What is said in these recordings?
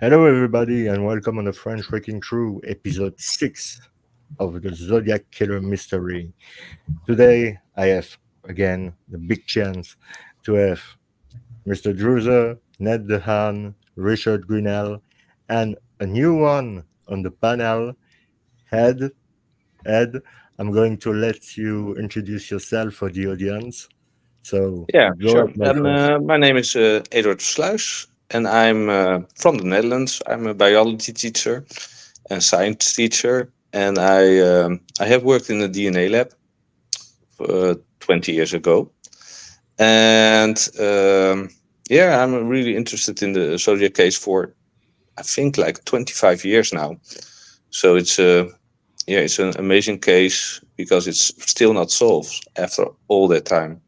Hello, everybody, and welcome on the French Breaking Through, episode 6 of the Zodiac Killer mystery. Today, I have again the big chance to have Mr. Druzer, Ned Dehan, Richard Grinnell, and a new one on the panel, Ed. Ed, I'm going to let you introduce yourself for the audience. So, Yeah, go sure. ahead, my friend. My name is Eduard Versluijs, and I'm from the Netherlands. I'm a biology teacher and science teacher, and I have worked in the DNA lab 20 years ago. And yeah, I'm really interested in the Zodiac case for I think like 25 years now. So it's an amazing case because it's still not solved after all that time.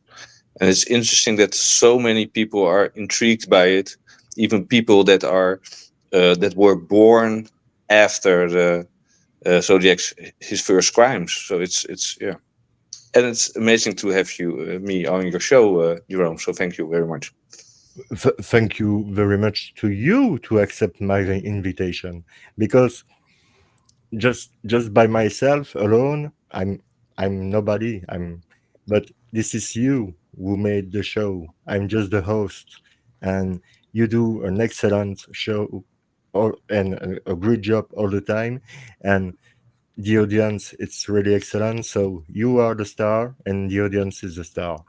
And it's interesting that so many people are intrigued by it, even people that were born after the Zodiac's his first crimes. So it's yeah, and it's amazing to have me on your show, Jerome. So thank you very much. Thank you very much to you to accept my invitation because just by myself alone I'm nobody. But this is you who made the show. I'm just the host, and you do an excellent show and a great job all the time, and the audience, it's really excellent. So you are the star and the audience is the star.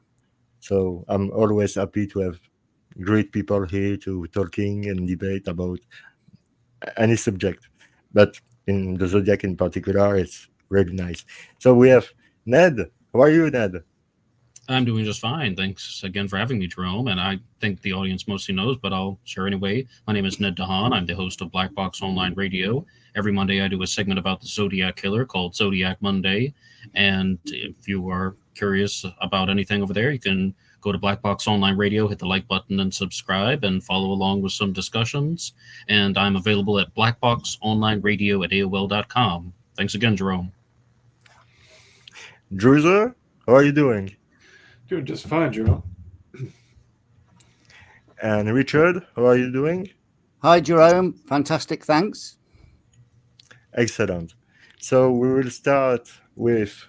So I'm always happy to have great people here to talking and debate about any subject, but in the Zodiac in particular, it's really nice. So we have Ned. How are you, Ned? I'm doing just fine. Thanks again for having me, Jerome. And I think the audience mostly knows, but I'll share anyway. My name is Ned Dehan. I'm the host of Black Box Online Radio. Every Monday, I do a segment about the Zodiac Killer called Zodiac Monday. And if you are curious about anything over there, you can go to Black Box Online Radio, hit the like button, and subscribe, and follow along with some discussions. And I'm available at blackboxonlineradio at AOL.com. Thanks again, Jerome. Druzer, how are you doing? Doing just fine, Jerome. And Richard, how are you doing? Hi, Jerome. Fantastic. Thanks. Excellent. So we will start with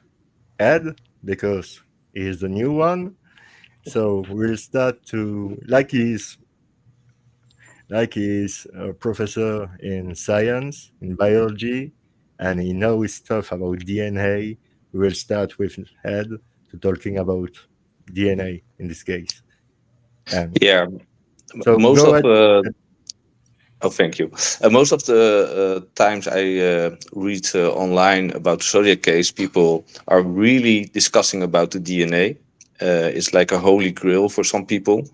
Ed because he is the new one. So we'll start to like he's a professor in science, in biology, and he knows stuff about DNA. We will start with Ed to talking about DNA in this case. And Yeah, so most go of ahead. oh, thank you. Most of the times I read online about the Zodiac case, people are really discussing about the DNA. It's like a holy grail for some people.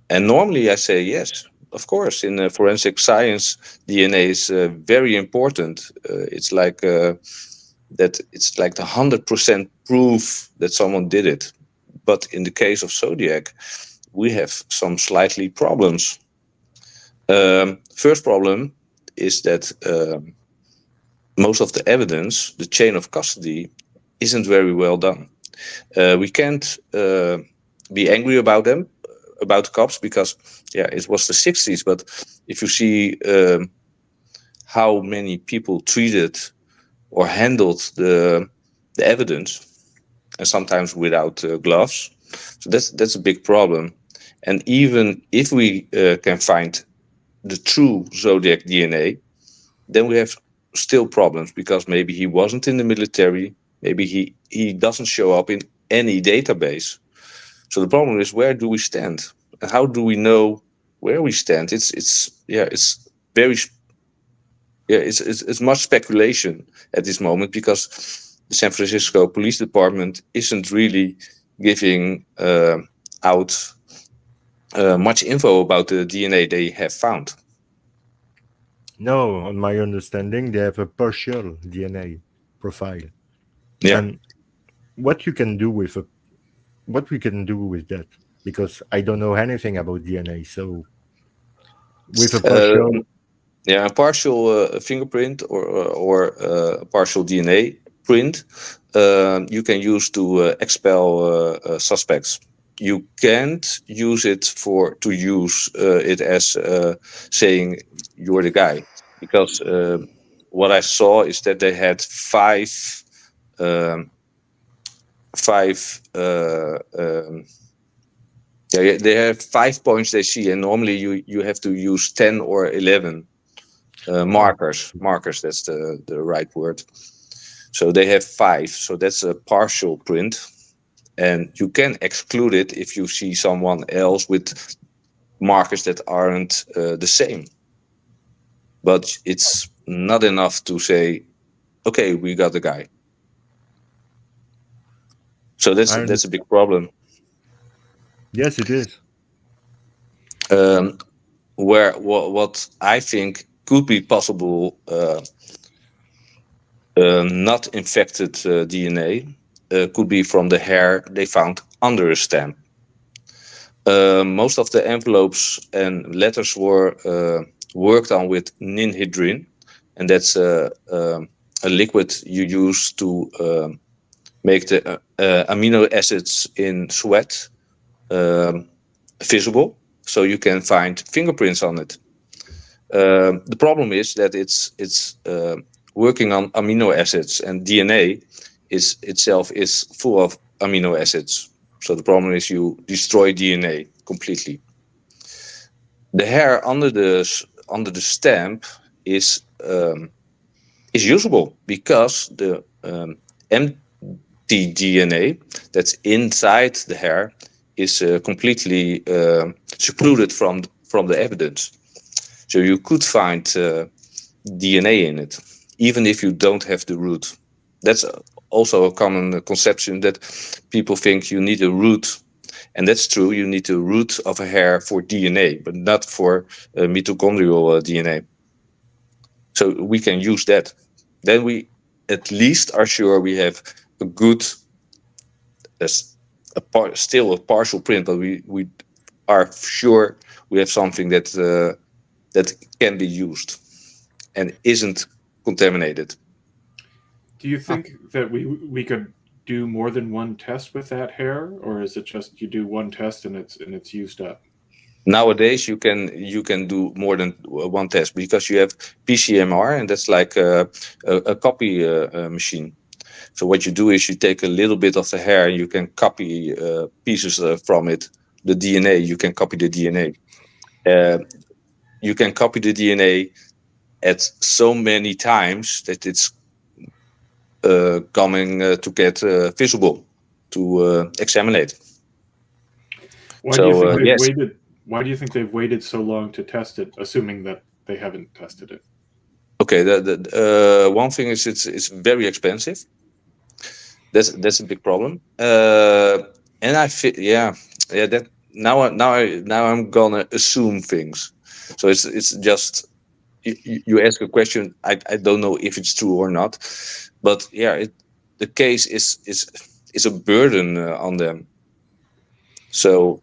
And normally I say yes, of course. In forensic science, DNA is very important. It's like the 100% proof that someone did it. But in the case of Zodiac, we have some slightly problems. First problem is that most of the evidence, the chain of custody, isn't very well done. We can't be angry about them, about the cops, because yeah, it was the 60s. But if you see how many people treated or handled the evidence, and sometimes without gloves, so that's a big problem. And even if we can find the true Zodiac DNA, then we have still problems because maybe he wasn't in the military, maybe he doesn't show up in any database. So the problem is, where do we stand, and how do we know where we stand? It's very it's much speculation at this moment because the San Francisco Police Department isn't really giving out much info about the DNA they have found. No, on my understanding, they have a partial DNA profile. Yeah. And what you can do with what we can do with that, because I don't know anything about DNA. So with a partial, Yeah, a partial fingerprint or a partial DNA print you can use to expel suspects. you can't use it to use it as saying you're the guy, because what I saw is that they had um, five they have 5 points they see, and normally you have to use 10 or 11 markers. That's the right word. So they have 5, so that's a partial print, and you can exclude it if you see someone else with markers that aren't the same. But it's not enough to say, okay, we got the guy. So that's a big problem. Yes, it is. What I think could be possible, not infected DNA, could be from the hair they found under a stamp. Most of the envelopes and letters were worked on with ninhydrin, and that's a liquid you use to make the amino acids in sweat visible, so you can find fingerprints on it. The problem is that it's working on amino acids, and DNA itself is full of amino acids. So the problem is you destroy DNA completely. The hair under the stamp is usable because the empty DNA that's inside the hair is completely secluded from the evidence. So you could find DNA in it, even if you don't have the root. That's also a common conception, that people think you need a root, and that's true. You need a root of a hair for DNA, but not for mitochondrial DNA. So we can use that. Then we at least are sure we have a good, still a partial print, but we are sure we have something that can be used and isn't contaminated. Do you think that we could do more than one test with that hair, or is it just you do one test and it's used up? Nowadays you can do more than one test, because you have PCMR, and that's like a copy machine. So what you do is you take a little bit of the hair, you can copy pieces from it. The DNA, you can copy the DNA. You can copy the DNA at so many times that it's coming to get visible to examine it. Why do you think they've waited so long to test it, assuming that they haven't tested it? Okay, the one thing is it's very expensive. That's a big problem. And I feel that now I'm gonna assume things. So it's just you ask a question. I don't know if it's true or not, but the case is a burden on them. So.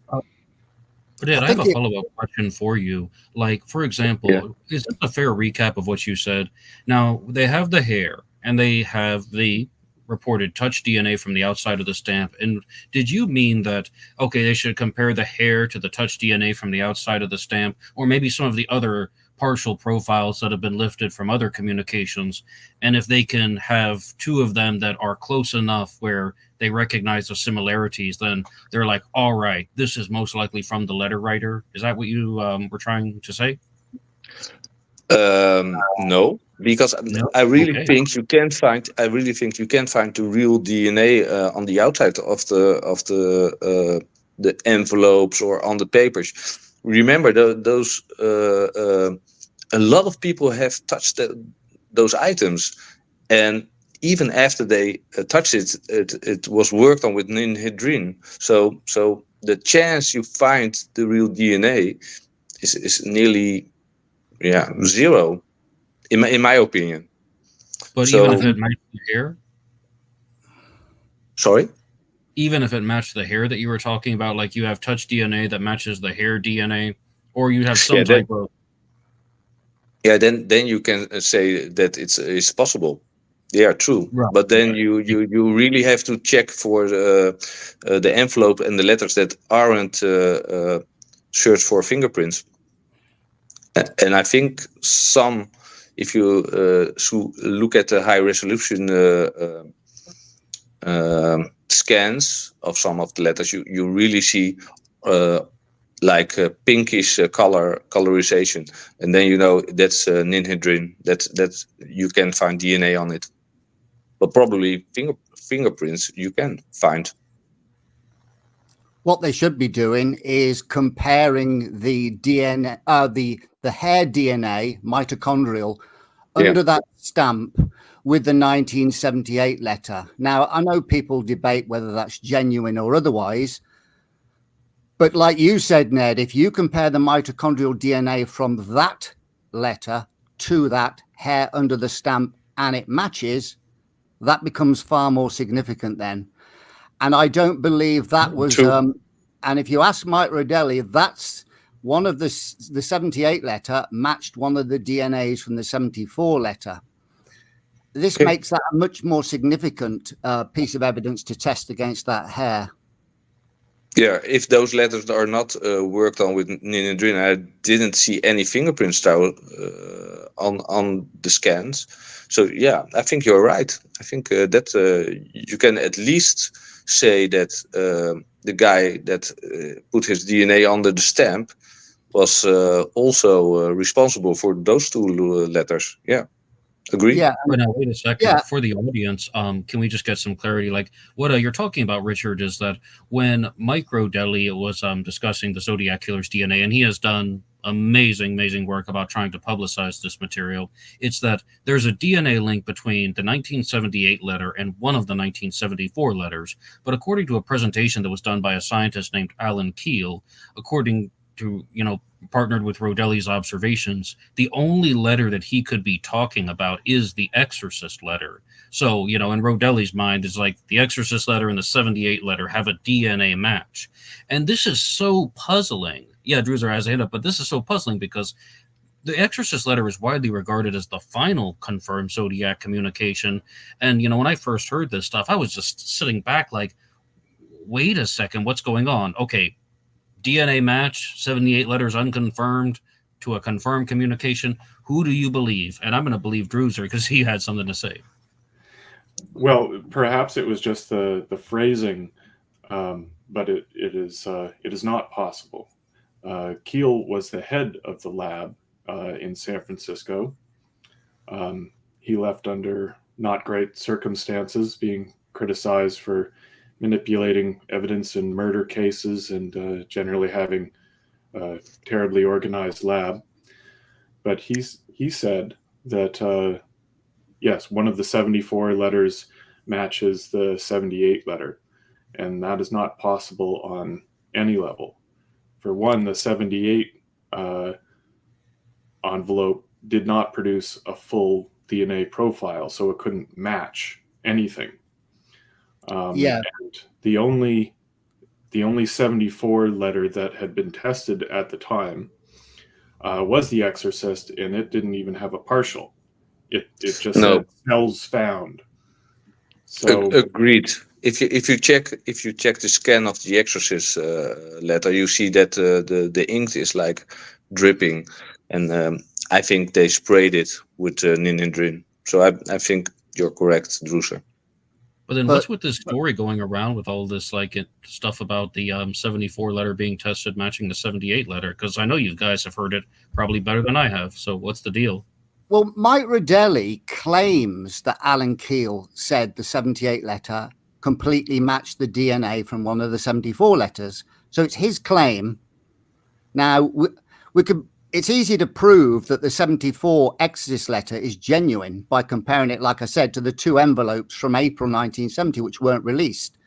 But Ed, I have a follow-up question for you. Like, for example, is this a fair recap of what you said? Now, they have the hair, and they have the reported touch DNA from the outside of the stamp. And did you mean that, okay, they should compare the hair to the touch DNA from the outside of the stamp, or maybe some of the other partial profiles that have been lifted from other communications, and if they can have two of them that are close enough where they recognize the similarities, then they're like, all right, this is most likely from the letter writer. Is that what you were trying to say? No, because No? I really Okay. think you can find. I really think you can find the real DNA on the outside of the envelopes or on the papers. Remember, those a lot of people have touched those items, and even after they touched it was worked on with ninhydrin. So the chance you find the real DNA is nearly zero, in my opinion. But even if it matched the hair? Sorry? Even if it matched the hair that you were talking about, like you have touch DNA that matches the hair DNA, or you have some type of... Yeah, then you can say that it's possible. Yeah, true. Right. But then you really have to check for the envelope and the letters that aren't searched for fingerprints. And I think some, if you look at the high resolution scans of some of the letters, you really see like a pinkish colorization, and then that's ninhydrin. That's you can find DNA on it, but probably fingerprints you can find. What they should be doing is comparing the DNA, the hair DNA, mitochondrial, under that stamp with the 1978 letter. Now, I know people debate whether that's genuine or otherwise, but like you said, Ned, if you compare the mitochondrial DNA from that letter to that hair under the stamp and it matches, that becomes far more significant then. And I don't believe that was, and if you ask Mike Rodelli, that's one of the 78 letter matched one of the DNAs from the 74 letter. This makes that a much more significant piece of evidence to test against that hair. Yeah, if those letters are not worked on with ninhydrin, I didn't see any fingerprint style on the scans. So yeah, I think you're right. I think that you can at least say that the guy that put his DNA under the stamp was also responsible for those two letters. Yeah. Agree? Yeah. But now, wait a second. Yeah. For the audience, can we just get some clarity? Like what you're talking about, Richard, is that when Mike Rodelli was discussing the Zodiac Killer's DNA, and he has done amazing work about trying to publicize this material, it's that there's a DNA link between the 1978 letter and one of the 1974 letters. But according to a presentation that was done by a scientist named Alan Keel, according to, partnered with Rodelli's observations, the only letter that he could be talking about is the Exorcist letter. So, in Rodelli's mind, is like the Exorcist letter and the 78 letter have a DNA match. And this is so puzzling. Yeah, Druzer has a hand up, but this is so puzzling because the Exorcist letter is widely regarded as the final confirmed Zodiac communication. And, when I first heard this stuff, I was just sitting back like, wait a second, what's going on? Okay, DNA match, 78 letters unconfirmed to a confirmed communication. Who do you believe? And I'm going to believe Druzer because he had something to say. Well, perhaps it was just the phrasing, but it is not possible. Keel was the head of the lab in San Francisco. He left under not great circumstances, being criticized for manipulating evidence in murder cases and generally having a terribly organized lab. But he said that, yes, one of the 74 letters matches the 78 letter, and that is not possible on any level. For one, the 78 envelope did not produce a full DNA profile, so it couldn't match anything. And the only 74 letter that had been tested at the time was the Exorcist, and it didn't even have a partial. It just said cells found. So agreed. If you check the scan of the Exorcist letter, you see that the ink is like dripping, and I think they sprayed it with ninhydrin. So I think you're correct, Druzer. But then what's with this story going around with all this stuff about the 74 letter being tested matching the 78 letter? Because I know you guys have heard it probably better than I have. So what's the deal? Well, Mike Rodelli claims that Alan Keel said the 78 letter completely matched the DNA from one of the 74 letters. So it's his claim. Now, it's easy to prove that the 74 Exorcist letter is genuine by comparing it, like I said, to the two envelopes from April 1970, which weren't released.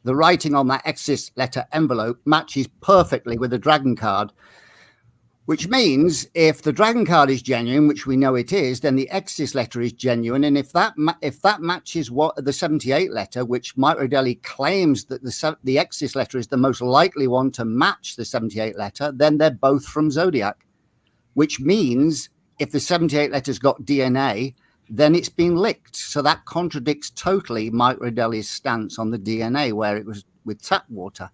The writing on that Exorcist letter envelope matches perfectly with the dragon card, which means if the dragon card is genuine, which we know it is, then the Exorcist letter is genuine. And if that matches what the 78 letter, which Mike Rodelli claims that the Exorcist letter is the most likely one to match the 78 letter, then they're both from Zodiac, which means if the 78 letter's got DNA, then it's been licked. So that contradicts totally Mike Rodelli's stance on the DNA, where it was with tap water.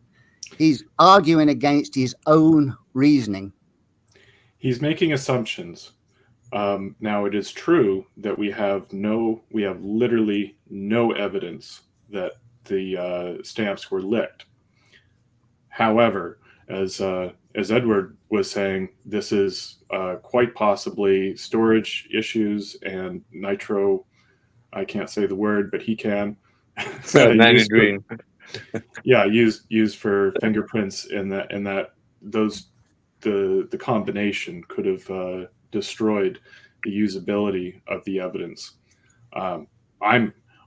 He's arguing against his own reasoning. He's making assumptions. Now, it is true that we have literally no evidence that the stamps were licked. However, as Eduard was saying, this is quite possibly storage issues and nitro. I can't say the word, but he can. Nitrogen. Yeah, used for fingerprints, and the combination could have destroyed the usability of the evidence.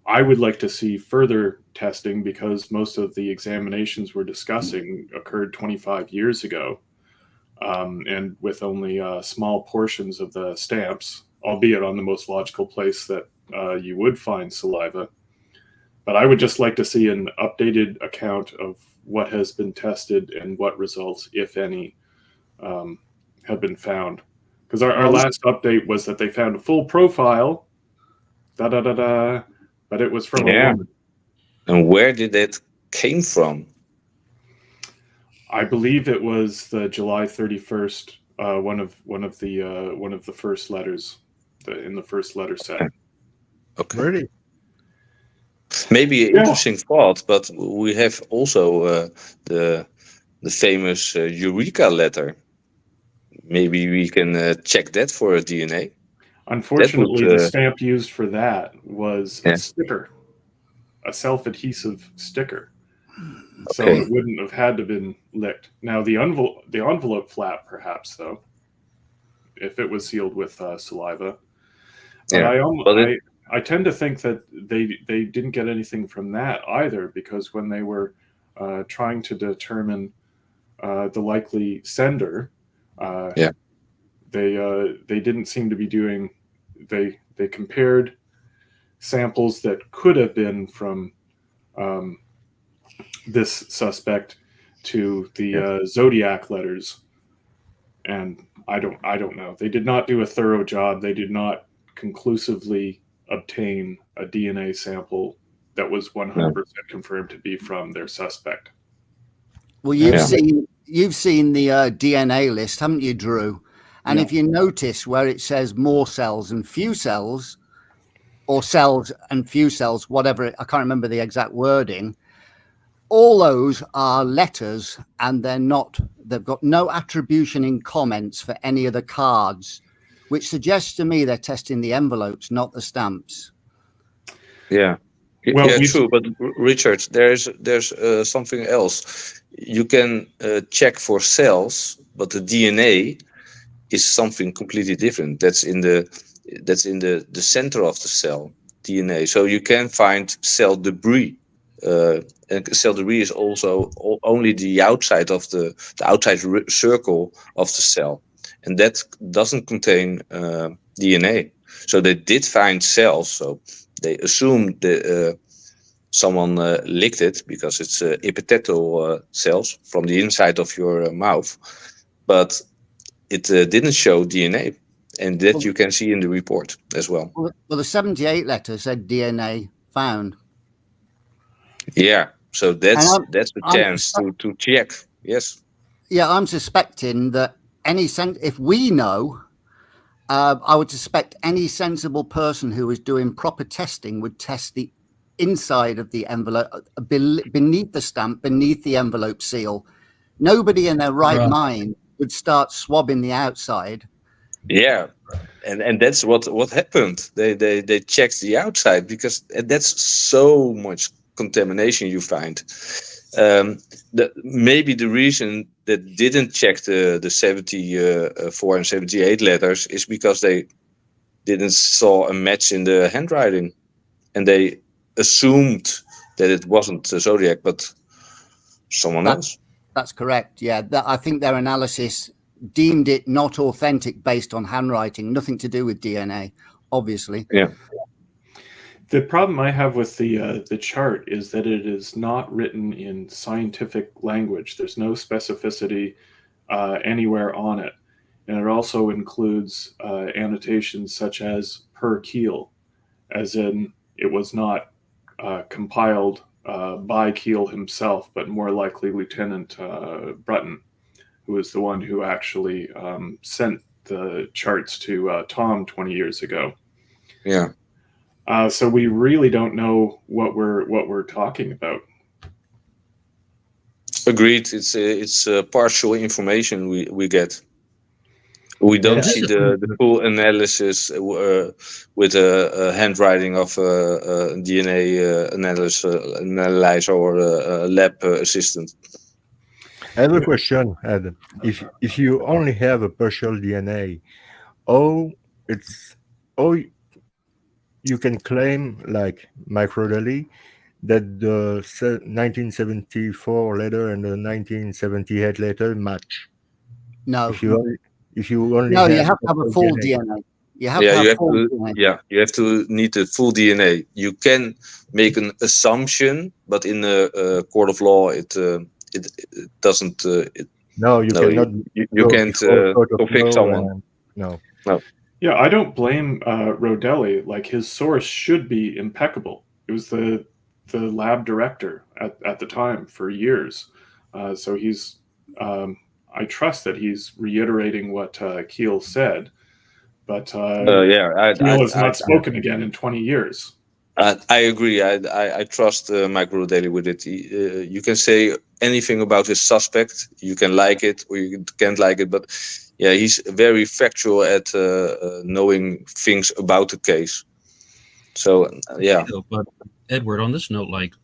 I would like to see further testing, because most of the examinations we're discussing occurred 25 years ago, and with only small portions of the stamps, albeit on the most logical place that you would find saliva. But I would just like to see an updated account of what has been tested and what results, if any, have been found. Because our last update was that they found a full profile, but it was from a woman. And where did that came from? I believe it was the July 31st, one of the first letters in the first letter set. Okay. Really? Maybe an interesting thought, but we have also the famous Eureka letter. Maybe we can check that for a DNA. Unfortunately, the stamp used for that was a sticker, a self-adhesive sticker. So it wouldn't have had to been licked. Now the envelope flap, perhaps, though, if it was sealed with saliva. But I tend to think that they didn't get anything from that either, because when they were trying to determine the likely sender, they didn't seem to be doing. They compared samples that could have been from this suspect to the Zodiac letters, and I don't know. They did not do a thorough job. They did not conclusively obtain a DNA sample that was 100% confirmed to be from their suspect. Well, you've seen the DNA list, haven't you, Drew? And if you notice where it says more cells and few cells, or cells and few cells, whatever, I can't remember the exact wording, all those are letters, and they've got no attribution in comments for any of the cards, which suggests to me they're testing the envelopes, not the stamps. Yeah. Well, True. But Richard, there's something else. You can check for cells, but the DNA is something completely different. That's in the center of the cell DNA. So you can find cell debris. And cell debris is also only the outside of the outside circle of the cell, and that doesn't contain DNA. So they did find cells. So they assumed that someone licked it, because it's epithelial cells from the inside of your mouth, but it didn't show DNA, and that you can see in the report as well. Well, the 78 letter said DNA found. Yeah, so that's the chance to check. Yes. Yeah, I'm suspecting that if we know, I would suspect any sensible person who is doing proper testing would test the inside of the envelope, beneath the stamp, beneath the envelope seal. Nobody in their right mind would start swabbing the outside. Yeah, and that's what happened. They checked the outside, because that's so much contamination you find. Maybe the reason that didn't check the 74 and 78 letters is because they didn't saw a match in the handwriting, and they assumed that it wasn't the Zodiac but someone else. That's correct. Yeah, I think their analysis deemed it not authentic based on handwriting, nothing to do with DNA, obviously. Yeah. The problem I have with the chart is that it is not written in scientific language. There's no specificity anywhere on it. And it also includes annotations such as per keel. as in it was not compiled by Keel himself, but more likely Lieutenant Brutton, who was the one who actually sent the charts to Tom 20 years ago. Yeah. So we really don't know what we're talking about. Agreed. It's partial information we get. We don't Yeah. see the full analysis with a handwriting of a DNA analyzer or a lab assistant. I have a question, Ed. If you only have a partial DNA, how it's how you can claim, like microdally, that the 1974 letter and the 1978 letter match? No, If you only no, you have have to have a partial full DNA. DNA. You have to have full DNA. You have to need the full DNA. You can make an assumption, but in a court of law, it doesn't. No, you No, cannot. you go can't before court of convict law someone. and- no. Yeah, I don't blame Rodelli. Like, his source should be impeccable. It was the lab director at the time for years. So he's I trust that he's reiterating what Keel said, but Keel has not spoken again in 20 years. I agree. I trust Mike Rodelli with it. You can say anything about his suspect. You can like it or you can't like it, but yeah, he's very factual at knowing things about the case. So yeah. But Edward, on this note, like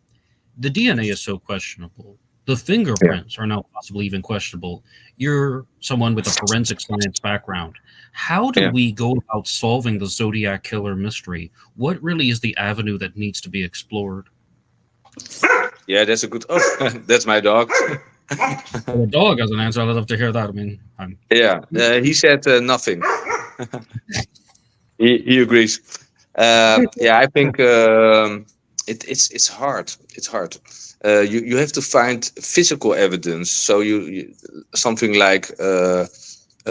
the DNA is so questionable. The fingerprints are now possibly even questionable. You're someone with a forensic science background. How do we go about solving the Zodiac Killer mystery? What really is the avenue that needs to be explored? Yeah, that's a good. Oh, that's my dog. The dog has an answer. I'd love to hear that. I mean, he said nothing. he agrees. Yeah, I think it's hard. It's hard. You have to find physical evidence. So you something like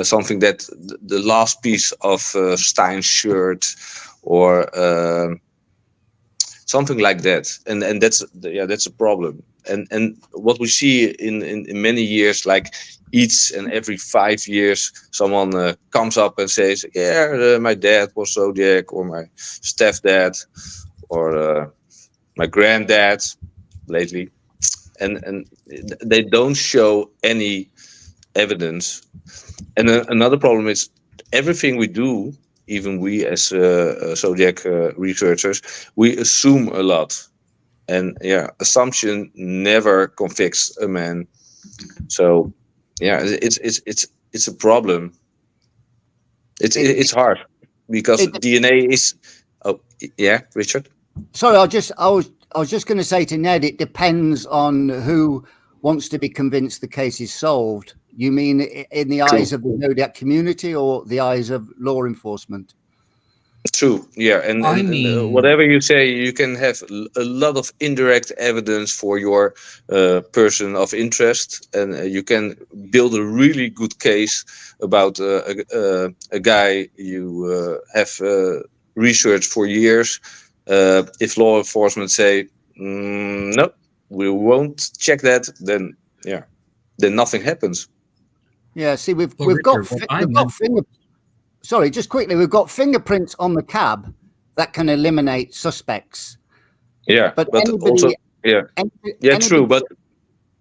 something that the last piece of Stein's shirt or something like that, and that's a problem. And what we see in many years, like each and every 5 years, someone comes up and says, "Yeah, my dad was Zodiac, or my stepdad, or my granddad." Lately, and they don't show any evidence. And another problem is everything we do, even we as Zodiac researchers, we assume a lot, and assumption never convicts a man. So it's a problem. It's hard because DNA is. Oh yeah, Richard. Sorry, I was just going to say to Ned, it depends on who wants to be convinced the case is solved. You mean in the eyes of the Zodiac community or the eyes of law enforcement? True, yeah, and whatever you say, you can have a lot of indirect evidence for your person of interest, and you can build a really good case about a guy you have researched for years. If law enforcement say no, we won't check that, then nothing happens. Yeah, see, we've got sorry, just quickly, we've got fingerprints on the cab that can eliminate suspects. Yeah, but anybody, also true. But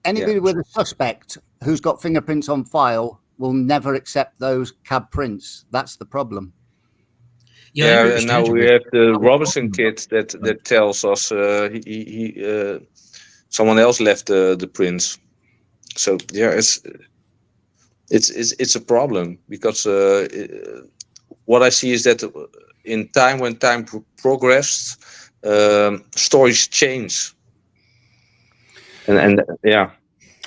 anybody with a suspect who's got fingerprints on file will never accept those cab prints. That's the problem. Yeah, and now we have the Robinson kit that tells us someone else left the prints. So yeah, it's a problem because what I see is that in time, when time progressed, stories change, and yeah.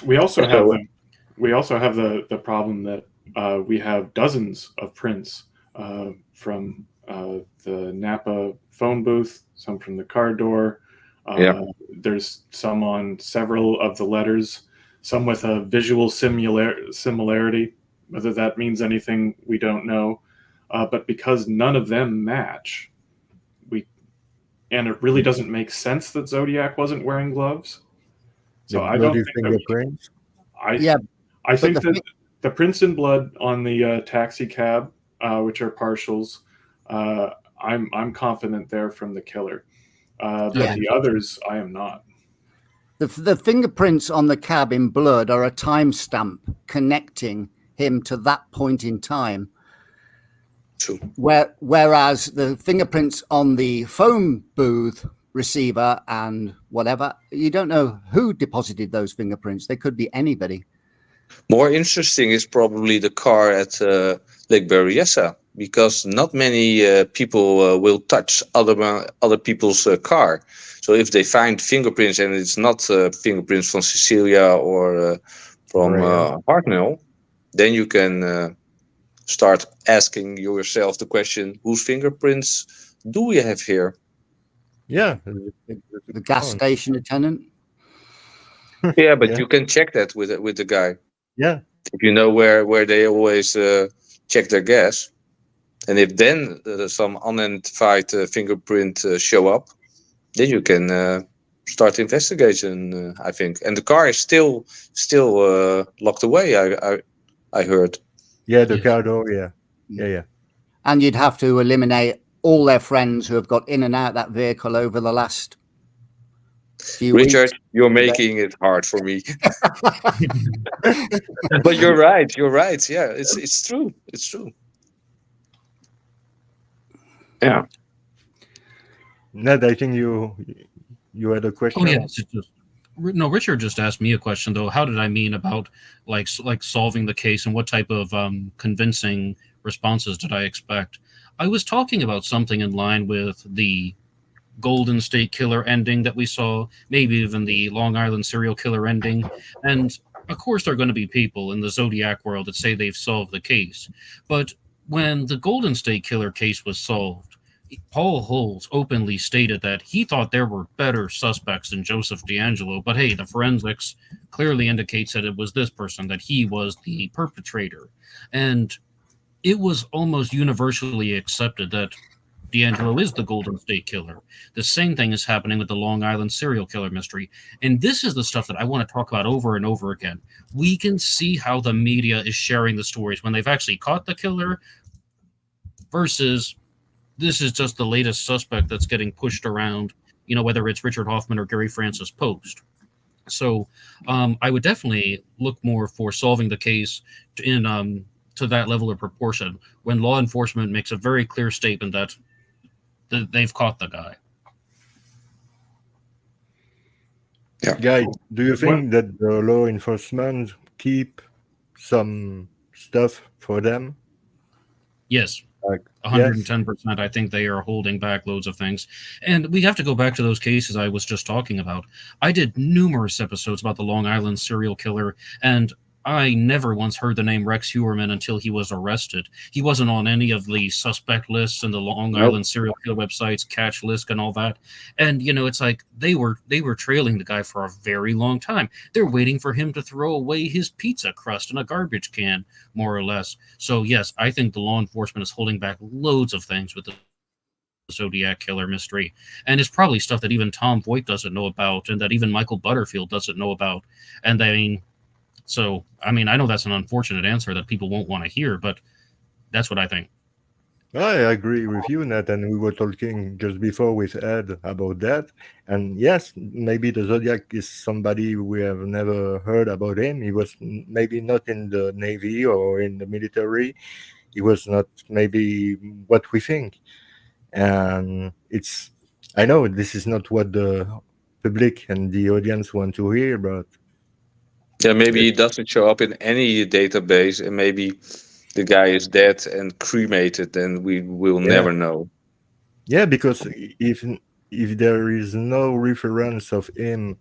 We also have the problem that we have dozens of prints from the Napa phone booth, some from the car door. There's some on several of the letters, some with a visual similarity. Whether that means anything, we don't know. But because none of them match, and it really doesn't make sense that Zodiac wasn't wearing gloves. So The I don't bloody think that fingerprints. Yeah, I think the that the prints in blood on the taxi cab, which are partials, I'm confident they're from the killer. But Yeah. the others, I am not. The fingerprints on the cab in blood are a timestamp connecting him to that point in time. True. Whereas the fingerprints on the phone booth receiver and whatever, you don't know who deposited those fingerprints. They could be anybody. More interesting is probably the car at Lake Berryessa, because not many people will touch other people's car. So if they find fingerprints and it's not fingerprints from Cecilia or from Hartnell, then you can start asking yourself the question, whose fingerprints do we have here? Yeah. The gas station attendant. Yeah, but Yeah. you can check that with the guy. Yeah. If you know where they always check their gas, and if then some unidentified fingerprint show up, then you can start investigation. I think, and the car is still locked away. I heard. Yeah, the Yes. car door, yeah. And you'd have to eliminate all their friends who have got in and out that vehicle over the last few Richard, weeks. you're making it hard for me. But you're right. Yeah, it's true. It's true. Yeah. Ned, I think you had a question. Oh yes, no. Richard just asked me a question though. How did I mean about like solving the case, and what type of convincing responses did I expect? I was talking about something in line with the Golden State Killer ending that we saw, maybe even the Long Island serial killer ending. And of course, there are going to be people in the Zodiac world that say they've solved the case. But when the Golden State Killer case was solved, Paul Holes openly stated that he thought there were better suspects than Joseph DeAngelo. But hey, the forensics clearly indicates that it was this person, that he was the perpetrator. And it was almost universally accepted that DeAngelo is the Golden State Killer. The same thing is happening with the Long Island serial killer mystery. And this is the stuff that I want to talk about over and over again. We can see how the media is sharing the stories when they've actually caught the killer versus this is just the latest suspect that's getting pushed around, whether it's Richard Hoffman or Gary Francis Post. So I would definitely look more for solving the case to that level of proportion when law enforcement makes a very clear statement that they've caught the guy. Yeah. Guy, do you think that the law enforcement keep some stuff for them? Yes. Like 110%. I think they are holding back loads of things. And we have to go back to those cases I was just talking about. I did numerous episodes about the Long Island serial killer, and I never once heard the name Rex Heuermann until he was arrested. He wasn't on any of the suspect lists and the Long Island serial killer websites, catch list and all that. And, it's like they were trailing the guy for a very long time. They're waiting for him to throw away his pizza crust in a garbage can, more or less. So, yes, I think the law enforcement is holding back loads of things with the Zodiac Killer mystery. And it's probably stuff that even Tom Voigt doesn't know about and that even Michael Butterfield doesn't know about. And I know that's an unfortunate answer that people won't want to hear, but that's what I think. I agree with you, Nat, and we were talking just before with Ed about that. And yes, maybe the Zodiac is somebody we have never heard about him. He was maybe not in the Navy or in the military. He was not maybe what we think. And I know this is not what the public and the audience want to hear, but Yeah, maybe he doesn't show up in any database, and maybe the guy is dead and cremated, and we will never know. Yeah, because if there is no reference of him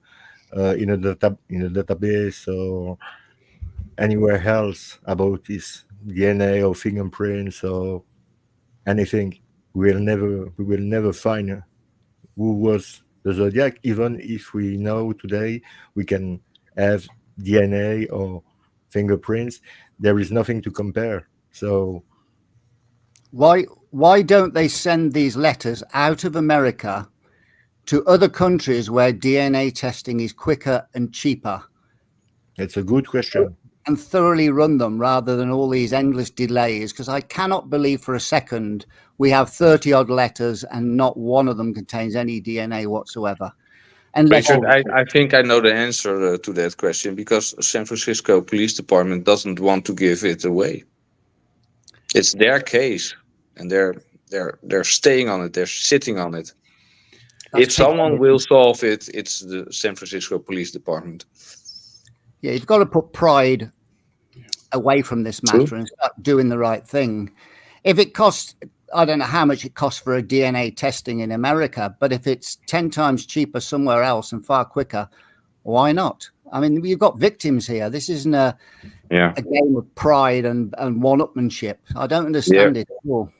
in a database or anywhere else about his DNA or fingerprints or anything, we will never find who was the Zodiac. Even if we know today we can have DNA or fingerprints, there is nothing to compare. So why don't they send these letters out of America to other countries where DNA testing is quicker and cheaper? It's a good question. And thoroughly run them rather than all these endless delays, because I cannot believe for a second we have 30 odd letters and not one of them contains any DNA whatsoever. And Richard, I think I know the answer to that question, because San Francisco Police Department doesn't want to give it away. It's their case, and they're staying on it. They're sitting on it. If someone will solve it, it's the San Francisco Police Department. Yeah, you've got to put pride away from this matter and start doing the right thing. If it costs, I don't know how much it costs for a DNA testing in America, but if it's 10 times cheaper somewhere else and far quicker, why not? I mean, you've got victims here. This isn't a game of pride and one-upmanship. I don't understand it at all.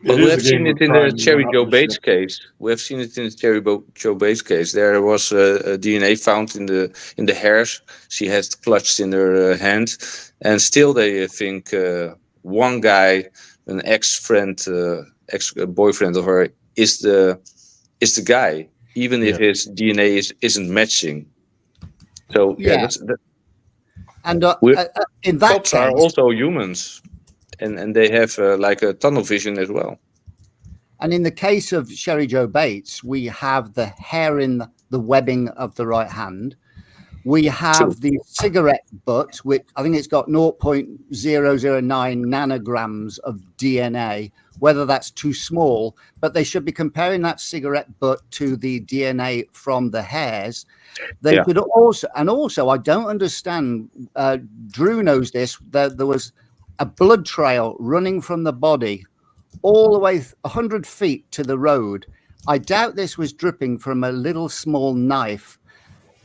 But we have seen it in the Cherry Joe Bates case. We have seen it in the Cherry Joe Bates case. There was a DNA found in the hairs. She has clutched in her hand, and still they think one guy, an ex-friend, ex-boyfriend of her, is the guy, even if his DNA isn't matching. So and in that cops case, are also humans. And they have like a tunnel vision as well. And in the case of Sherry Joe Bates, we have the hair in the webbing of the right hand. We have the cigarette butt, which I think it's got 0.009 nanograms of DNA, whether that's too small, but they should be comparing that cigarette butt to the DNA from the hairs. They could also, and also I don't understand, Drew knows this, there was a blood trail running from the body all the way 100 feet to the road. I doubt this was dripping from a little small knife.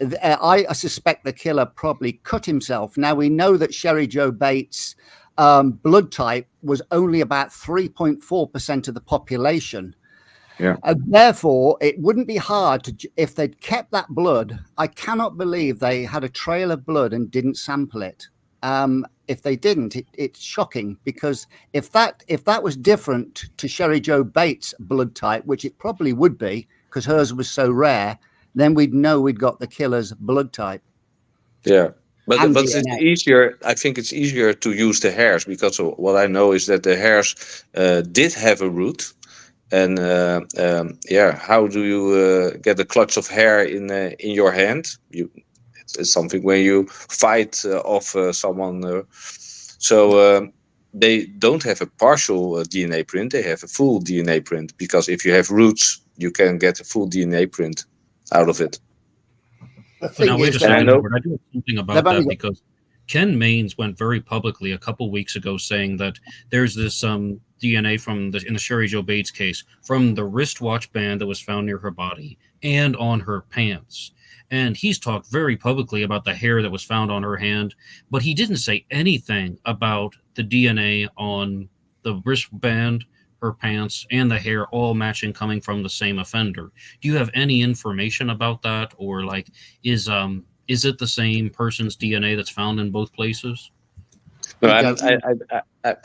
I suspect the killer probably cut himself. Now, we know that Sherry Joe Bates' blood type was only about 3.4% of the population. Yeah. Therefore, it wouldn't be hard to, if they'd kept that blood. I cannot believe they had a trail of blood and didn't sample it. If they didn't, it's shocking, because if that was different to Sherry Joe Bates' blood type, which it probably would be because hers was so rare, then we'd know we'd got the killer's blood type. Yeah, but And it's DNA. easier. I think it's easier to use the hairs, because what I know is that the hairs did have a root. And how do you get a clutch of hair in your hand? It's something when you fight off someone. So they don't have a partial DNA print. They have a full DNA print, because if you have roots, you can get a full DNA print out of it. Now, wait a second, Edward. I do have something about that, because Ken Maines went very publicly a couple weeks ago saying that there's this DNA from in the Sherry Joe Bates case from the wristwatch band that was found near her body and on her pants. And he's talked very publicly about the hair that was found on her hand, but he didn't say anything about the DNA on the wristband, her pants, and the hair all matching, coming from the same offender. Do you have any information about that? Or like, is it the same person's DNA that's found in both places? No, I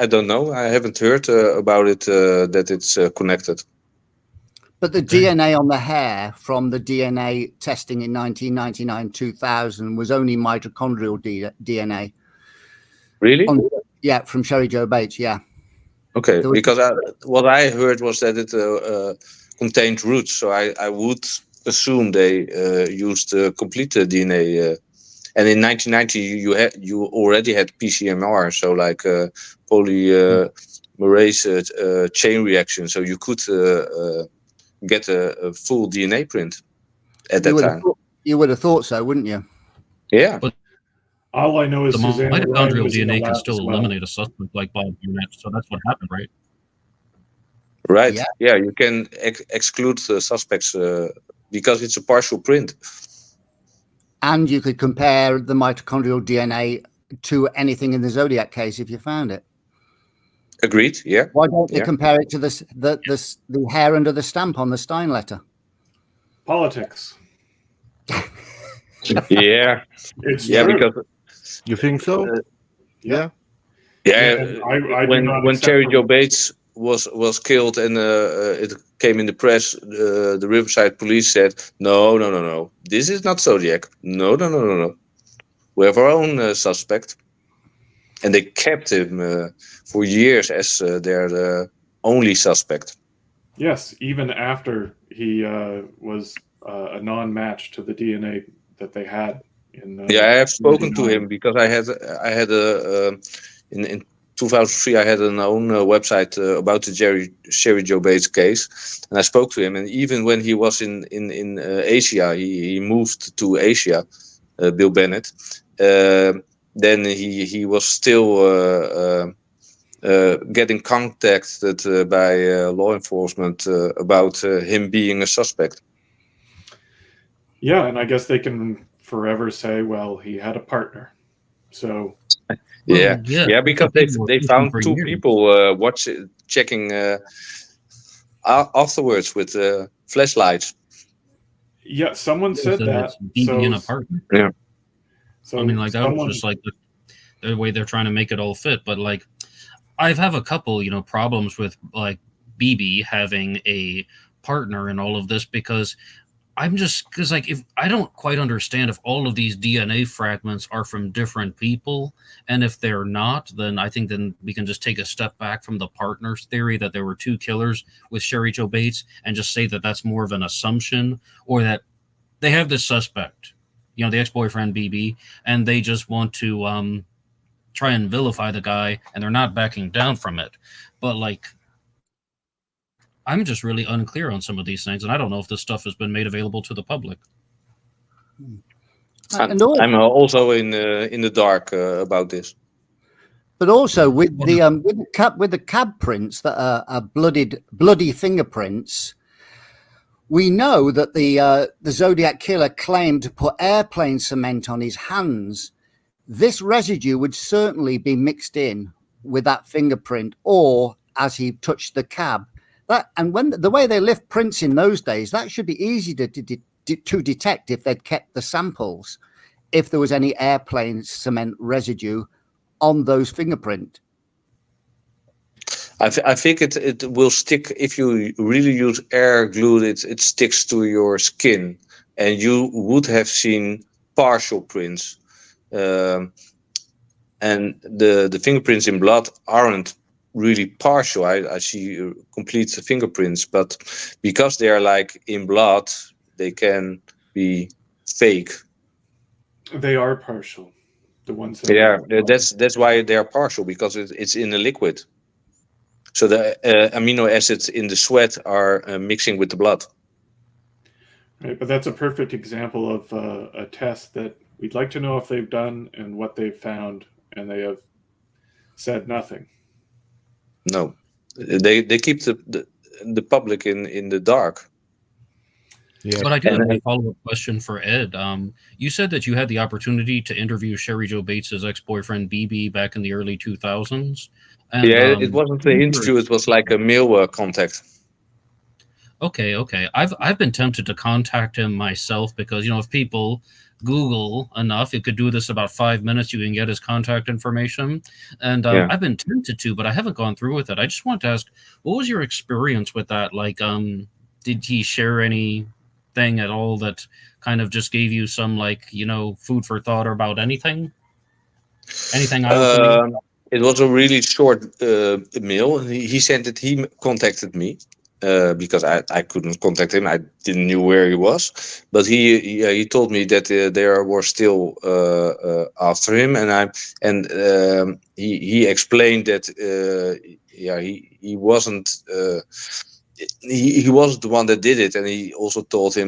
don't know. I haven't heard about it, that it's connected. But the DNA on the hair from the DNA testing in 1999-2000 was only mitochondrial DNA. Really? From Sherry Joe Bates, yeah. Okay, because what I heard was that it contained roots, so I would assume they used complete DNA. And in 1990, you already had PCMR, so like polymerase chain reaction, so you could get a full DNA print at that time. You would have thought so, wouldn't you? Yeah. But all I know is the Suzanne Ryan mitochondrial was in the DNA can lab still as well. eliminate a suspect like Bob Burnett, so that's what happened, right? Right. Yeah, you can exclude suspects because it's a partial print. And you could compare the mitochondrial DNA to anything in the Zodiac case if you found it. Agreed. Yeah. Why don't they compare it to the hair under the stamp on the Stein letter? Politics. Yeah. It's true. Because you think so? Yeah. Yeah. I when Cherry Joe Bates was killed, and it came in the press. The Riverside police said, no, this is not Zodiac. No. We have our own suspect, and they kept him for years as their only suspect. Yes, even after he was a non-match to the DNA that they had. I have spoken to 99. him because I had in 2003 I had an own website about the Sherry Joe Bates case, and I spoke to him. And even when he was in Asia, he moved to Asia, Bill Bennett. Then he was still getting contacted by law enforcement about him being a suspect. Yeah, and I guess they can forever say, well, he had a partner. So Yeah, because they people found for two years. people checking afterwards with flashlights. yeah, someone said that. It's BB in a partner. Yeah. So I mean, like that was just like the way they're trying to make it all fit. But like, I have a couple, problems with like BB having a partner in all of this, because if I don't quite understand if all of these DNA fragments are from different people, and if they're not, then I think then we can just take a step back from the partners theory that there were two killers with Sherry Joe Bates and just say that that's more of an assumption, or that they have this suspect, the ex-boyfriend BB, and they just want to try and vilify the guy, and they're not backing down from it. But like, I'm just really unclear on some of these things, and I don't know if this stuff has been made available to the public. I'm also in the dark about this. But also with the cab prints that are bloody fingerprints, we know that the Zodiac Killer claimed to put airplane cement on his hands. This residue would certainly be mixed in with that fingerprint, or as he touched the cab. And when the way they lift prints in those days, that should be easy to detect if they'd kept the samples, if there was any airplane cement residue on those fingerprint. I think it will stick if you really use air glue. It sticks to your skin, and you would have seen partial prints. And the fingerprints in blood aren't really partial. I see complete fingerprints, but because they are like in blood, they can be fake. they are partial. The ones that That's why they are partial, because it's in a liquid. So the amino acids in the sweat are mixing with the blood. Right, but that's a perfect example of a test that we'd like to know if they've done and what they've found, and they have said nothing. No, they keep the public in the dark. Yeah. But I do have a follow-up question for Ed. You said that you had the opportunity to interview Sherry Joe Bates' ex-boyfriend BB back in the early 2000s. And, it wasn't an interview; it was like a mail contact. Okay. I've been tempted to contact him myself, because if people Google enough, it could do this about 5 minutes. You can get his contact information, and I've been tempted to, but I haven't gone through with it. I just want to ask, what was your experience with that? Like, did he share anything at all that kind of just gave you some food for thought about anything? Anything? It was a really short mail. He sent it. He contacted me. Because I couldn't contact him. I didn't know where he was, but he told me that they were still after him, and he explained that he wasn't he wasn't the one that did it, and he also told me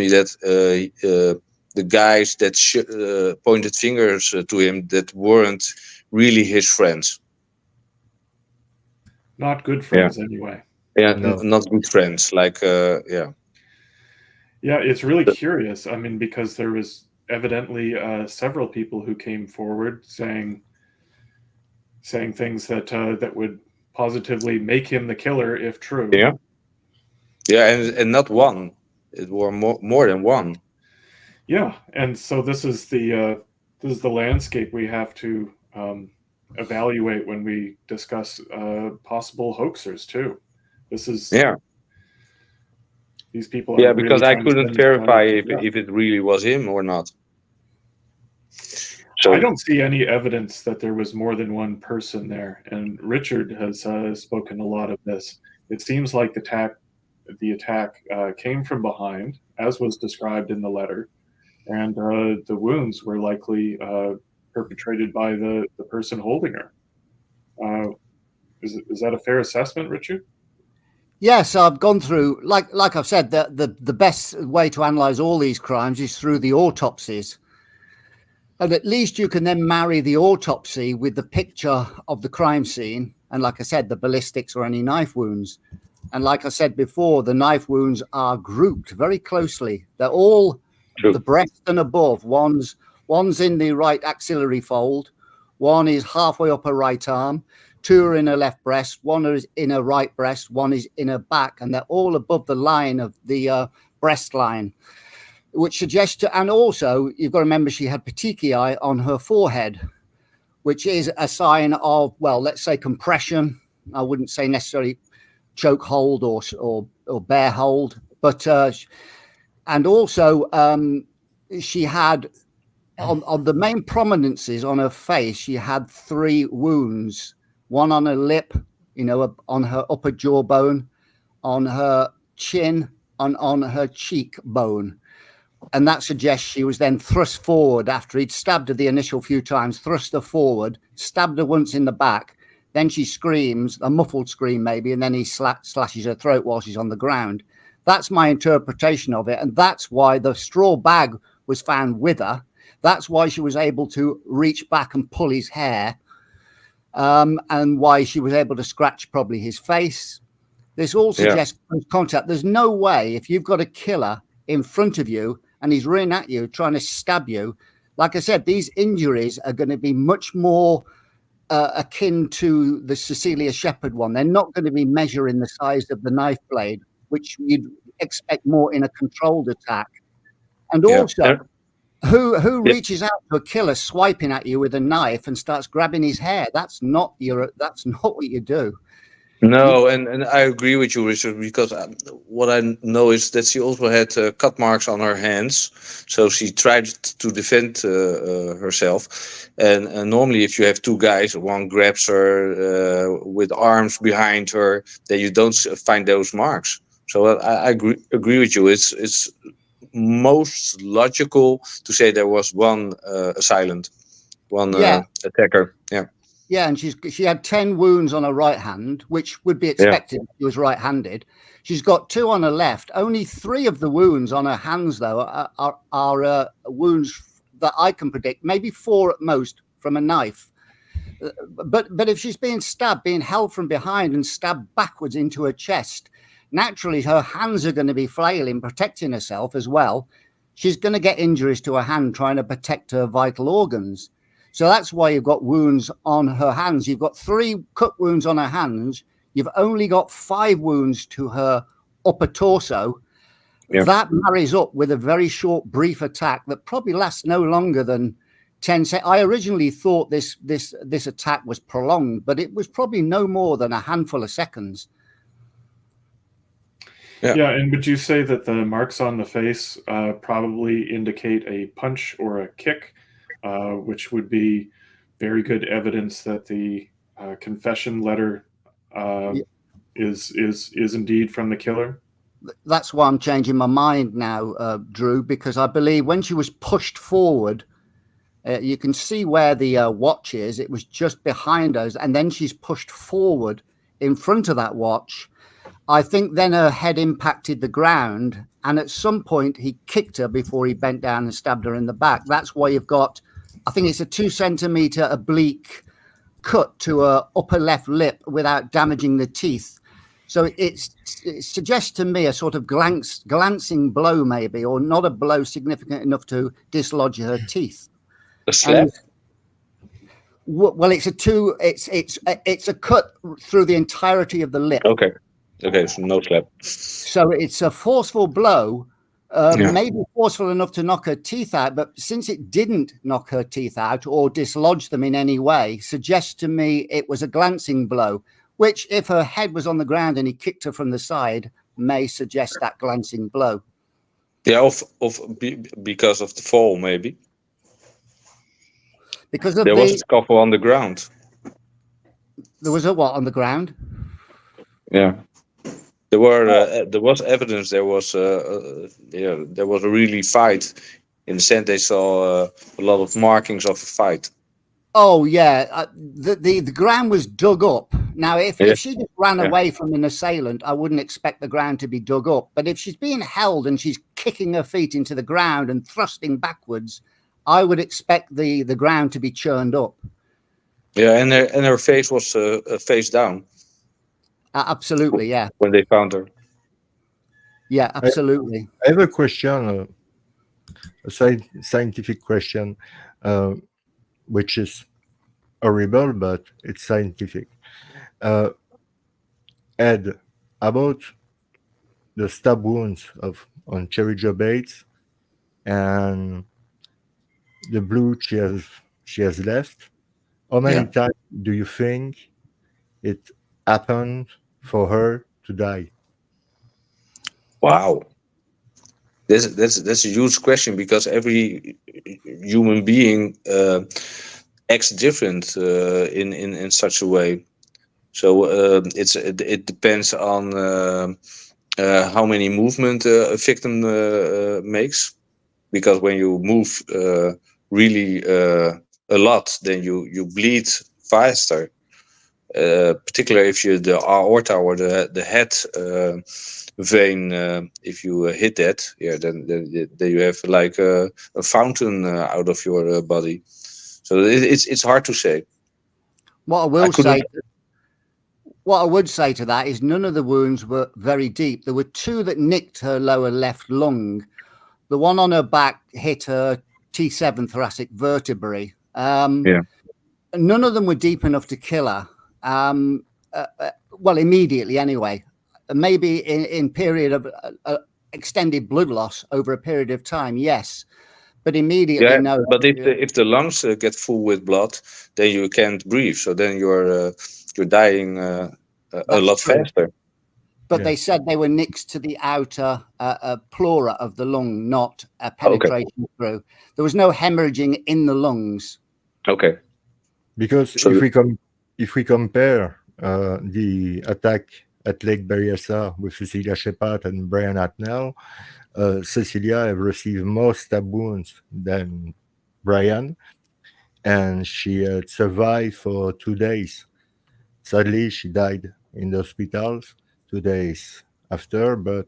that the guys that pointed fingers to him that weren't really his friends. Not good friends, anyway. Yeah, No. not good friends. Yeah, it's really curious. I mean, because there was evidently several people who came forward saying things that would positively make him the killer if true. Yeah, and not one. It were more than one. Yeah, and so this is the landscape we have to evaluate when we discuss possible hoaxers too. This is these people. Yeah, are because really I trying to couldn't send verify yeah. if it really was him or not. So I don't see any evidence that there was more than one person there, and Richard has spoken a lot of this. It seems like the attack came from behind, as was described in the letter, and the wounds were likely perpetrated by the person holding her. Is that a fair assessment, Richard? Yes, I've gone through, like I've said, the best way to analyze all these crimes is through the autopsies. And at least you can then marry the autopsy with the picture of the crime scene. And like I said, the ballistics or any knife wounds. And like I said before, the knife wounds are grouped very closely. They're all the breast and above. One's in the right axillary fold. One is halfway up her right arm. Two are in her left breast. One is in her right breast. One is in her back. And they're all above the line of the breast line, which suggests and also you've got to remember she had petechiae on her forehead, which is a sign of, well, let's say compression. I wouldn't say necessarily choke hold or bear hold, but and also she had on the main prominences on her face, she had 3 wounds, one on her lip, on her upper jawbone, on her chin, on her cheekbone. And that suggests she was then thrust forward after he'd stabbed her the initial few times, thrust her forward, stabbed her once in the back. Then she screams, a muffled scream maybe, and then he slashes her throat while she's on the ground. That's my interpretation of it. And that's why the straw bag was found with her. That's why she was able to reach back and pull his hair, and why she was able to scratch probably his face. This all suggests close contact. There's no way, if you've got a killer in front of you and he's running at you, trying to stab you, like I said, these injuries are going to be much more akin to the Cecilia Shepherd one. They're not going to be measuring the size of the knife blade, which you'd expect more in a controlled attack. And also, who reaches out to a killer swiping at you with a knife and starts grabbing his hair? That's not what you do. No, and I agree with you, Richard, because what I know is that she also had cut marks on her hands, so she tried to defend herself. And normally, if you have 2 guys, one grabs her with arms behind her, then you don't find those marks. So I agree with you. It's most logical to say there was one assailant, one attacker. Yeah. Yeah, and she had 10 wounds on her right hand, which would be expected if she was right-handed. She's got 2 on her left. Only 3 of the wounds on her hands, though, are wounds that I can predict, maybe 4 at most, from a knife. But if she's being stabbed, being held from behind and stabbed backwards into her chest, naturally her hands are going to be flailing, protecting herself as well. She's going to get injuries to her hand trying to protect her vital organs. So that's why you've got wounds on her hands. You've got 3 cut wounds on her hands. You've only got 5 wounds to her upper torso. Yeah. That marries up with a very short, brief attack that probably lasts no longer than 10 seconds. I originally thought this attack was prolonged, but it was probably no more than a handful of seconds. Yeah, and would you say that the marks on the face probably indicate a punch or a kick? Which would be very good evidence that the confession letter is indeed from the killer. That's why I'm changing my mind now, Drew, because I believe when she was pushed forward, you can see where the watch is. It was just behind us, and then she's pushed forward in front of that watch. I think then her head impacted the ground, and at some point he kicked her before he bent down and stabbed her in the back. That's why you've got, I think it's a 2 centimeter oblique cut to her upper left lip without damaging the teeth. So it suggests to me a sort of glancing blow, maybe, or not a blow significant enough to dislodge her teeth. A slap? Well, it's a cut through the entirety of the lip. Okay, so no slap. So it's a forceful blow, Maybe forceful enough to knock her teeth out, but since it didn't knock her teeth out or dislodge them in any way, suggests to me it was a glancing blow, which, if her head was on the ground and he kicked her from the side, may suggest that glancing blow. Yeah, because of the fall, maybe. Because of there was a scuffle on the ground. There was a what on the ground? Yeah. There was evidence. There was a really fight. In the sense, they saw a lot of markings of a fight. Oh yeah, the ground was dug up. Now, if she just ran away from an assailant, I wouldn't expect the ground to be dug up. But if she's being held and she's kicking her feet into the ground and thrusting backwards, I would expect the ground to be churned up. Yeah, and her face was face down. Absolutely, yeah. When they found her. Yeah, absolutely. I have a question, a scientific question, which is horrible, but it's scientific. Ed, about the stab wounds on Cherry Jo Bates and the blood she has left. How many times do you think it happened for her to die? Wow, that's a huge question, because every human being acts different in such a way. So it depends on how many movement a victim makes, because when you move really a lot, then you bleed faster. Particularly if you the aorta or the head vein, if you hit that, then you have like a fountain out of your body. So it's hard to say. What I would say to that is none of the wounds were very deep. There were two that nicked her lower left lung. The one on her back hit her T7 thoracic vertebrae. None of them were deep enough to kill her. Well, immediately anyway. Maybe in period of extended blood loss over a period of time, yes. But immediately, no. But if the lungs get full with blood, then you can't breathe. So then you're dying a lot faster. But they said they were next to the outer pleura of the lung, not a penetration through. There was no hemorrhaging in the lungs. Okay. Because if we compare the attack at Lake Berryessa with Cecilia Shepard and Brian Atnell, Cecilia have received more stab wounds than Brian, and she had survived for 2 days. Sadly, she died in the hospitals 2 days after, but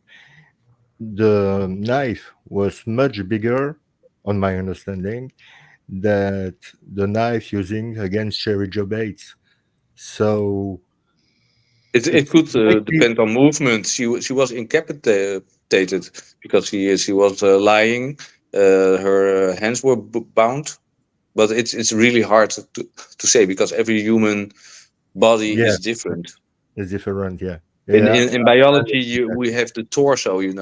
the knife was much bigger, on my understanding, than the knife using against Cherry Jo Bates. So it could depend on movement. She was incapacitated because she was lying. Her hands were bound, but it's really hard to say, because every human body is different. It's different, yeah. In biology, we have the torso, and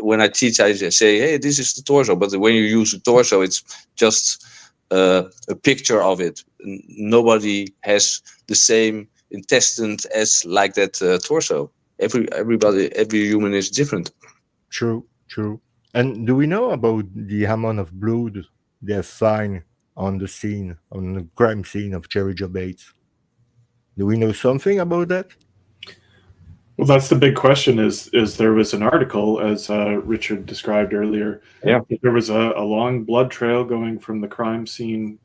when I teach, I say, hey, this is the torso. But when you use the torso, it's just a picture of it. Nobody has the same intestines as like that torso. Every human is different. True. And do we know about the amount of blood they find on the crime scene of Cherry Jo Bates? Do we know something about that? Well, that's the big question. Is there was an article, as Richard described earlier. Yeah, there was a long blood trail going from the crime scene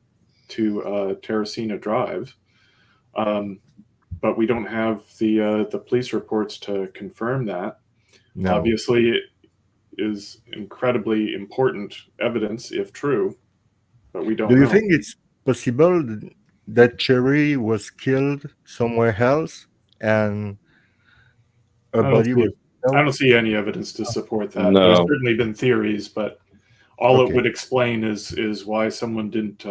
to Terracina Drive, but we don't have the police reports to confirm that. No. Obviously, it is incredibly important evidence if true, but we don't. Do you know. think it's possible that Cherry was killed somewhere else and her body was? I don't see any evidence to support that. No. There's certainly been theories, but all it would explain is why someone didn't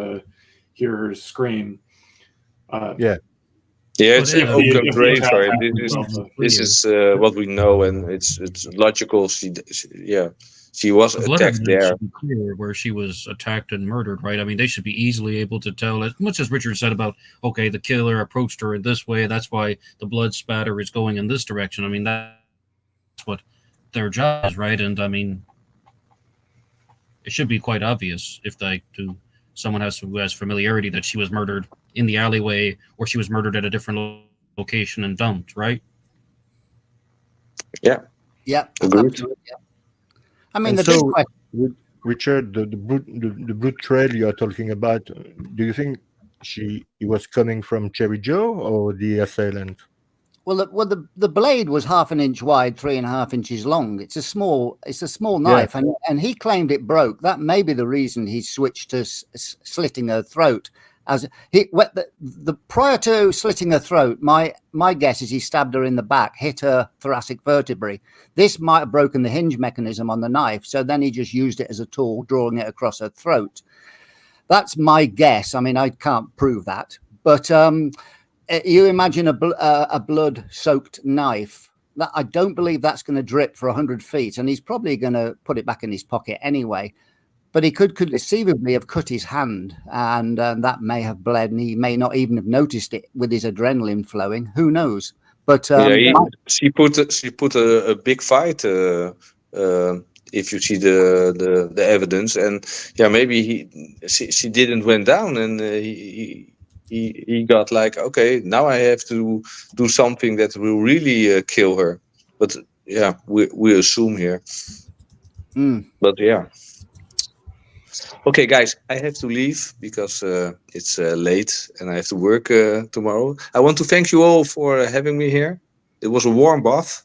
hear her scream. Yeah. Yeah, But it's if open if the brain. attack Sorry, happened this while is the- this is what we know, and it's logical. She was the blood attacked evidence there. should be clear where she was attacked and murdered, right? I mean, they should be easily able to tell, as much as Richard said about, okay, the killer approached her in this way, that's why the blood spatter is going in this direction. I mean, that's what their job is, right? And I mean, it should be quite obvious if someone who has familiarity that she was murdered in the alleyway or she was murdered at a different location and dumped, right? Yeah, Yeah, agreed. absolutely. Yeah. I mean, And the big so, question. Richard, the brute trail you are talking about, do you think he was coming from Cherry Joe or the assailant? Well, the blade was 1/2 inch wide, 3.5 inches long. It's a small Yeah. knife, and he claimed it broke. That may be the reason he switched to slitting her throat. As the prior to slitting her throat, my guess is he stabbed her in the back, hit her thoracic vertebrae. This might have broken the hinge mechanism on the knife, so then he just used it as a tool, drawing it across her throat. That's my guess. I mean, I can't prove that, but you imagine a blood-soaked knife. That I don't believe that's going to drip for 100 feet, and he's probably going to put it back in his pocket anyway. But he could conceivably have cut his hand, and that may have bled, and he may not even have noticed it with his adrenaline flowing. Who knows? But She put a big fight. If you see the evidence, and yeah, maybe she didn't went down, and he got like, okay, now I have to do something that will really kill her. But yeah, we assume here. But yeah. Okay, guys, I have to leave because it's late and I have to work tomorrow. I want to thank you all for having me here. It was a warm bath.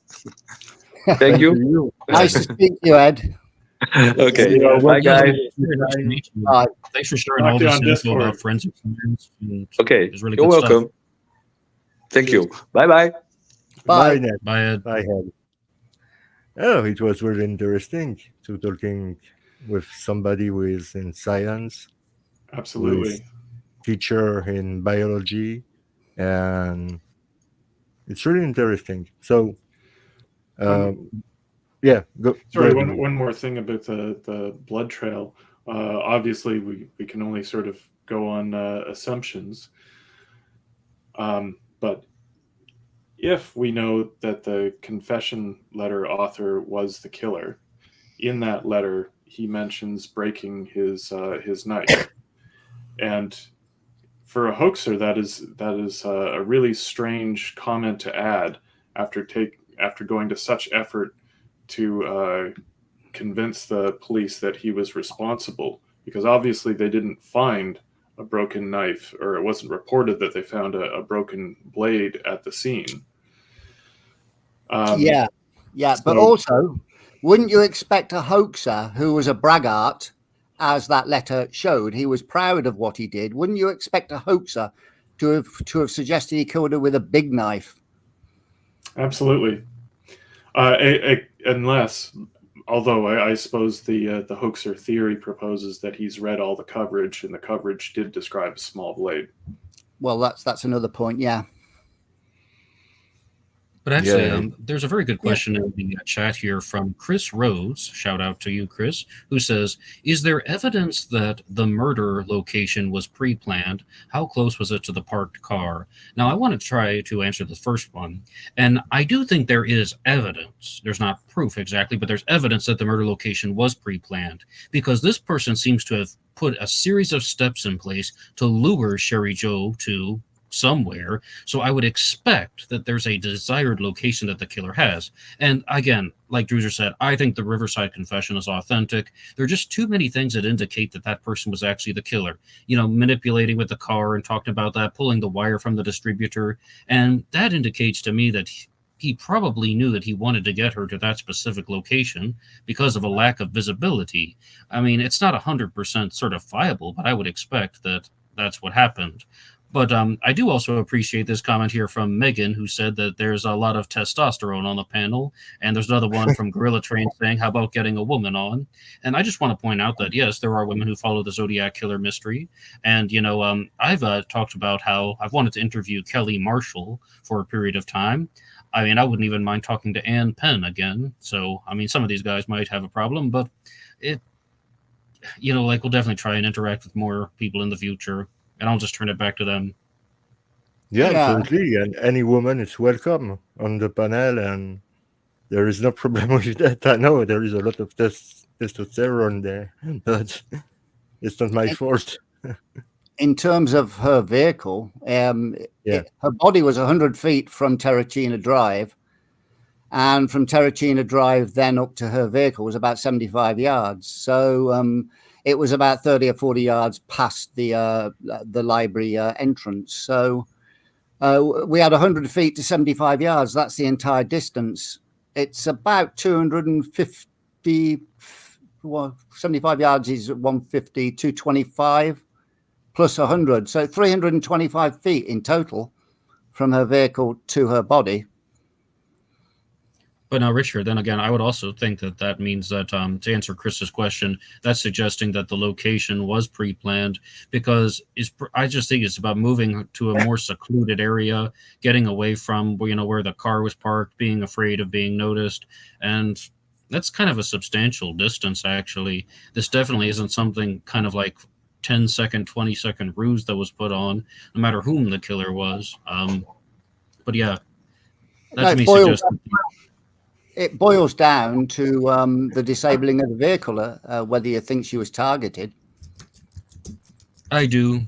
Thank you. Nice to speak to you, Ed. Okay, Yeah, bye, guys. Nice to meet you. Bye. Thanks for sharing Talk all to you this on info Discord. about forensic science. Okay, It's really you're good welcome. Thank you. Bye, bye. Bye. Ned. Stuff. Bye, Ed. Bye, Ed. Oh, it was really interesting to talking with somebody who is in science, who is Absolutely. teacher in biology, and it's really interesting. So, yeah, go Sorry, ahead. one more thing about the blood trail. Obviously, we can only sort of go on assumptions. But if we know that the confession letter author was the killer, in that letter he mentions breaking his knife, and for a hoaxer, that is a really strange comment to add after going to such effort to convince the police that he was responsible, because obviously they didn't find a broken knife, or it wasn't reported that they found a broken blade at the scene. Yeah. But also, wouldn't you expect a hoaxer who was a braggart, as that letter showed, he was proud of what he did? Wouldn't you expect a hoaxer to have suggested he killed her with a big knife? Absolutely. Unless, although I suppose the hoaxer theory proposes that he's read all the coverage, and the coverage did describe a small blade. Well, that's another point. Yeah. But actually, Yeah. there's a very good question in the chat here from Chris Rhodes. Shout out to you, Chris, who says, is there evidence that the murder location was pre-planned? How close was it to the parked car? Now, I want to try to answer the first one. And I do think there is evidence. There's not proof exactly, but there's evidence that the murder location was pre-planned, because this person seems to have put a series of steps in place to lure Sherry Joe to somewhere. So I would expect that there's a desired location that the killer has. And again, like Druzer said, I think the Riverside confession is authentic. There are just too many things that indicate that that person was actually the killer. You know, manipulating with the car and talking about that, pulling the wire from the distributor. And that indicates to me that he probably knew that he wanted to get her to that specific location because of a lack of visibility. I mean, it's not 100% certifiable, but I would expect that that's what happened. But I do also appreciate this comment here from Megan, who said that there's a lot of testosterone on the panel. And there's another one from Gorilla Train saying, how about getting a woman on? And I just want to point out that, yes, there are women who follow the Zodiac Killer mystery. And, I've talked about how I've wanted to interview Kelly Marshall for a period of time. I mean, I wouldn't even mind talking to Ann Penn again. So, I mean, some of these guys might have a problem, but it, we'll definitely try and interact with more people in the future. And I'll just turn it back to them. Yeah, Yeah. absolutely. And any woman is welcome on the panel, and there is no problem with that. I know there is a lot of testosterone there, but it's not my fault. In terms of her vehicle, her body was 100 feet from Terracina Drive, and from Terracina Drive then up to her vehicle was about 75 yards. So it was about 30 or 40 yards past the library entrance. So we had 100 feet to 75 yards. That's the entire distance. It's about 250. Well, 75 yards is 150, 225 plus 100. So 325 feet in total from her vehicle to her body. But now, Richard, then again, I would also think that means that, to answer Chris's question, that's suggesting that the location was pre-planned, because I just think it's about moving to a more secluded area, getting away from, where the car was parked, being afraid of being noticed. And that's kind of a substantial distance, actually. This definitely isn't something kind of like 10-second, 20-second ruse that was put on, no matter whom the killer was. But yeah, that to me suggests... It boils down to the disabling of the vehicle, whether you think she was targeted. I do.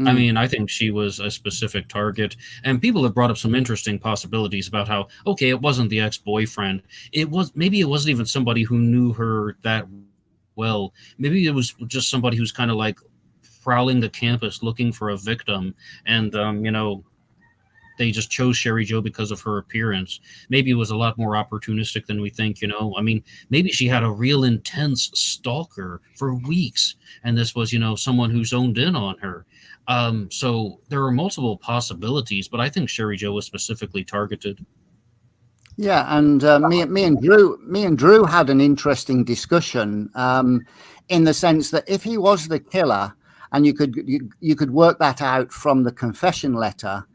I mean, I think she was a specific target, and people have brought up some interesting possibilities about how, okay, it wasn't the ex-boyfriend. Maybe it wasn't even somebody who knew her that well. Maybe it was just somebody who's kind of like prowling the campus looking for a victim, and they just chose Sherry Joe because of her appearance. Maybe it was a lot more opportunistic than we think, I mean, maybe she had a real intense stalker for weeks, and this was, someone who zoned in on her. So there are multiple possibilities, but I think Sherry Joe was specifically targeted. Yeah, and me and Drew had an interesting discussion in the sense that if he was the killer, and you could work that out from the confession letter,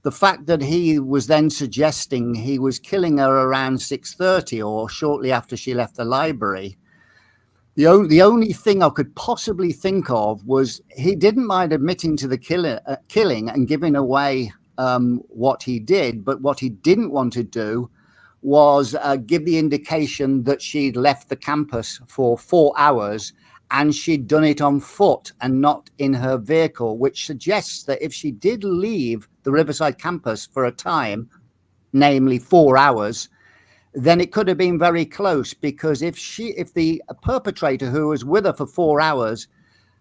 the fact that he was then suggesting he was killing her around 6:30 or shortly after she left the library. The only thing I could possibly think of was he didn't mind admitting to the killing and giving away what he did, but what he didn't want to do was give the indication that she'd left the campus for 4 hours and she'd done it on foot and not in her vehicle, which suggests that if she did leave the Riverside campus for a time, namely 4 hours, then it could have been very close, because if the perpetrator who was with her for 4 hours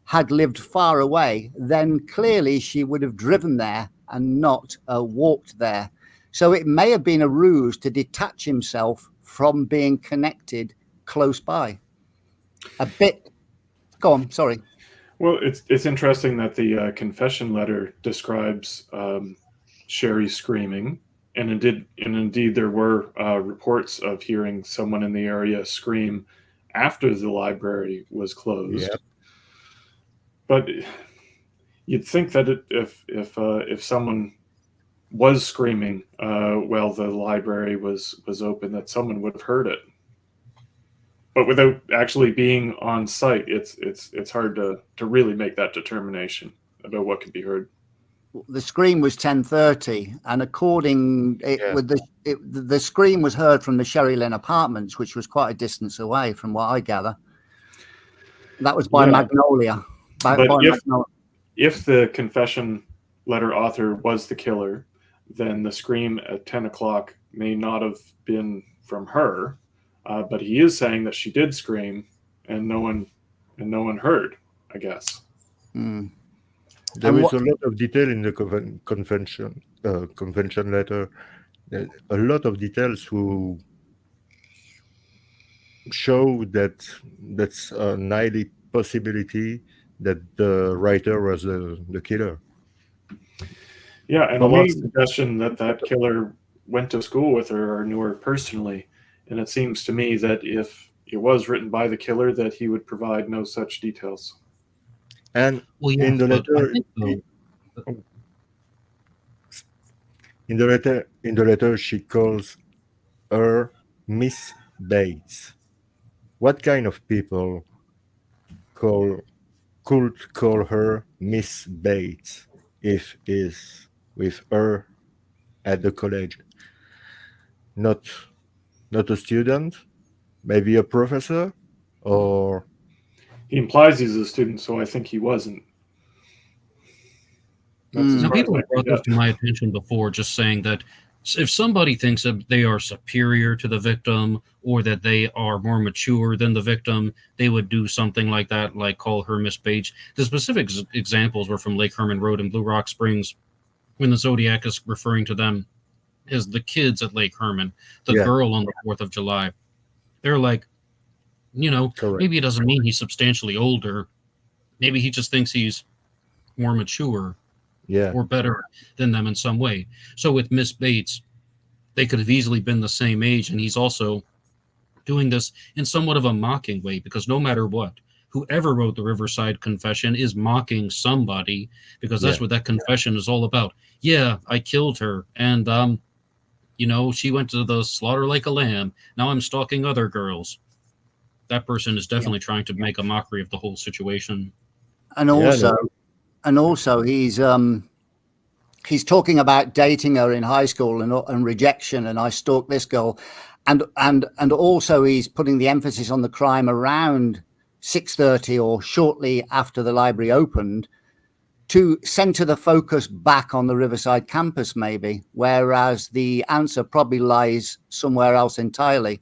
had lived far away, then clearly she would have driven there and not walked there. So it may have been a ruse to detach himself from being connected close by. A bit. Go on, sorry. Well, it's interesting that the confession letter describes Sherry screaming, and indeed there were reports of hearing someone in the area scream after the library was closed. Yep. But you'd think that if someone was screaming while the library was open, that someone would have heard it. But without actually being on site, it's hard to really make that determination about what could be heard. The scream was 10:30, and the scream was heard from the Sherry Lynn apartments, which was quite a distance away, from what I gather. That was by Magnolia. If the confession letter author was the killer, then the scream at 10 o'clock may not have been from her. But he is saying that she did scream, and no one heard, I guess. There is a lot of detail in the convention letter. A lot of details who show that that's a highly possibility that the writer was the killer. Yeah, and For a lot of me, suggestion that that killer went to school with her or knew her personally. And it seems to me that if it was written by the killer, that he would provide no such details. and Well, yeah, in the but I letter, think though, in the letter, she calls her Miss Bates. What kind of people call could call her Miss Bates if is with her at the college? Not not a student, maybe a professor, or He implies he's a student, so I think he wasn't. That's as now far as people I have can brought this get. to my attention before, just saying that if somebody thinks that they are superior to the victim or that they are more mature than the victim, they would do something like that, like call her Miss Bates. The specific examples were from Lake Herman Road and Blue Rock Springs, when the Zodiac is referring to them as the kids at Lake Herman, the yeah, girl on the 4th of July. They're like, correct. maybe it doesn't mean he's substantially older. Maybe he just thinks he's more mature Yeah, or better than them in some way. So with Miss Bates, they could have easily been the same age, and he's also doing this in somewhat of a mocking way, because no matter what, whoever wrote the Riverside Confession is mocking somebody, because that's yeah, what that confession is all about. Yeah, I killed her, and she went to the slaughter like a lamb. Now I'm stalking other girls. That person is Yeah. definitely trying to make a mockery of the whole situation. And yeah. also, No, he's talking about dating her in high school and rejection, and I stalked this girl, and also he's putting the emphasis on the crime around 6:30 or shortly after the library opened, to center the focus back on the Riverside campus, maybe, whereas the answer probably lies somewhere else entirely.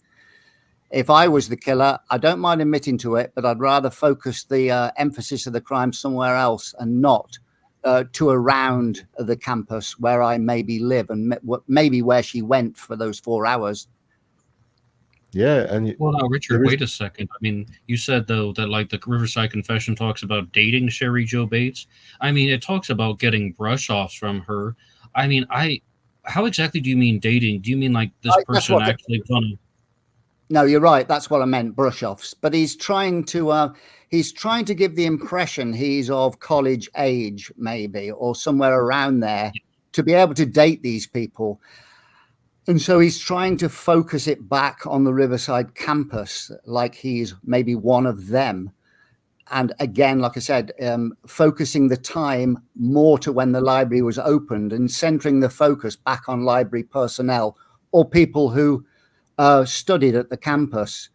If I was the killer, I don't mind admitting to it, but I'd rather focus the emphasis of the crime somewhere else and not to around the campus where I maybe live and maybe where she went for those 4 hours. yeah, and Well, now, Richard, there is wait a second. I mean, you said, though, that like the Riverside Confession talks about dating Sherry Jo Bates. I mean, it talks about getting brush offs from her. I mean, how exactly do you mean dating? Do you mean like this That's person what. actually gonna? No, you're right. That's what I meant, brush offs. But he's trying to give the impression he's of college age, maybe, or somewhere around there, to be able to date these people. And so he's trying to focus it back on the Riverside campus, like he's maybe one of them. And again, like I said, focusing the time more to when the library was opened and centering the focus back on library personnel or people who studied at the campus.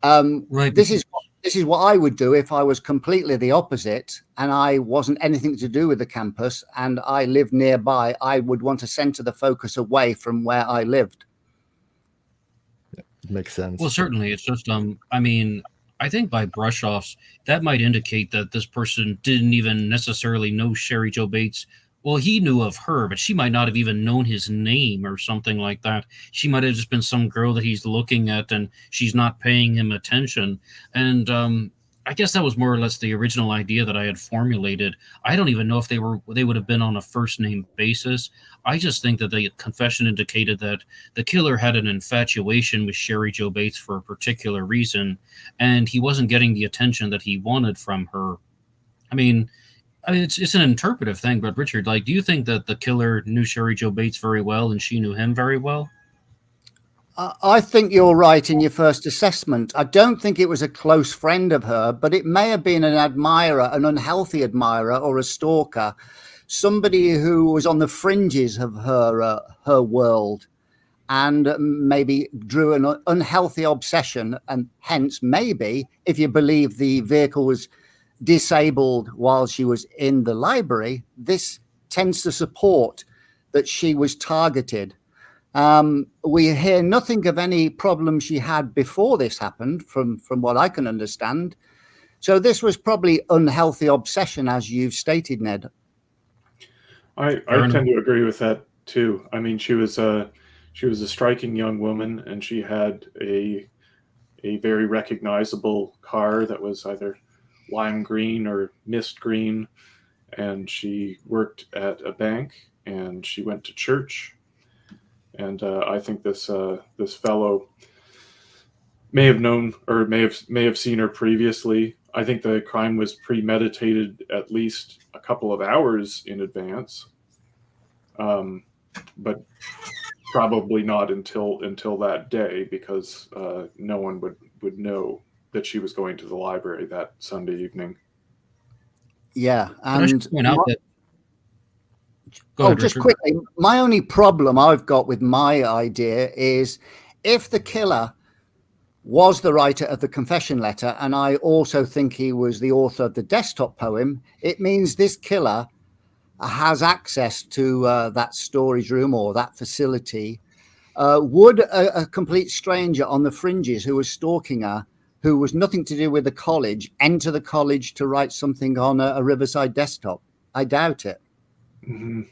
Right. This is what I would do if I was completely the opposite and I wasn't anything to do with the campus and I lived nearby. I would want to center the focus away from where I lived. it makes sense. Well, certainly. It's just, I mean, I think by brush offs, that might indicate that this person didn't even necessarily know Sherry Jo Bates. Well, he knew of her, but she might not have even known his name or something like that. She might have just been some girl that he's looking at and she's not paying him attention. And I guess that was more or less the original idea that I had formulated. I don't even know if they would have been on a first name basis. I just think that the confession indicated that the killer had an infatuation with Sherry Jo Bates for a particular reason, and he wasn't getting the attention that he wanted from her. I mean, it's an interpretive thing, but Richard, like, do you think that the killer knew Sherry Jo Bates very well and she knew him very well? I think you're right in your first assessment. I don't think it was a close friend of her, but it may have been an admirer, an unhealthy admirer, or a stalker, somebody who was on the fringes of her world, and maybe drew an unhealthy obsession, and hence maybe, if you believe the vehicle was disabled while she was in the library, this tends to support that she was targeted. We hear nothing of any problems she had before this happened, from what I can understand. So this was probably unhealthy obsession, as you've stated, Ned. I tend to agree with that too. I mean, she was a striking young woman, and she had a very recognizable car that was either lime green or mist green, and she worked at a bank, and she went to church. And I think this fellow may have known, or may have seen her previously. I think the crime was premeditated at least a couple of hours in advance, but probably not until that day, because no one would know that she was going to the library that Sunday evening. Yeah, But I should and point out that. Go ahead, just Richard. quickly, my only problem I've got with my idea is if the killer was the writer of the confession letter, and I also think he was the author of the desktop poem, it means this killer has access to that storage room or that facility. Would a complete stranger on the fringes who was stalking her, who was nothing to do with the college, enter the college to write something on a Riverside desktop? I doubt it. Mm-hmm.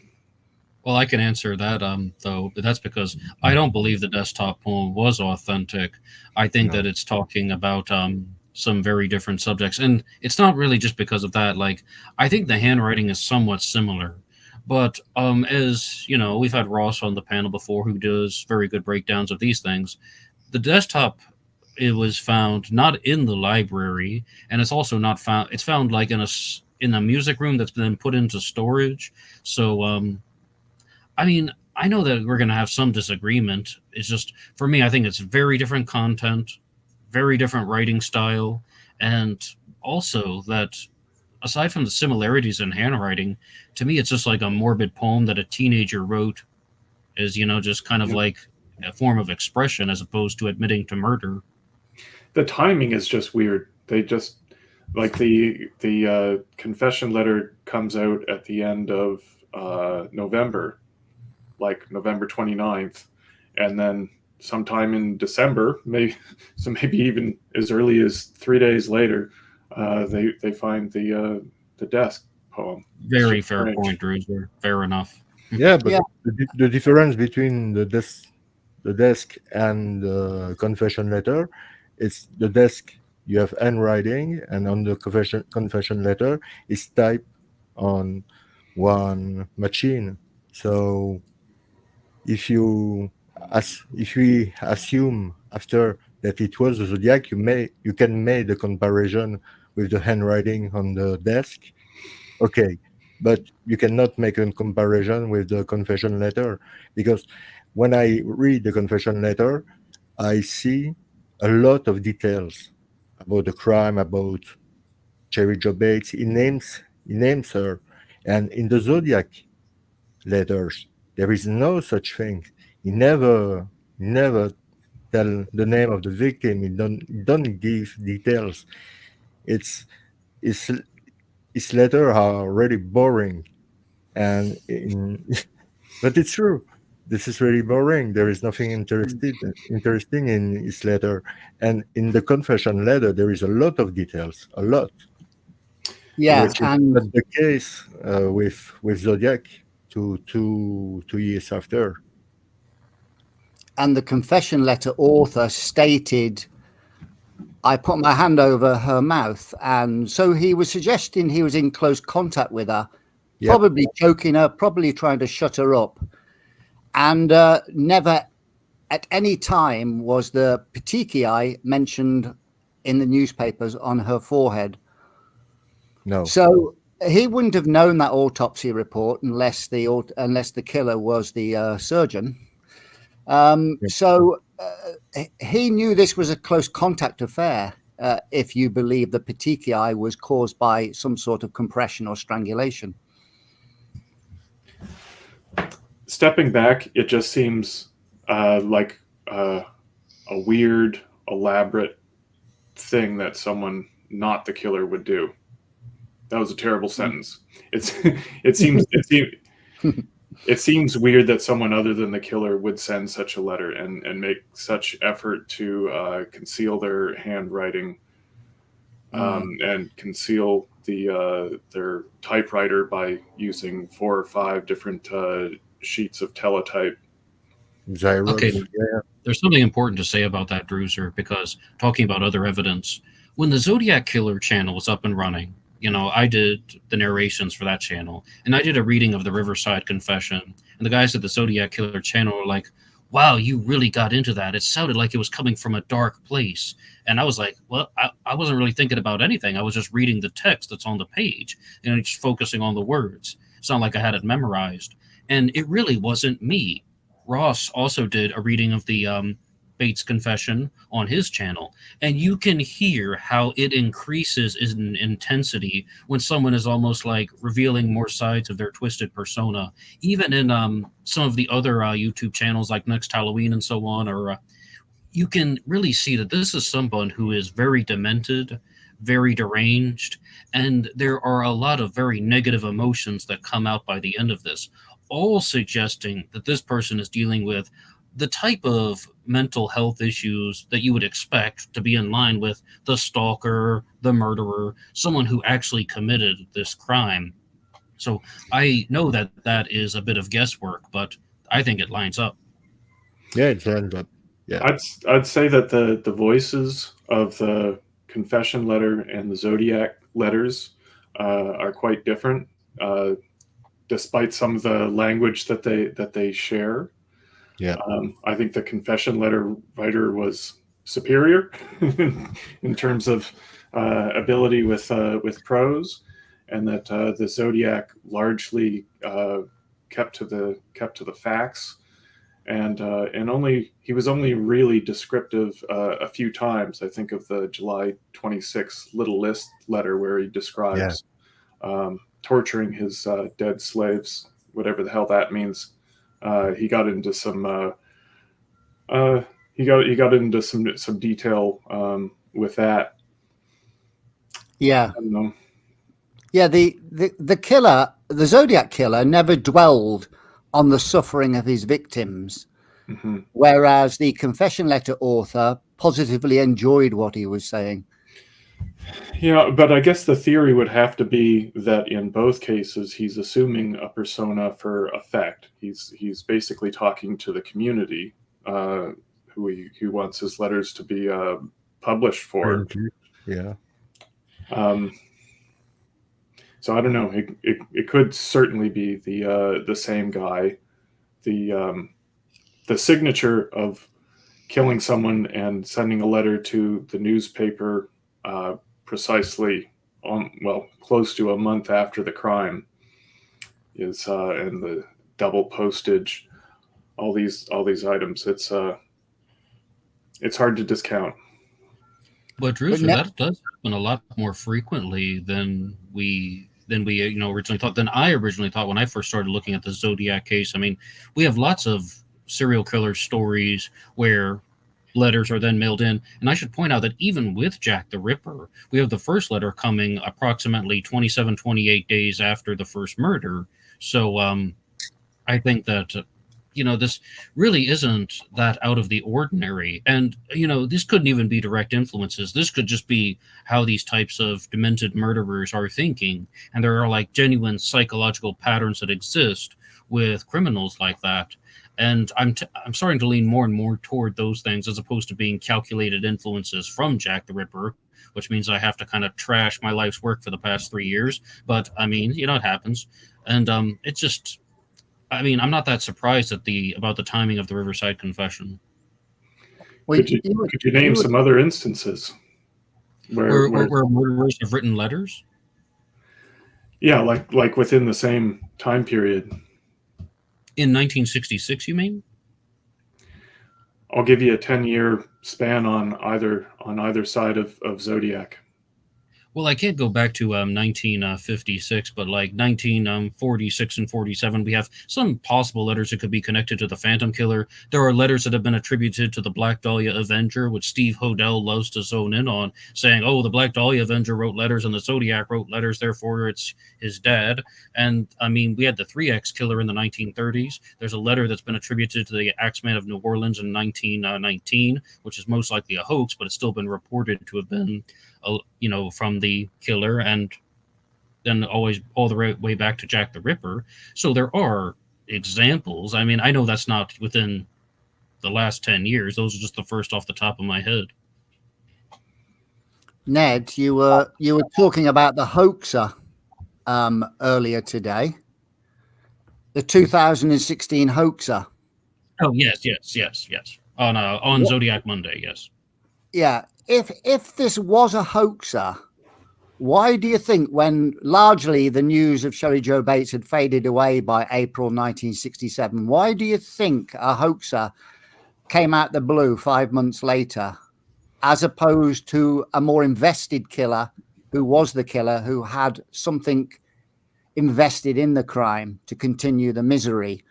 Well, I can answer that, though. But that's because I don't believe the desktop poem was authentic. I think that it's talking about some very different subjects, and it's not really just because of that. Like, I think the handwriting is somewhat similar, but as you know, we've had Ross on the panel before, who does very good breakdowns of these things. The desktop, it was found not in the library, and it's also not found. It's found like in a music room that's been put into storage. So. I mean, I know that we're going to have some disagreement. It's just, for me, I think it's very different content, very different writing style, and also that aside from the similarities in handwriting, to me, it's just like a morbid poem that a teenager wrote as, just kind of like a form of expression as opposed to admitting to murder. The timing is just weird. They just, like, the confession letter comes out at the end of November, like November 29th, and then sometime in December, maybe even as early as 3 days later, they find the desk poem. Very fair point, Druzer. Fair enough. Yeah, but the difference between the desk and the confession letter is the desk you have handwriting, and on the confession letter is typed on one machine. So if we assume after that it was the Zodiac, you can make the comparison with the handwriting on the desk. Okay, but you cannot make a comparison with the confession letter, because when I read the confession letter, I see a lot of details about the crime, about Cherry Jo Bates. He names her, and in the Zodiac letters there is no such thing. He never tell the name of the victim. He don't give details. His letters are really boring, and but it's true. This is really boring. There is nothing interesting in his letter, and in the confession letter there is a lot of details, a lot. Yeah, which is not the case with Zodiac two years after. And the confession letter author stated, I put my hand over her mouth. And so he was suggesting he was in close contact with her, probably choking her, probably trying to shut her up. And never at any time was the petechiae mentioned in the newspapers on her forehead. No. So he wouldn't have known that autopsy report unless the killer was the surgeon. So he knew this was a close contact affair, if you believe the petechiae was caused by some sort of compression or strangulation. Stepping back, it just seems like a weird, elaborate thing that someone not the killer would do. That was a terrible sentence. It seems weird that someone other than the killer would send such a letter and make such effort to conceal their handwriting and conceal their typewriter by using 4 or 5 different sheets of teletype. Okay, there's something important to say about that, Druzer, because talking about other evidence, when the Zodiac Killer channel was up and running, I did the narrations for that channel, and I did a reading of the Riverside Confession. And the guys at the Zodiac Killer channel were like, "Wow, you really got into that. It sounded like it was coming from a dark place." And I was like, "Well, I wasn't really thinking about anything. I was just reading the text that's on the page and just focusing on the words. It's not like I had it memorized." And it really wasn't me. Ross also did a reading of the Bates Confession on his channel, and you can hear how it increases in intensity when someone is almost like revealing more sides of their twisted persona. Even in some of the other YouTube channels like Next Halloween and so on, or you can really see that this is someone who is very demented, very deranged, and there are a lot of very negative emotions that come out by the end of this, all suggesting that this person is dealing with the type of mental health issues that you would expect to be in line with the stalker, the murderer, someone who actually committed this crime. So I know that that is a bit of guesswork, but I think it lines up. Yeah, it lines up. Yeah. I'd say that the voices of the confession letter and the Zodiac letters are quite different, despite some of the language that they share. Yeah. I think the confession letter writer was superior in terms of ability with prose, and that the Zodiac largely kept to the facts, and he was only really descriptive a few times. I think of the July 26th Little List letter where he describes torturing his dead slaves, whatever the hell that means. He got into some some detail with that. Yeah. I don't know. Yeah, the killer, the Zodiac Killer, never dwelled on the suffering of his victims, whereas the confession letter author positively enjoyed what he was saying. Yeah, but I guess the theory would have to be that in both cases he's assuming a persona for effect. He's basically talking to the community who he wants his letters to be published for. Yeah. So I don't know. It could certainly be the same guy. The signature of killing someone and sending a letter to the newspaper precisely close to a month after the crime is and the double postage, all these items. It's hard to discount. But Druzer, that does happen a lot more frequently than we originally thought. Than I originally thought when I first started looking at the Zodiac case. I mean, we have lots of serial killer stories where letters are then mailed in, and I should point out that even with Jack the Ripper, we have the first letter coming approximately 28 days after the first murder. So I think that this really isn't that out of the ordinary. And, this couldn't even be direct influences. This could just be how these types of demented murderers are thinking. And there are like genuine psychological patterns that exist with criminals like that. And I'm starting to lean more and more toward those things as opposed to being calculated influences from Jack the Ripper, which means I have to kind of trash my life's work for the past 3 years. But I mean, it happens. And it's just, I mean, I'm not that surprised about the timing of the Riverside Confession. Well, could you name some other instances where murderers have written letters? Yeah, like within the same time period. In 1966, you mean? I'll give you a 10-year span on either side of Zodiac. Well, I can't go back to 1956, but like 1946 and 47, we have some possible letters that could be connected to the Phantom Killer. There are letters that have been attributed to the Black Dahlia Avenger, which Steve Hodel loves to zone in on, saying, oh, the Black Dahlia Avenger wrote letters and the Zodiac wrote letters, therefore it's his dad. And I mean, we had the 3X Killer in the 1930s. There's a letter that's been attributed to the Axeman of New Orleans in 1919, which is most likely a hoax, but it's still been reported to have been from the killer, and then always all the way back to Jack the Ripper. So there are examples. I mean, I know that's not within the last 10 years. Those are just the first off the top of my head. Ned, you were talking about the hoaxer earlier today, the 2016 hoaxer. Oh yes. On Zodiac Monday, yes. Yeah, if this was a hoaxer, why do you think, when largely the news of Sherry Joe Bates had faded away by April 1967, why do you think a hoaxer came out the blue 5 months later, as opposed to a more invested killer who was the killer, who had something invested in the crime to continue the misery?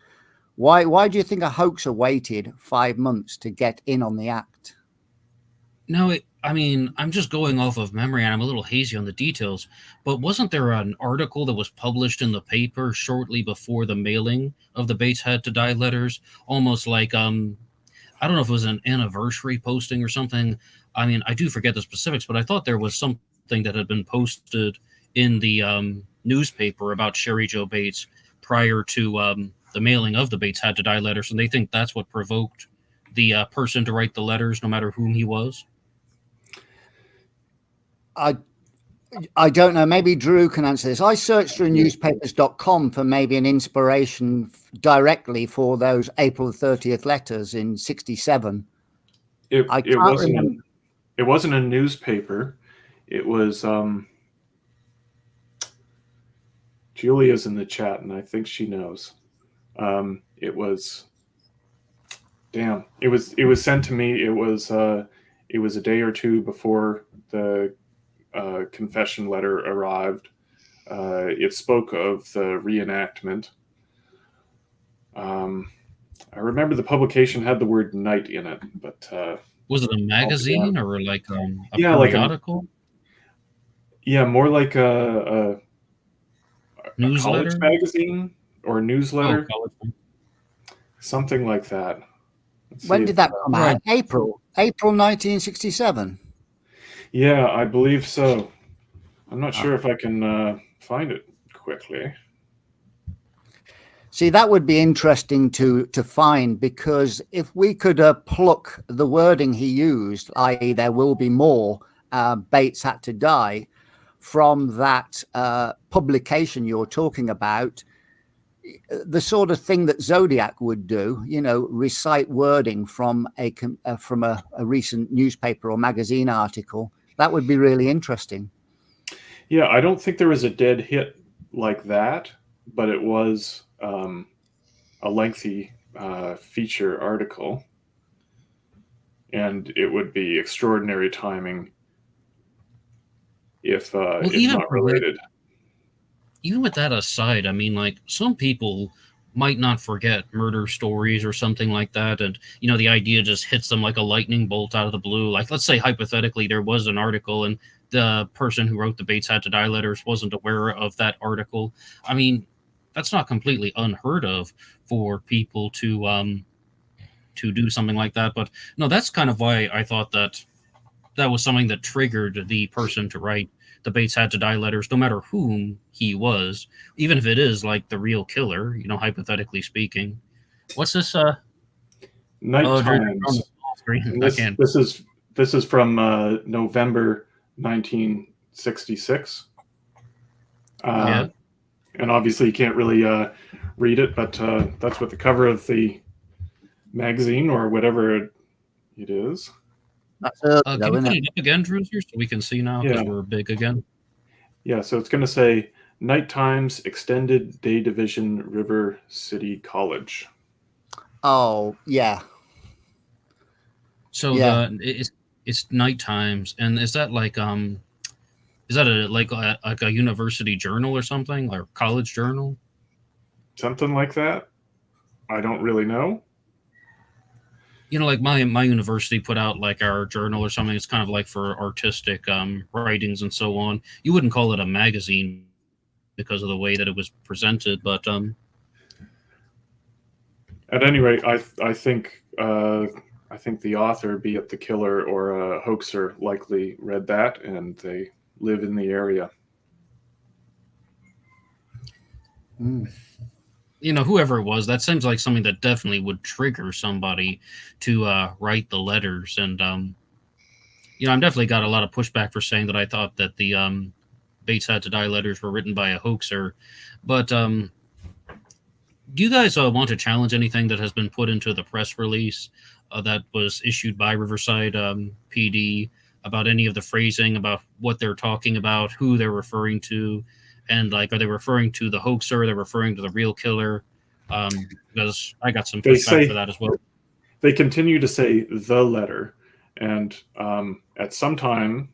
Why do you think a hoaxer waited 5 months to get in on the act? No, I'm just going off of memory, and I'm a little hazy on the details. But wasn't there an article that was published in the paper shortly before the mailing of the Bates Had to Die letters? Almost like I don't know if it was an anniversary posting or something. I do forget the specifics, but I thought there was something that had been posted in the newspaper about Sherry Joe Bates prior to the mailing of the Bates Had to Die letters, and they think that's what provoked the person to write the letters, no matter whom he was. I don't know. Maybe Drew can answer this. I searched through newspapers.com for maybe an inspiration directly for those April 30th letters in 67. It wasn't a newspaper. It was Julia's in the chat, and I think she knows. It was sent to me. It was a day or two before the confession letter arrived. It spoke of the reenactment. I remember the publication had the word night in it, but was it a magazine or like a periodical? More like a newsletter, college magazine or newsletter, something like that. When did that come out? April 1967. Yeah, I believe so. I'm not sure if I can find it quickly. See, that would be interesting to find, because if we could pluck the wording he used, i.e. there will be more Bates Had to Die, from that publication you're talking about, the sort of thing that Zodiac would do, recite wording from a recent newspaper or magazine article, that would be really interesting. Yeah, I don't think there was a dead hit like that, but it was a lengthy feature article, and it would be extraordinary timing if not related. Even with that aside, some people might not forget murder stories or something like that, and the idea just hits them like a lightning bolt out of the blue. Like, let's say hypothetically there was an article and the person who wrote the Bates Had to Die letters wasn't aware of that article. That's not completely unheard of for people to do something like that. But no, that's kind of why I thought that was something that triggered the person to write the Bates Had to Die letters, no matter whom he was, even if it is like the real killer, hypothetically speaking. What's this? Night Times. This is from November 1966. Yeah. And obviously you can't really read it, but that's what the cover of the magazine or whatever it is. Can you put it up again, Druzer, so we can see now, because we're big again? Yeah, so it's going to say Night Times Extended Day Division, River City College. Oh, yeah. So it's Night Times, and is that like is that a university journal or something, or college journal? Something like that. I don't really know. Like my university put out like our journal or something. It's kind of like for artistic writings and so on. You wouldn't call it a magazine because of the way that it was presented, but at any rate, I think the author, be it the killer or a hoaxer, likely read that, and they live in the area. Whoever it was, that seems like something that definitely would trigger somebody to write the letters. And I've definitely got a lot of pushback for saying that I thought that the Bates Had to Die letters were written by a hoaxer. But do you guys want to challenge anything that has been put into the press release that was issued by Riverside PD about any of the phrasing, about what they're talking about, who they're referring to, and like, are they referring to the hoaxer? Are they referring to the real killer? Because I got some pushback for that as well. They continue to say the letter, and at some point,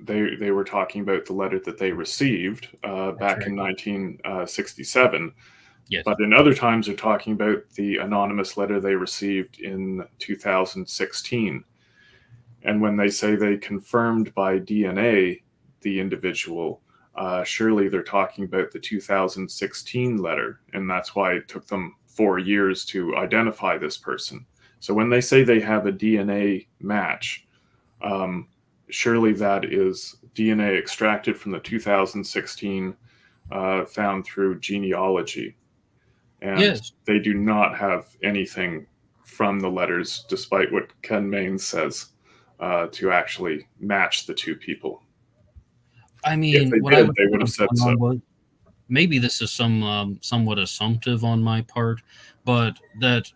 they were talking about the letter that they received back in 1967. Yes. But in other times, they're talking about the anonymous letter they received in 2016. And when they say they confirmed by DNA the individual, surely they're talking about the 2016 letter, and that's why it took them 4 years to identify this person. So when they say they have a DNA match, surely that is DNA extracted from the 2016, found through genealogy. And yes, they do not have anything from the letters, despite what Ken Maines says, to actually match the two people. I mean, if they did, they would have said so. Maybe this is somewhat assumptive on my part, but that,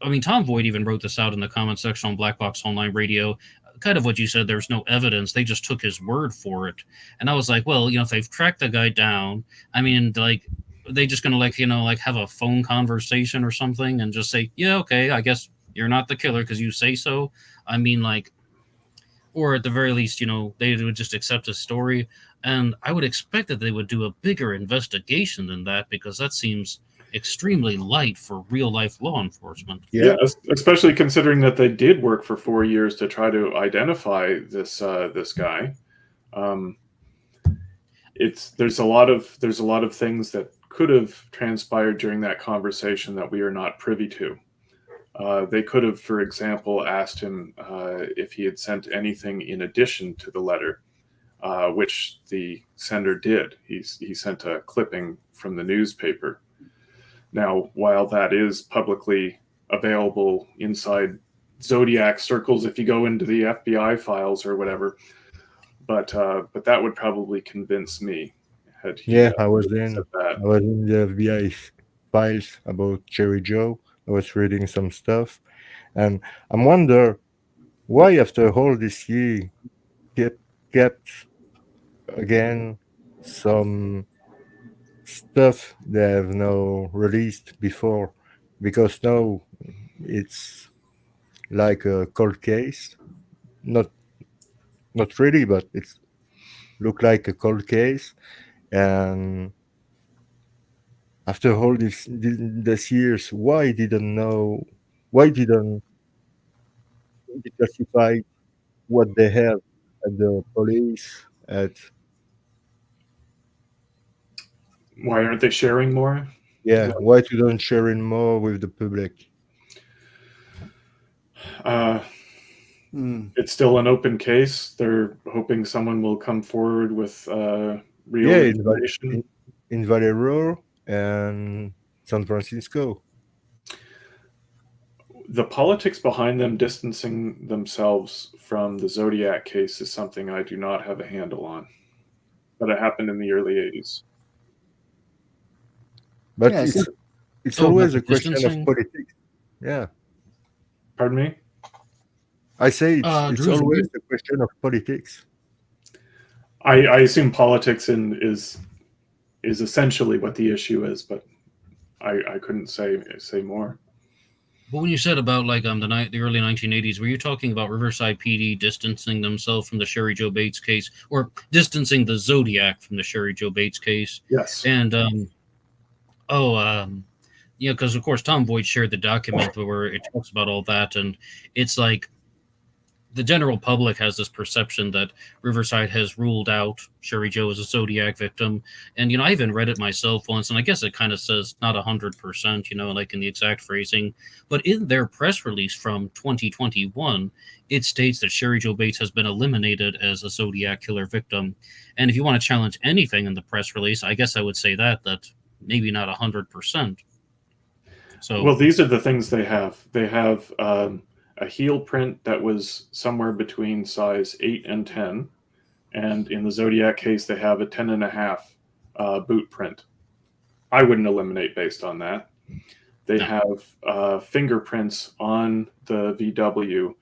I mean, Tom Voigt even wrote this out in the comment section on Black Box Online Radio. Kind of what you said, there's no evidence. They just took his word for it. And I was like, well, if they've tracked the guy down, I mean, like, they just going to have a phone conversation or something and just say, yeah, okay, I guess you're not the killer because you say so. I mean, like, or at the very least, they would just accept his story. And I would expect that they would do a bigger investigation than that, because that seems extremely light for real life law enforcement. Yeah, especially considering that they did work for 4 years to try to identify this guy. There's a lot of things that could have transpired during that conversation that we are not privy to. They could have, for example, asked him if he had sent anything in addition to the letter, which the sender did. He sent a clipping from the newspaper. Now, while that is publicly available inside Zodiac circles, if you go into the FBI files or whatever, but that would probably convince me. I was in the FBI files about Cherry Joe. I was reading some stuff, and I'm wonder why after all this year kept again some stuff they have now released before, because now it's like a cold case, not really, but it's look like a cold case. And after all these years, why didn't declassify what they have at the police? Why aren't they sharing more? Why you don't sharing more with the public? It's still an open case. They're hoping someone will come forward with real information. In Valero and San Francisco. The politics behind them distancing themselves from the Zodiac case is something I do not have a handle on. But it happened in the early 80s. But it's always a question of politics. Yeah. Pardon me? I say it's always a question of politics. I assume politics is essentially what the issue is, but I couldn't say more. But when you said about like the early 1980s, were you talking about Riverside PD distancing themselves from the Sherry Joe Bates case, or distancing the Zodiac from the Sherry Joe Bates case? Yes. And because of course Tom Voigt shared the document where it talks about all that, and it's like the general public has this perception that Riverside has ruled out Sherry Joe as a Zodiac victim. And, I even read it myself once, and I guess it kind of says not 100%, like in the exact phrasing. But in their press release from 2021, it states that Sherry Joe Bates has been eliminated as a Zodiac Killer victim. And if you want to challenge anything in the press release, I guess I would say that maybe not 100%. So, well, these are the things they have. They have a heel print that was somewhere between size 8 and 10. And in the Zodiac case, they have a 10.5 boot print. I wouldn't eliminate based on that. They have fingerprints on the VW,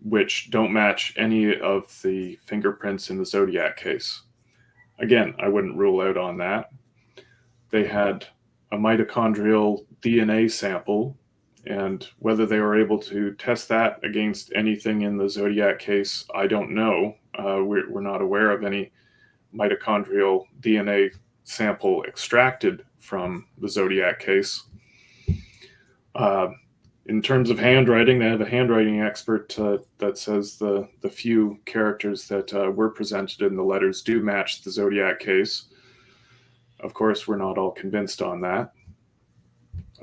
which don't match any of the fingerprints in the Zodiac case. Again, I wouldn't rule out on that. They had a mitochondrial DNA sample, and whether they were able to test that against anything in the Zodiac case, I don't know. We're not aware of any mitochondrial DNA sample extracted from the Zodiac case. In terms of handwriting, they have a handwriting expert that says the few characters that were presented in the letters do match the Zodiac case. Of course, we're not all convinced on that.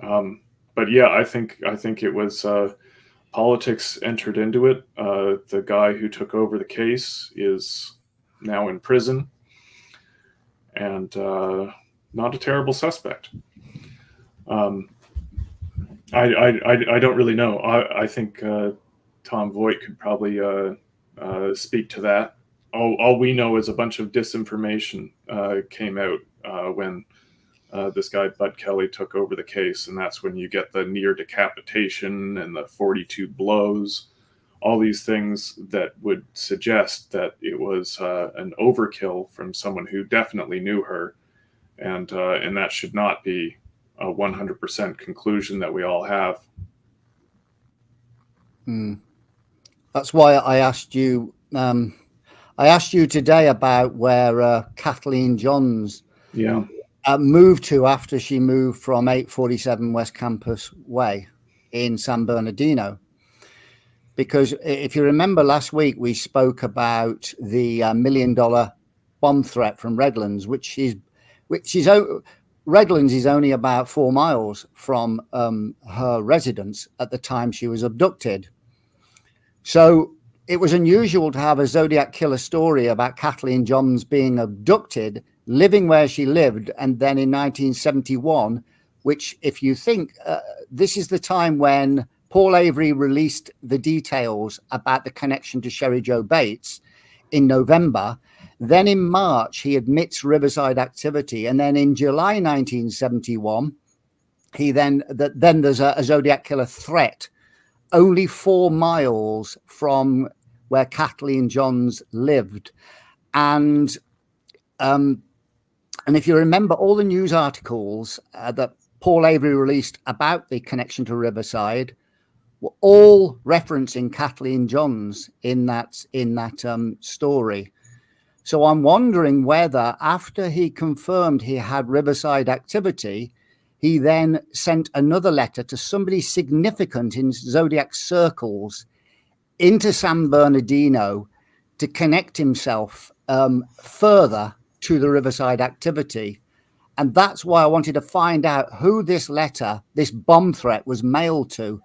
But yeah, I think it was politics entered into it. The guy who took over the case is now in prison, and not a terrible suspect. I don't really know. I think Tom Voigt could probably speak to that. All we know is a bunch of disinformation came out when this guy Bud Kelly took over the case, and that's when you get the near decapitation and the 42 blows, all these things that would suggest that it was an overkill from someone who definitely knew her, and that should not be a 100% conclusion that we all have. That's why I asked you. I asked you today about where Kathleen Johns moved to after she moved from 847 West Campus Way in San Bernardino. Because if you remember last week, we spoke about the $1 million bomb threat from Redlands, which is Redlands is only about 4 miles from her residence at the time she was abducted. So it was unusual to have a Zodiac Killer story about Kathleen Johns being abducted, living where she lived, and then in 1971, which, if you think, this is the time when Paul Avery released the details about the connection to Sherry Jo Bates in November. Then in March, he admits Riverside activity. And then in July 1971, then there's a Zodiac Killer threat only 4 miles from where Kathleen Johns lived. And if you remember all the news articles that Paul Avery released about the connection to Riverside were all referencing Kathleen Johns in that story. So I'm wondering whether after he confirmed he had Riverside activity, he then sent another letter to somebody significant in Zodiac circles into San Bernardino to connect himself further to the Riverside activity. And that's why I wanted to find out who this letter, this bomb threat, was mailed to,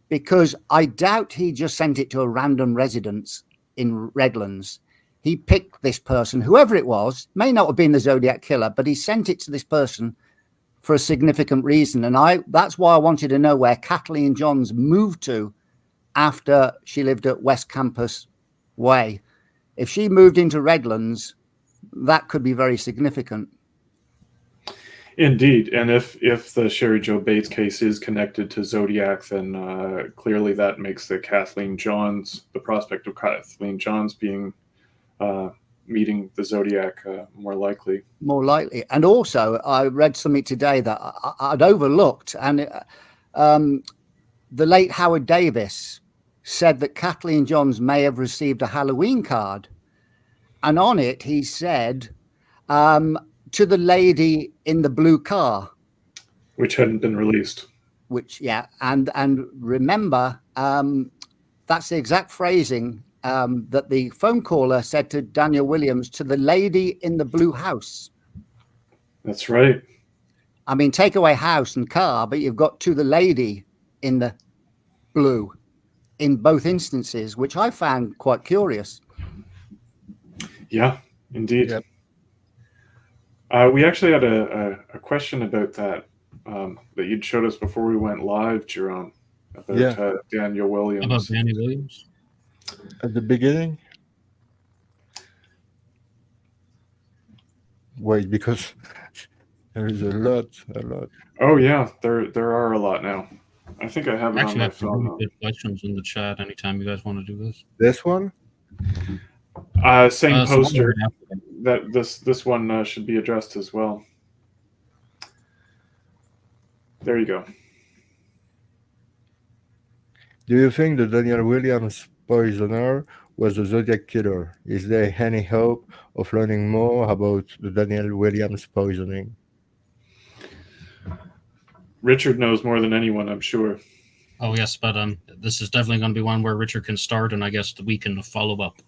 because I doubt he just sent it to a random residence in Redlands. He picked this person, whoever it was, may not have been the Zodiac Killer, but he sent it to this person for a significant reason. And that's why I wanted to know where Kathleen Johns moved to after she lived at West Campus Way. If she moved into Redlands, that could be very significant. Indeed. And if the Sherry Jo Bates case is connected to Zodiac, then clearly that makes the prospect of Kathleen Johns being meeting the Zodiac more likely. More likely. And also, I read something today that I'd overlooked, and the late Howard Davis said that Kathleen Johns may have received a Halloween card. And on it, he said, to the lady in the blue car. Which hadn't been released. And remember, that's the exact phrasing that the phone caller said to Daniel Williams, to the lady in the blue house. That's right. I mean, take away house and car, but you've got to the lady in the blue in both instances, which I found quite curious. Yeah, indeed. Yep. We actually had a question about that that you'd showed us before we went live, Jerome. about Daniel Williams. About Danny Williams? At the beginning? Wait, because there is a lot. Oh yeah, there are a lot now. I think I have it Actually, I on my have some really phone. good questions in the chat anytime you guys want to do this. This one? Same So poster. right after that. That this one should be addressed as well. There you go. Do you think the Daniel Williams poisoner was the Zodiac Killer? Is there any hope of learning more about the Daniel Williams poisoning? Richard knows more than anyone, I'm sure. Oh yes, but this is definitely going to be one where Richard can start, and I guess we can follow up.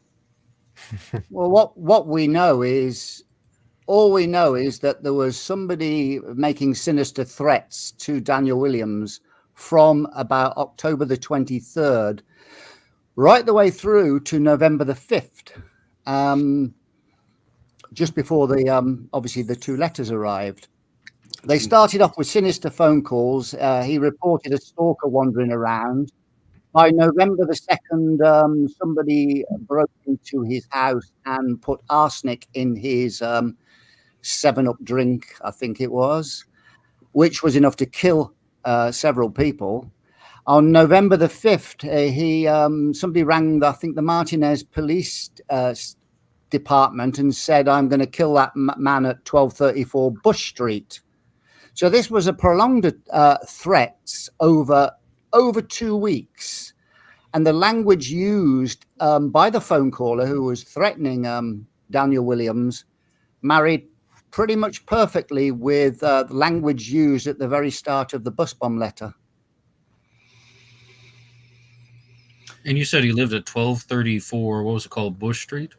Well, what we know is, all we know is that there was somebody making sinister threats to Daniel Williams from about October the 23rd, right the way through to November the 5th, just before the obviously the two letters arrived. They started off with sinister phone calls. He reported a stalker wandering around. By November the 2nd, somebody broke into his house and put arsenic in his 7-Up drink, I think it was, which was enough to kill several people. On November the 5th, somebody rang, I think, the Martinez Police Department and said, "I'm going to kill that man at 1234 Bush Street." So this was a prolonged threat over 2 weeks. And the language used by the phone caller who was threatening Daniel Williams married pretty much perfectly with the language used at the very start of the bus bomb letter. And you said he lived at 1234, what was it called, Bush Street?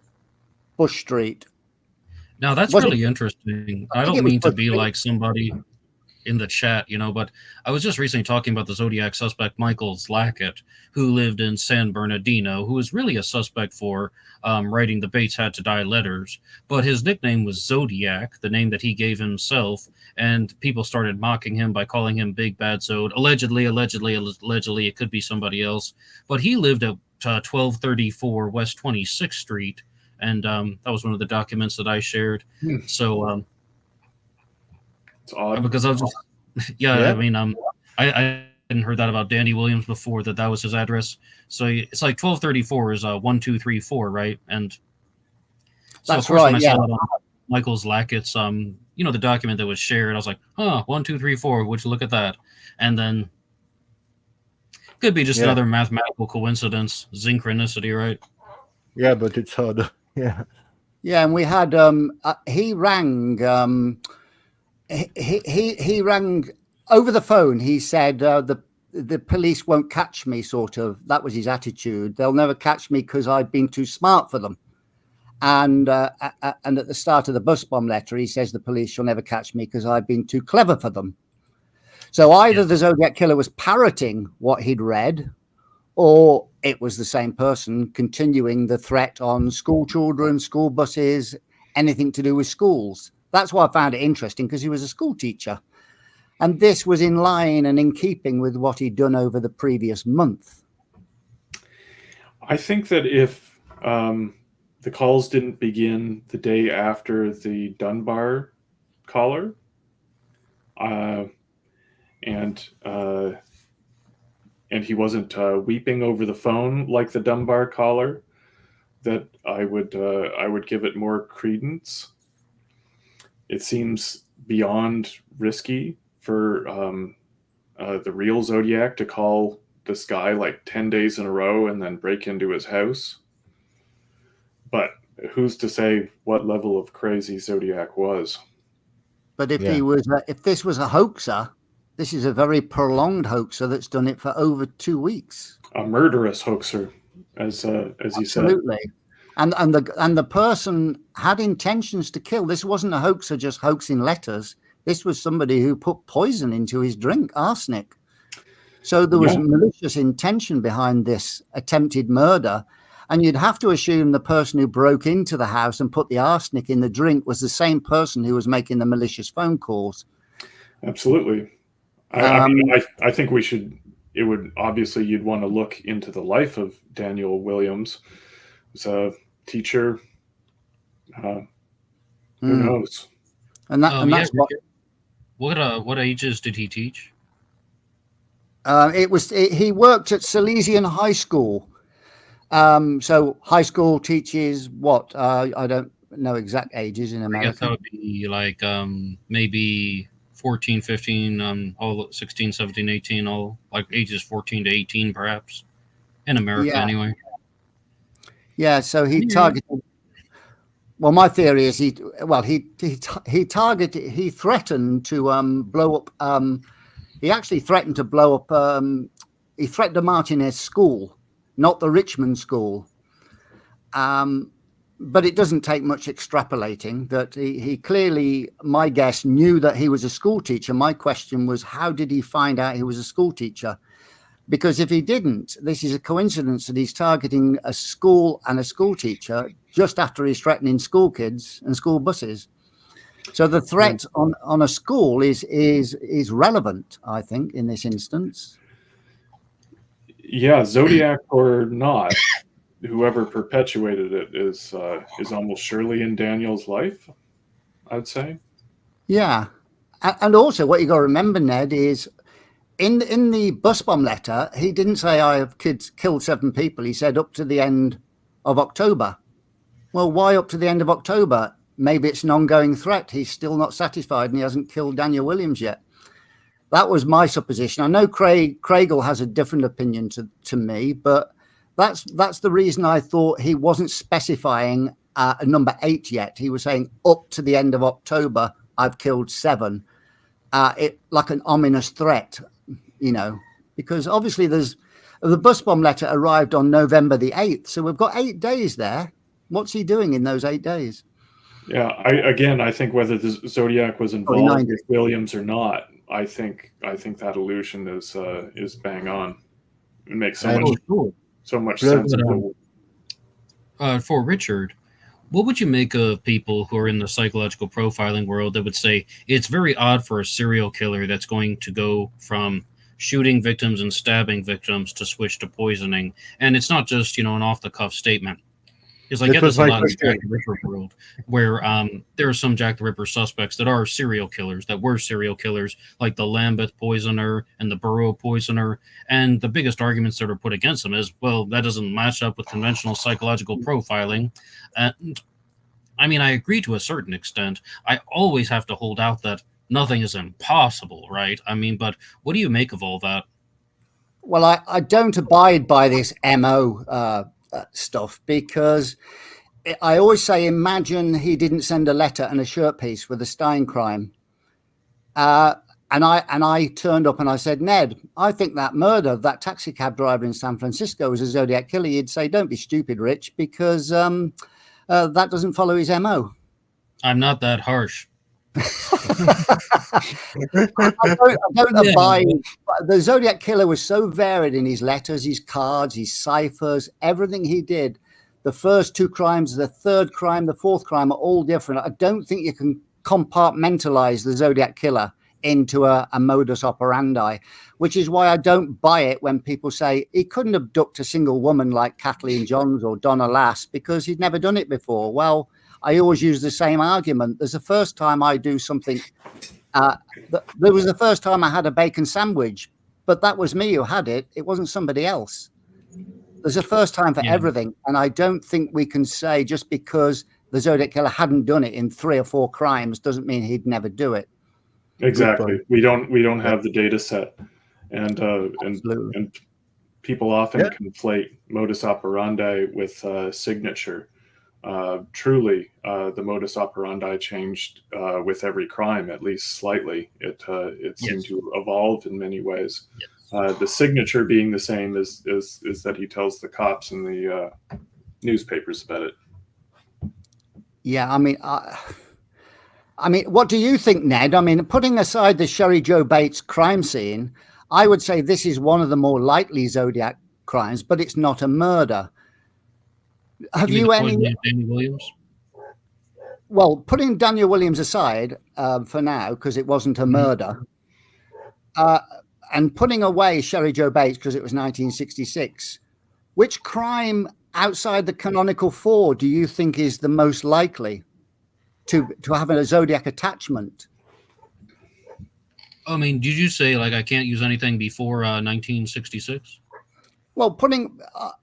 Bush Street. Now, that's really interesting. I don't mean to be like somebody in the chat, but I was just recently talking about the Zodiac suspect Michael Zlackett, who lived in San Bernardino, who was really a suspect for writing the Bates Had to Die letters, but his nickname was Zodiac, the name that he gave himself, and people started mocking him by calling him Big Bad Zod. Allegedly, it could be somebody else, but he lived at 1234 West 26th Street, and that was one of the documents that I shared. So, it's odd. because I was just, I mean, I hadn't heard that about Danny Williams before, that was his address. So it's like 1234 is 1234, right? And so that's of course, right. when I saw that on Michael Zlackett's, the document that was shared, I was like, 1234. Would you look at that? And then could be just another mathematical coincidence, synchronicity, right? Yeah, but it's hard. Yeah, and we had he rang. He rang over the phone. He said the police won't catch me. Sort of, that was his attitude. They'll never catch me because I've been too smart for them. And at the start of the bus bomb letter, he says the police shall never catch me because I've been too clever for them. So either the Zodiac Killer was parroting what he'd read, or it was the same person continuing the threat on school children, school buses, anything to do with schools. That's why I found it interesting, because he was a school teacher. And this was in line and in keeping with what he'd done over the previous month. I think that if the calls didn't begin the day after the Dunbar caller, and he wasn't weeping over the phone like the Dunbar caller, that I would give it more credence. It seems beyond risky for the real Zodiac to call this guy like 10 days in a row and then break into his house. But who's to say what level of crazy Zodiac was? But if he was, if this was a hoaxer, this is a very prolonged hoaxer that's done it for over 2 weeks. A murderous hoaxer, as you said. Absolutely. And the person had intentions to kill. This wasn't a hoaxer just hoaxing letters. This was somebody who put poison into his drink, arsenic. So there was malicious intention behind this attempted murder. And you'd have to assume the person who broke into the house and put the arsenic in the drink was the same person who was making the malicious phone calls. Absolutely. I think we should it would obviously, you'd want to look into the life of Daniel Williams. He's a teacher. Who knows? And that's what ages did he teach? He worked at Silesian High School. So high school teaches what? I don't know exact ages in America. I guess that would be like maybe 14, 15, all 16, 17, 18, all like ages 14 to 18, perhaps, in America anyway. Yeah, so he targeted. Well, my theory is he threatened to blow up. He actually threatened to blow up. He threatened to Martinez School, not the Richmond School. But it doesn't take much extrapolating. That he clearly, my guess, knew that he was a school teacher. My question was, how did he find out he was a school teacher? Because if he didn't, this is a coincidence that he's targeting a school and a school teacher just after he's threatening school kids and school buses. So the threat on a school is relevant, I think, in this instance. Yeah, Zodiac or not, whoever perpetuated it is almost surely in Daniel's life, I'd say. Yeah, and also what you got to remember, Ned, is in the bus bomb letter, he didn't say I have killed 7 people. He said up to the end of October. Well, why up to the end of October? Maybe it's an ongoing threat. He's still not satisfied and he hasn't killed Daniel Williams yet. That was my supposition. I know Craigle has a different opinion to me, but that's the reason I thought he wasn't specifying a number 8 yet. He was saying up to the end of October, I've killed 7. It like an ominous threat, because obviously the bus bomb letter arrived on November the 8th. So we've got 8 days there. What's he doing in those 8 days? Yeah, I think whether the Zodiac was involved with Williams or not, I think that illusion is bang on. It makes so much sense. For Richard, what would you make of people who are in the psychological profiling world that would say it's very odd for a serial killer that's going to go from shooting victims and stabbing victims to switch to poisoning? And it's not just, an off-the-cuff statement. It's like, there's a lot of Jack the Ripper world where there are some Jack the Ripper suspects that are serial killers, that were serial killers, like the Lambeth poisoner and the Burrow poisoner. And the biggest arguments that are put against them is, well, that doesn't match up with conventional psychological profiling. And I mean, I agree to a certain extent. I always have to hold out that nothing is impossible, right? I mean, but what do you make of all that? Well, I don't abide by this MO stuff, because I always say, imagine he didn't send a letter and a shirt piece with a Stein crime. And I turned up and I said, Ned, I think that murder of that taxi cab driver in San Francisco was a Zodiac killer. You'd say, don't be stupid, Rich, because that doesn't follow his MO. I'm not that harsh. I don't abide. The Zodiac Killer was so varied in his letters, his cards, his ciphers, everything he did. The first 2 crimes, the third crime, the fourth crime are all different. I don't think you can compartmentalize the Zodiac Killer into a modus operandi, which is why I don't buy it when people say he couldn't abduct a single woman like Kathleen Johns or Donna Lass because he'd never done it before. Well, I always use the same argument. There's the first time I do something. There was the first time I had a bacon sandwich, but that was me who had it. It wasn't somebody else. There's a first time for everything. And I don't think we can say just because the Zodiac Killer hadn't done it in 3 or 4 crimes doesn't mean he'd never do it. Exactly. We don't have the data set. And people often conflate modus operandi with signature. Truly, the modus operandi changed with every crime, at least slightly. It seemed to evolve in many ways. The signature being the same is that he tells the cops and the newspapers about it. Yeah, I mean, what do you think, Ned? I mean, putting aside the Sherry Joe Bates crime scene, I would say this is one of the more likely Zodiac crimes, but it's not a murder. Have you any? Daniel Williams? Well, putting Daniel Williams aside for now, because it wasn't a murder. and putting away Sherry Joe Bates because it was 1966, which crime outside the canonical four do you think is the most likely to have a Zodiac attachment? I mean, did you say like I can't use anything before 1966? Well,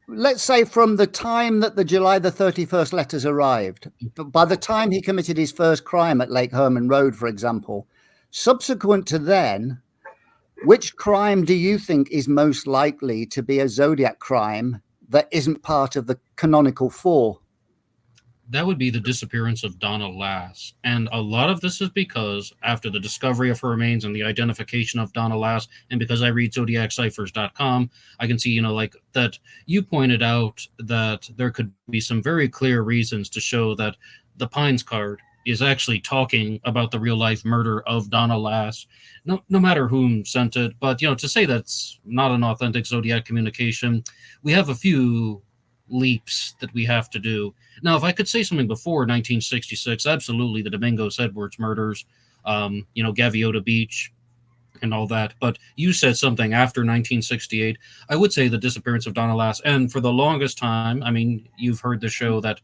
let's say from the time that the July the 31st letters arrived, by the time he committed his first crime at Lake Herman Road, for example, subsequent to then, which crime do you think is most likely to be a Zodiac crime that isn't part of the canonical four? That would be the disappearance of Donna Lass. And a lot of this is because after the discovery of her remains and the identification of Donna Lass, and because I read ZodiacCiphers.com, I can see, like that you pointed out that there could be some very clear reasons to show that the Pines card is actually talking about the real life murder of Donna Lass, no matter whom sent it. But, to say that's not an authentic Zodiac communication, we have a few leaps that we have to do. Now, if I could say something before 1966, absolutely the Domingos Edwards murders, Gaviota Beach and all that. But you said something after 1968. I would say the disappearance of Donna Lass. And for the longest time, I mean, you've heard the show that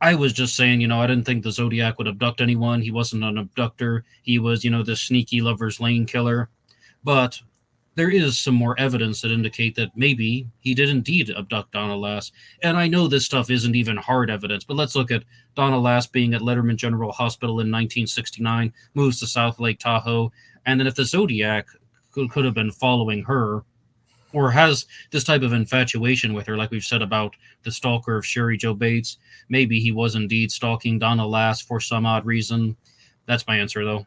I was just saying, I didn't think the Zodiac would abduct anyone. He wasn't an abductor. He was, the sneaky lover's lane killer. But there is some more evidence that indicate that maybe he did indeed abduct Donna Lass. And I know this stuff isn't even hard evidence, but let's look at Donna Lass being at Letterman General Hospital in 1969, moves to South Lake Tahoe. And then if the Zodiac could have been following her, or has this type of infatuation with her, like we've said about the stalker of Sherry Joe Bates, maybe he was indeed stalking Donna Lass for some odd reason. That's my answer, though.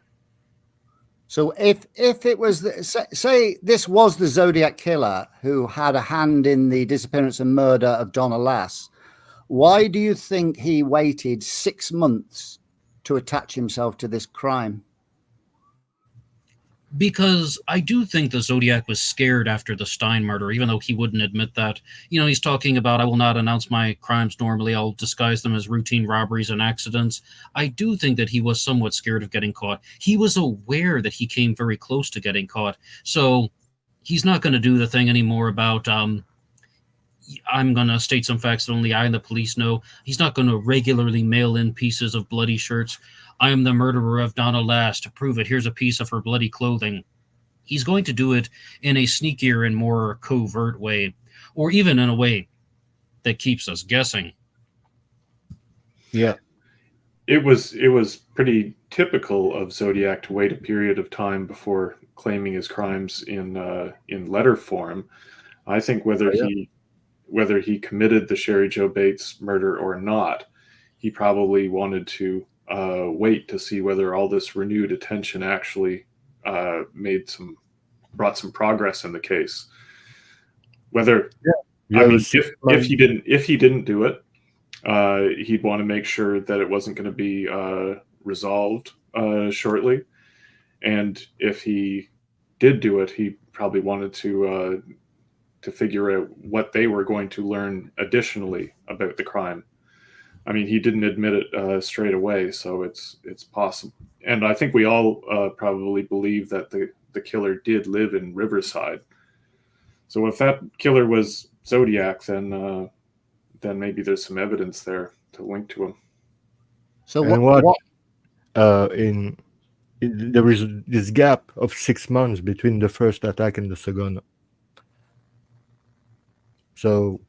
So if it was, say this was the Zodiac Killer who had a hand in the disappearance and murder of Donna Lass, why do you think he waited 6 months to attach himself to this crime? Because I do think the Zodiac was scared after the Stein murder, even though he wouldn't admit that. He's talking about, I will not announce my crimes normally. I'll disguise them as routine robberies and accidents. I do think that he was somewhat scared of getting caught. He was aware that he came very close to getting caught. So he's not going to do the thing anymore about, I'm going to state some facts that only I and the police know. He's not going to regularly mail in pieces of bloody shirts. I am the murderer of Donna Lass. To prove it, here's a piece of her bloody clothing. He's going to do it in a sneakier and more covert way, or even in a way that keeps us guessing. Yeah. It was pretty typical of Zodiac to wait a period of time before claiming his crimes in letter form. I think whether he committed the Sherry Joe Bates murder or not, he probably wanted to wait to see whether all this renewed attention actually brought some progress in the case. Whether if he didn't do it, he'd want to make sure that it wasn't going to be resolved shortly, and if he did do it, he probably wanted to figure out what they were going to learn additionally about the crime. I mean, he didn't admit it straight away, so it's possible. And I think we all probably believe that the killer did live in Riverside. So if that killer was Zodiac, then maybe there's some evidence there to link to him. So there is this gap of 6 months between the first attack and the second. So.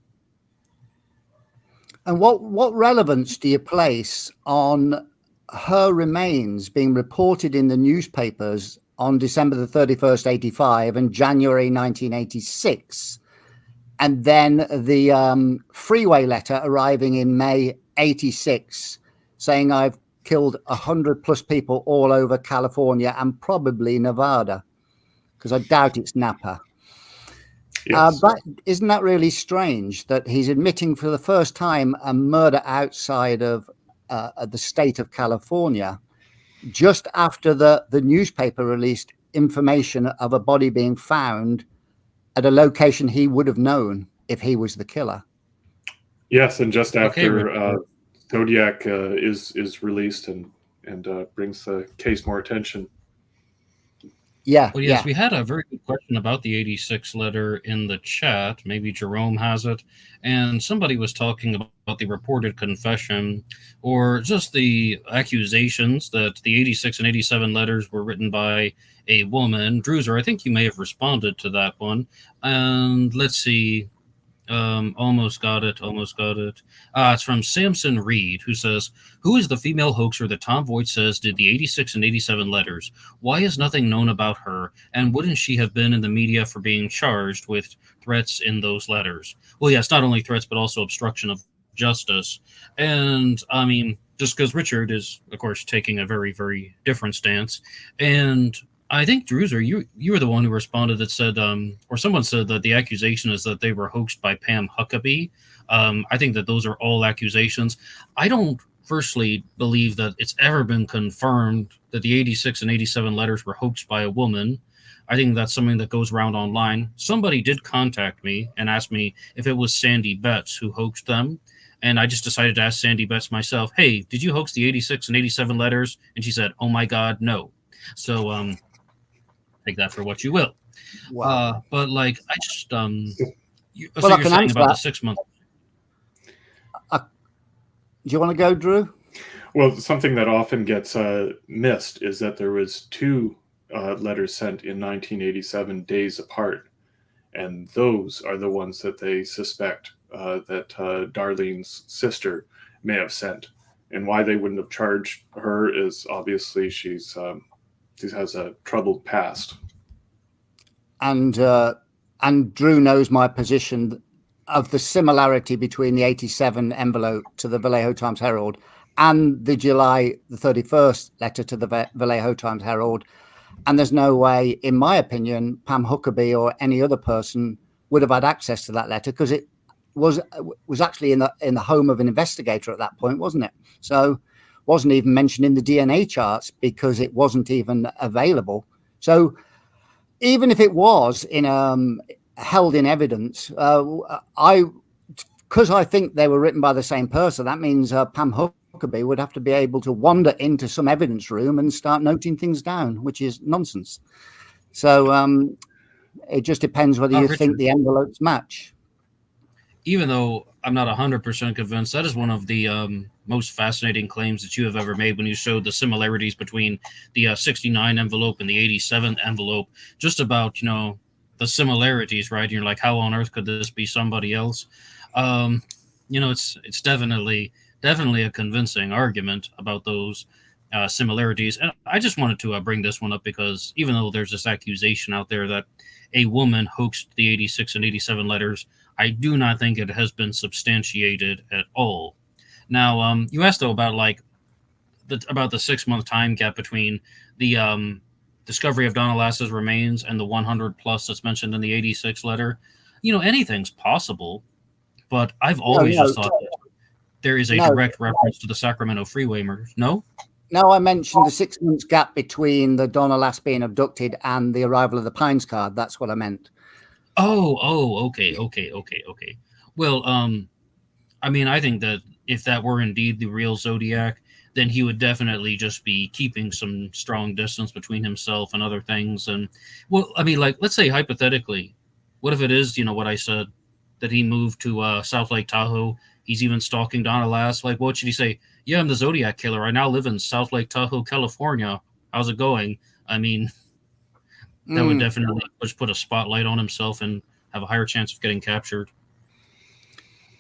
And what relevance do you place on her remains being reported in the newspapers on December the 31st, 85 and January 1986, and then the freeway letter arriving in May 86 saying I've killed 100+ people all over California and probably Nevada, because I doubt it's Napa. Yes. But isn't that really strange that he's admitting for the first time a murder outside of the state of California, just after the newspaper released information of a body being found at a location he would have known if he was the killer? Yes, and just after Zodiac is released and brings the case more attention. Yeah. Well, yes, we had a very good question about the 86 letter in the chat. Maybe Jerome has it. And somebody was talking about the reported confession or just the accusations that the 86 and 87 letters were written by a woman. Druzer, I think you may have responded to that one. And let's see. Almost got it. Almost got it. It's from Samson Reed, who says, "Who is the female hoaxer that Tom Voigt says did the 86 and 87 letters? Why is nothing known about her? And wouldn't she have been in the media for being charged with threats in those letters?" Well, yes, not only threats, but also obstruction of justice. And I mean, just because Richard is, of course, taking a very, very different stance. And I think Druzer, you were the one who responded that said, or someone said that the accusation is that they were hoaxed by Pam Huckabee. I think that those are all accusations. I don't firstly believe that it's ever been confirmed that the 86 and 87 letters were hoaxed by a woman. I think that's something that goes around online. Somebody did contact me and ask me if it was Sandy Betts who hoaxed them. And I just decided to ask Sandy Betts myself, "Hey, did you hoax the 86 and 87 letters?" And she said, "Oh my God, no." So, take that for what you will. Wow. But like, I just Well, so I you're can saying answer about the that. 6 month. Do you want to go, Drew? Well, something that often gets missed is that there was two letters sent in 1987 days apart, and those are the ones that they suspect that Darlene's sister may have sent. And why they wouldn't have charged her is obviously she has a troubled past. And Drew knows my position of the similarity between the 87 envelope to the Vallejo Times Herald and the July the 31st letter to the Vallejo Times Herald. And there's no way, in my opinion, Pam Huckabee or any other person would have had access to that letter, because it was actually in the home of an investigator at that point, wasn't it? So wasn't even mentioned in the DNA charts because it wasn't even available. So even if it was held in evidence, because I think they were written by the same person, that means Pam Huckabee would have to be able to wander into some evidence room and start noting things down, which is nonsense. So it just depends whether you think the envelopes match. Even though I'm not 100% convinced, that is one of the most fascinating claims that you have ever made when you showed the similarities between the 69 envelope and the 87 envelope, just about, the similarities, right? And you're like, how on earth could this be somebody else? It's definitely a convincing argument about those similarities. And I just wanted to bring this one up because even though there's this accusation out there that a woman hoaxed the 86 and 87 letters, I do not think it has been substantiated at all. Now, you asked though about about the 6 month time gap between the discovery of Donna Lass's remains and the 100 plus that's mentioned in the 86 letter. Anything's possible, but I've always just thought that there is a direct reference to the Sacramento freeway murders. No, I mentioned the 6 months gap between the Donna Lass being abducted and the arrival of the Pines card. That's what I meant. Okay. Well, I mean, I think that if that were indeed the real Zodiac, then he would definitely just be keeping some strong distance between himself and other things. And, well, I mean, let's say hypothetically, what if it is, what I said, that he moved to South Lake Tahoe? He's even stalking Donna Lass. What should he say? "Yeah, I'm the Zodiac Killer. I now live in South Lake Tahoe, California. How's it going?" I mean, that would definitely just put a spotlight on himself and have a higher chance of getting captured.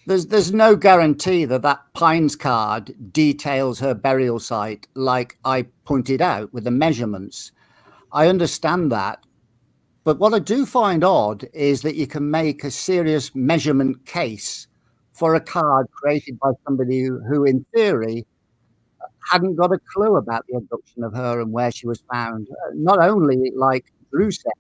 There's no guarantee that Pines card details her burial site, like I pointed out with the measurements. I understand that. But what I do find odd is that you can make a serious measurement case for a card created by somebody who in theory, hadn't got a clue about the abduction of her and where she was found. Not only, like Drew said,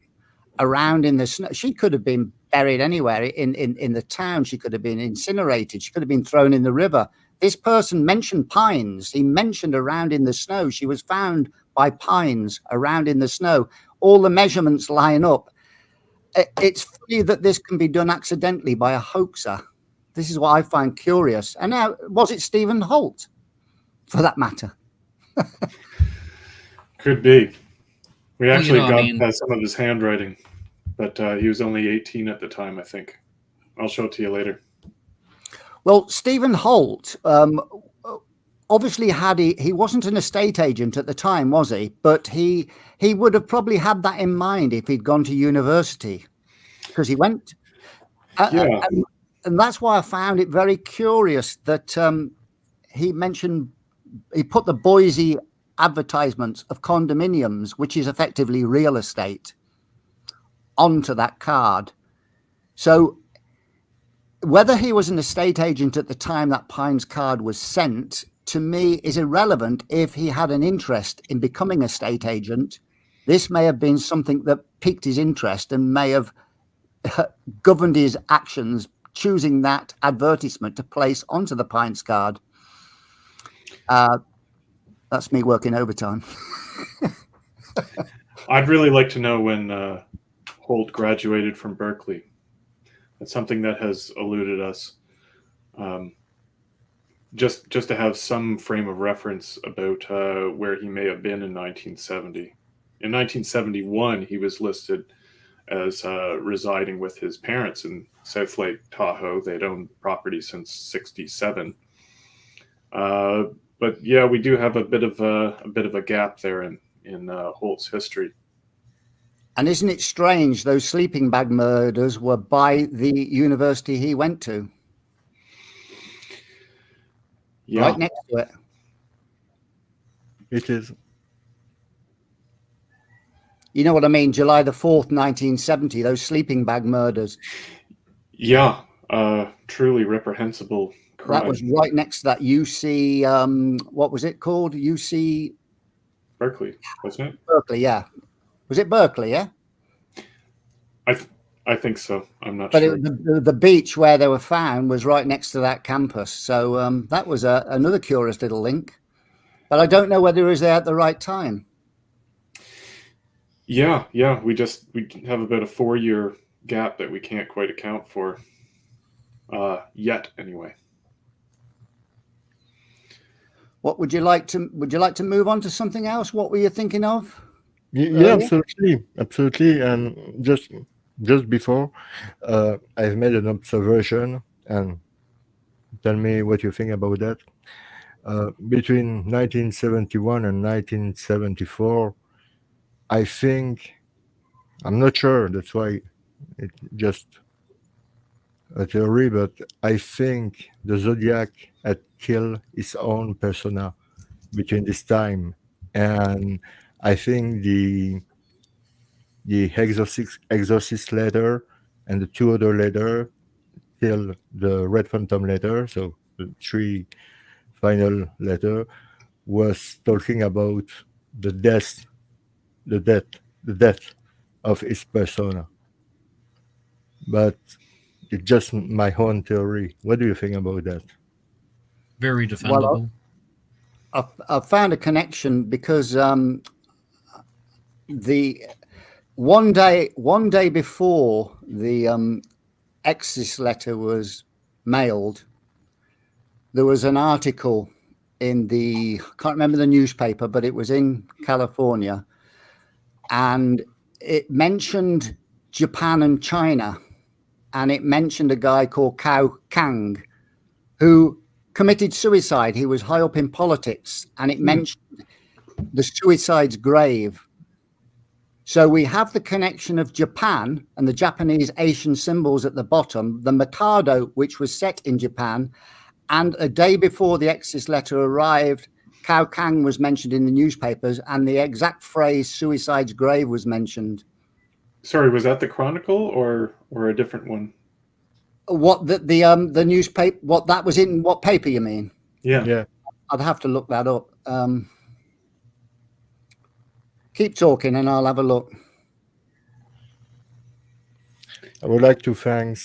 around in the snow. She could have been buried anywhere in the town. She could have been incinerated. She could have been thrown in the river. This person mentioned pines. He mentioned around in the snow. She was found by pines around in the snow. All the measurements line up. It's funny that this can be done accidentally by a hoaxer. This is what I find curious. And now, was it Stephen Holt, for that matter? Could be. We Well, actually I got mean, some of his handwriting, but he was only 18 at the time, I think. I'll show it to you later. Well, Stephen Holt obviously he wasn't an estate agent at the time, was he? But he would have probably had that in mind if he'd gone to university, because he went. Yeah. And that's why I found it very curious that he put the Boise advertisements of condominiums, which is effectively real estate, onto that card. So whether he was an estate agent at the time that Pines card was sent, to me, is irrelevant. If he had an interest in becoming a estate agent, this may have been something that piqued his interest and may have governed his actions, choosing that advertisement to place onto the Pines card. That's me working overtime. I'd really like to know when Holt graduated from Berkeley. That's something that has eluded us. Just to have some frame of reference about where he may have been in 1970. In 1971, he was listed as residing with his parents in South Lake Tahoe. They'd owned property since '67. But yeah, we do have a bit of a gap there in Holt's history. And isn't it strange those sleeping bag murders were by the university he went to? Yeah. Right next to it. It is. You know what I mean? July the 4th, 1970, those sleeping bag murders. Yeah, truly reprehensible crime. That was right next to that UC, what was it called? UC Berkeley, wasn't it? Berkeley, yeah. Was it Berkeley, yeah? I think so. I'm not But sure. the beach where they were found was right next to that campus. So that was another curious little link. But I don't know whether he was there at the right time. Yeah. We have about a 4-year gap that we can't quite account for yet, anyway. What would you like to move on to something else? What were you thinking of? Yeah, absolutely. And just before, I've made an observation, and tell me what you think about that. Between 1971 and 1974, I think, I'm not sure, that's why it's just a theory, but I think the Zodiac had killed his own persona between this time. And I think the exorcist letter and the two other letter till the Red Phantom letter, so the 3 final letter, was talking about the death of his persona. But it's just my own theory. What do you think about that? Very defendable. Well, I found a connection because the one day before the exorcist letter was mailed, there was an article in I can't remember the newspaper, but it was in California, and it mentioned Japan and China, and it mentioned a guy called Cao Kang who committed suicide. He was high up in politics, and it mentioned the suicide's grave. So we have the connection of Japan and the Japanese Asian symbols at the bottom, the Mikado, which was set in Japan, and a day before the exorcist letter arrived, Cao Kang was mentioned in the newspapers, and the exact phrase "suicide's grave" was mentioned. Sorry, was that the Chronicle or a different one? What the newspaper? What that was in? What paper you mean? Yeah. I'd have to look that up. Keep talking, and I'll have a look. I would like to thank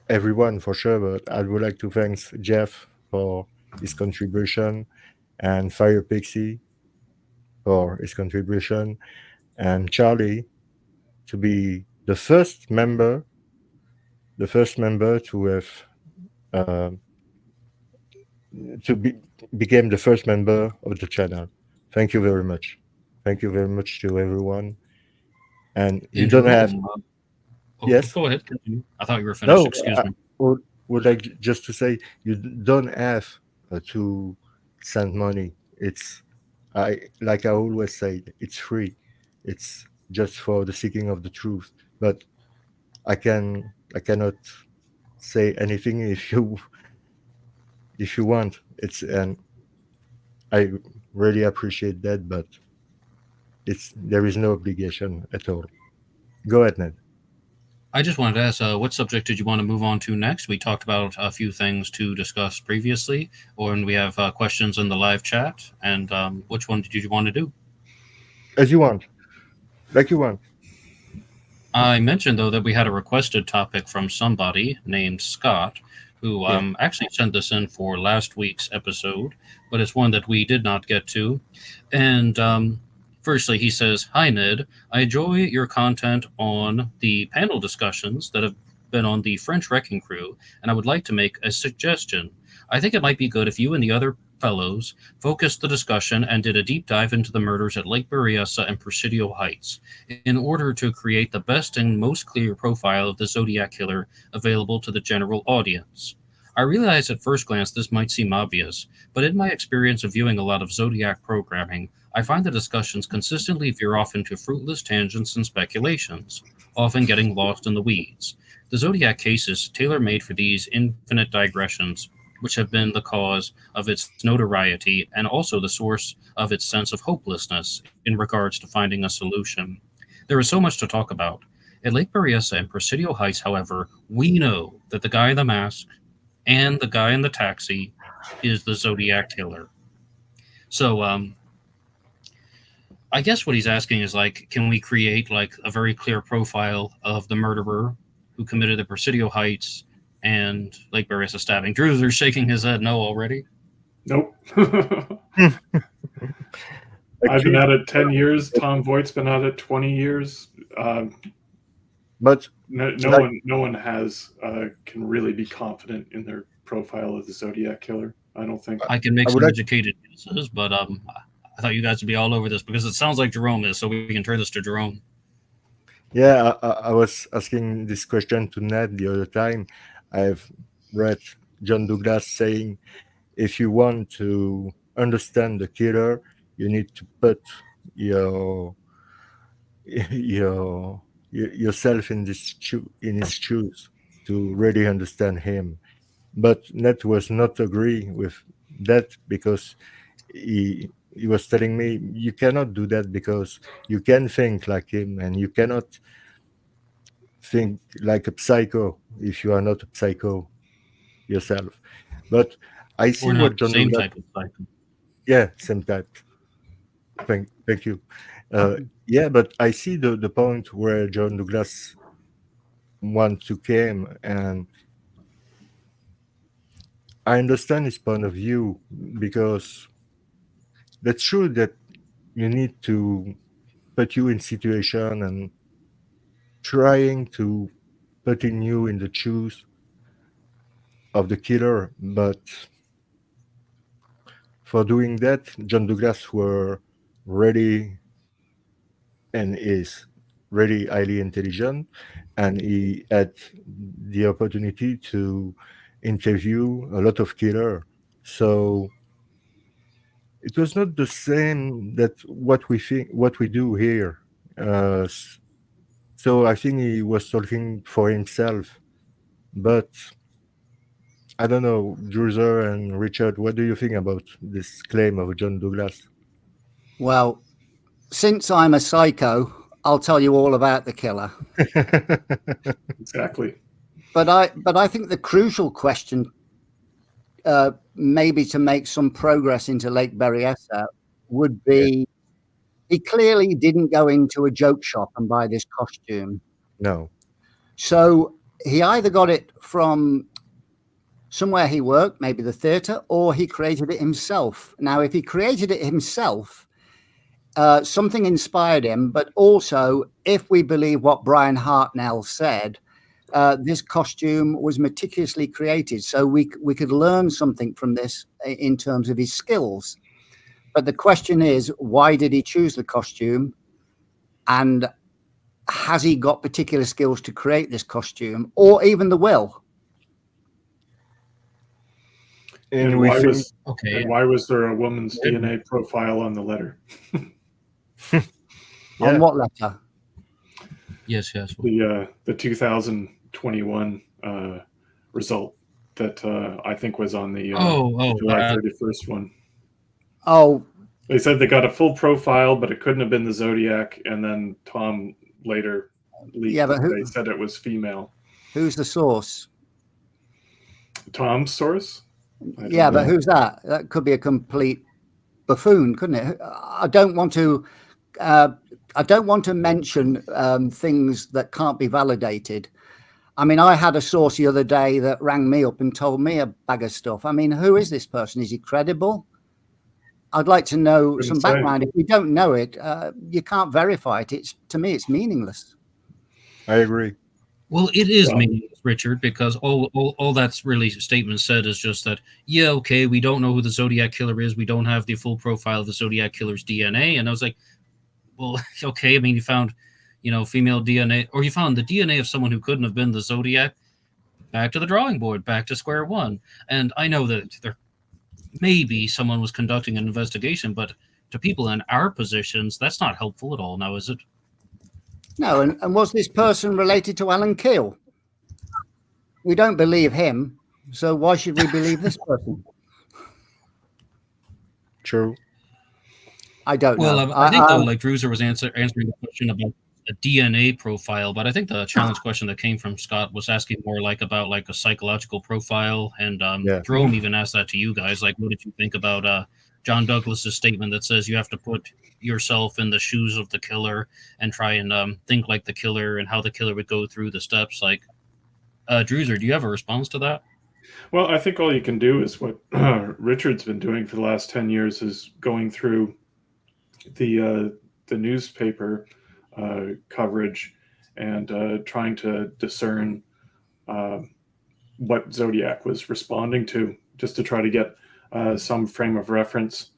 everyone for sure, but I would like to thank Jeff for his contribution, and Fire Pixie for his contribution, and Charlie to be the first member to have became the first member of the channel. Thank you very much. Thank you very much to everyone. And you In don't have Jerome, yes. go ahead. Continue. I thought you were finished. No, Excuse me. would like just to say you don't have to send money. It's I always say it's free. It's just for the seeking of the truth. But I cannot say anything if you want. It's and I really appreciate that, but it's there is no obligation at all. Go ahead, Ned. I just wanted to ask, what subject did you want to move on to next? We talked about a few things to discuss previously, and we have questions in the live chat. And which one did you want to do? As you want, like you want. I mentioned, though, that we had a requested topic from somebody named Scott, who actually sent this in for last week's episode, but it's one that we did not get to. And firstly, he says, "Hi, Ned. I enjoy your content on the panel discussions that have been on the French Wrecking Crew, and I would like to make a suggestion. I think it might be good if you and the other fellows focused the discussion and did a deep dive into the murders at Lake Berryessa and Presidio Heights in order to create the best and most clear profile of the Zodiac Killer available to the general audience. I realize at first glance this might seem obvious, but in my experience of viewing a lot of Zodiac programming, I find the discussions consistently veer off into fruitless tangents and speculations, often getting lost in the weeds. The Zodiac case is tailor-made for these infinite digressions, which have been the cause of its notoriety and also the source of its sense of hopelessness in regards to finding a solution. There is so much to talk about. At Lake Berryessa and Presidio Heights, however, we know that the guy in the mask and the guy in the taxi is the Zodiac Killer." So, I guess what he's asking is, like, can we create, like, a very clear profile of the murderer who committed the Presidio Heights and Lake Berryessa stabbing? Druzer's shaking his head no already. Nope. I've been at it 10 years. Tom Voigt's been at it 20 years. But No one has can really be confident in their profile of the Zodiac Killer. I don't think. I can make some educated guesses, but I thought you guys would be all over this because it sounds like Jerome is, so we can turn this to Jerome. Yeah, I was asking this question to Ned the other time. I've read John Douglas saying, if you want to understand the killer, you need to put yourself in his shoes to really understand him. But Ned was not agree with that because he was telling me you cannot do that because you can think like him and you cannot think like a psycho if you are not a psycho yourself. But I see We're what not John the same Douglas. type of psycho. Yeah, same type. Thank you. Yeah, but I see the point where John Douglas wants to came, and I understand his point of view because that's true that you need to put you in situation and trying to put in you in the shoes of the killer, but for doing that, John Douglas were ready and is really highly intelligent, and he had the opportunity to interview a lot of killer. So it was not the same that what we do here. So I think he was talking for himself, but I don't know, Druzer and Richard, what do you think about this claim of John Douglas? Well, since I'm a psycho, I'll tell you all about the killer. Exactly. But I think the crucial question, maybe to make some progress into Lake Berryessa, would be he clearly didn't go into a joke shop and buy this costume. No. So he either got it from somewhere he worked, maybe the theatre, or he created it himself. Now, if he created it himself, something inspired him, but also, if we believe what Brian Hartnell said, this costume was meticulously created. So we could learn something from this in terms of his skills. But the question is, why did he choose the costume? And has he got particular skills to create this costume, or even the will? And we why think, was Okay. and why was there a woman's DNA profile on the letter? On what letter? Yes. The 2021 result that I think was on the July 31st one. Oh, They said they got a full profile, but it couldn't have been the Zodiac. And then Tom later leaked Yeah, but that they said it was female. who's the source? Tom's source? Yeah, but who's that? That could be a complete buffoon, couldn't it? I don't want to mention things that can't be validated. I mean, I had a source the other day that rang me up and told me a bag of stuff. I mean, who is this person? Is he credible? I'd like to know some background. If you don't know it, you can't verify it. To me, it's meaningless. I agree. Well, it is meaningless, Richard, because all that's really statement said is just that, yeah, okay, we don't know who the Zodiac Killer is. We don't have the full profile of the Zodiac Killer's DNA. And I was like, well, okay, I mean, you found, female DNA, or you found the DNA of someone who couldn't have been the Zodiac. Back to the drawing board, back to square one. And I know that there maybe someone was conducting an investigation, but to people in our positions, that's not helpful at all now, is it? No, and was this person related to Alan Keel? We don't believe him, so why should we believe this person? True. I don't know. Well, I think, though, like Druzer was answering the question about a DNA profile, but I think the challenge question that came from Scott was asking more about a psychological profile, and Jerome even asked that to you guys. Like, what did you think about John Douglas's statement that says you have to put yourself in the shoes of the killer and try and think like the killer and how the killer would go through the steps? Like, Druzer, do you have a response to that? Well, I think all you can do is what Richard's been doing for the last 10 years is going through the newspaper coverage and trying to discern what Zodiac was responding to, just to try to get some frame of reference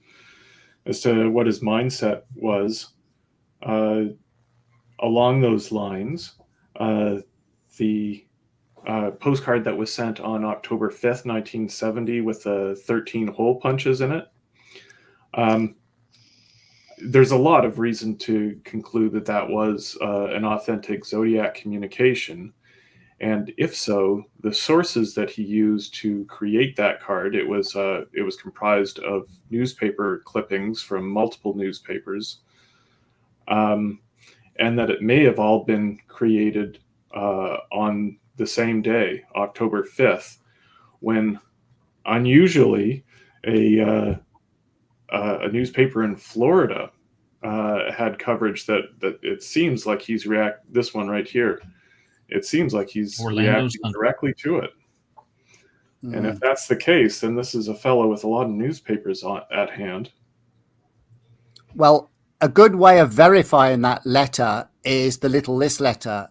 as to what his mindset was. Along those lines, the postcard that was sent on October 5th, 1970 with the 13 hole punches in it, there's a lot of reason to conclude that that was an authentic Zodiac communication. And if so, the sources that he used to create that card, it was comprised of newspaper clippings from multiple newspapers, and that it may have all been created on the same day, October 5th, when unusually a newspaper in Florida had coverage that it seems like he's this one right here. It seems like he's reacting directly to it. And if that's the case, then this is a fellow with a lot of newspapers at hand. Well, a good way of verifying that letter is the little list letter.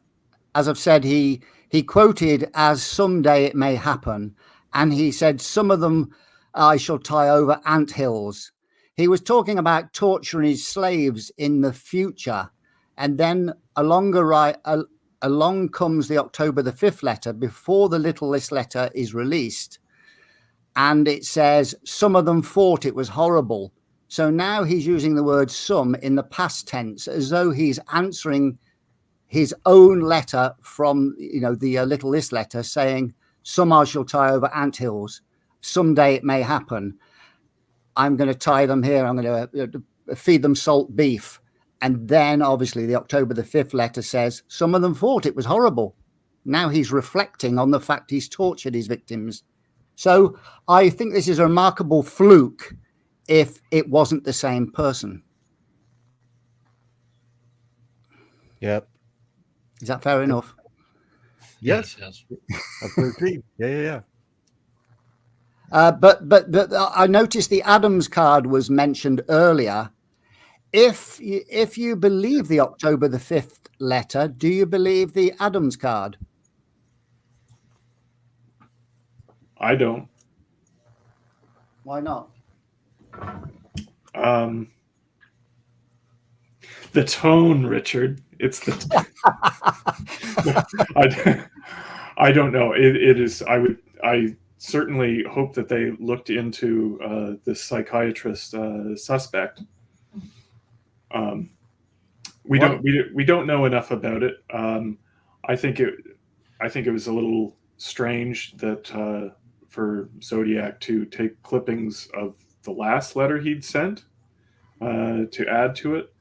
As I've said, he quoted as someday it may happen. And he said, some of them I shall tie over anthills. He was talking about torturing his slaves in the future. And then along comes the October the 5th letter before the little list letter is released. And it says, some of them thought it was horrible. So now he's using the word some in the past tense, as though he's answering his own letter from, the little list letter saying, some I shall tie over anthills. Someday it may happen. I'm going to tie them here. I'm going to feed them salt beef. And then obviously the October the 5th letter says, some of them thought it was horrible. Now he's reflecting on the fact he's tortured his victims. So I think this is a remarkable fluke if it wasn't the same person. Yep. Is that fair enough? Yes. Absolutely. Yeah. But I noticed the Adams card was mentioned earlier. If you believe the October the 5th letter, do you believe the Adams card? I don't. Why not? The tone, Richard. It's the. I don't know. It is. I certainly hope that they looked into this psychiatrist suspect. We don't know enough about it. I think it was a little strange that for Zodiac to take clippings of the last letter he'd sent to add to it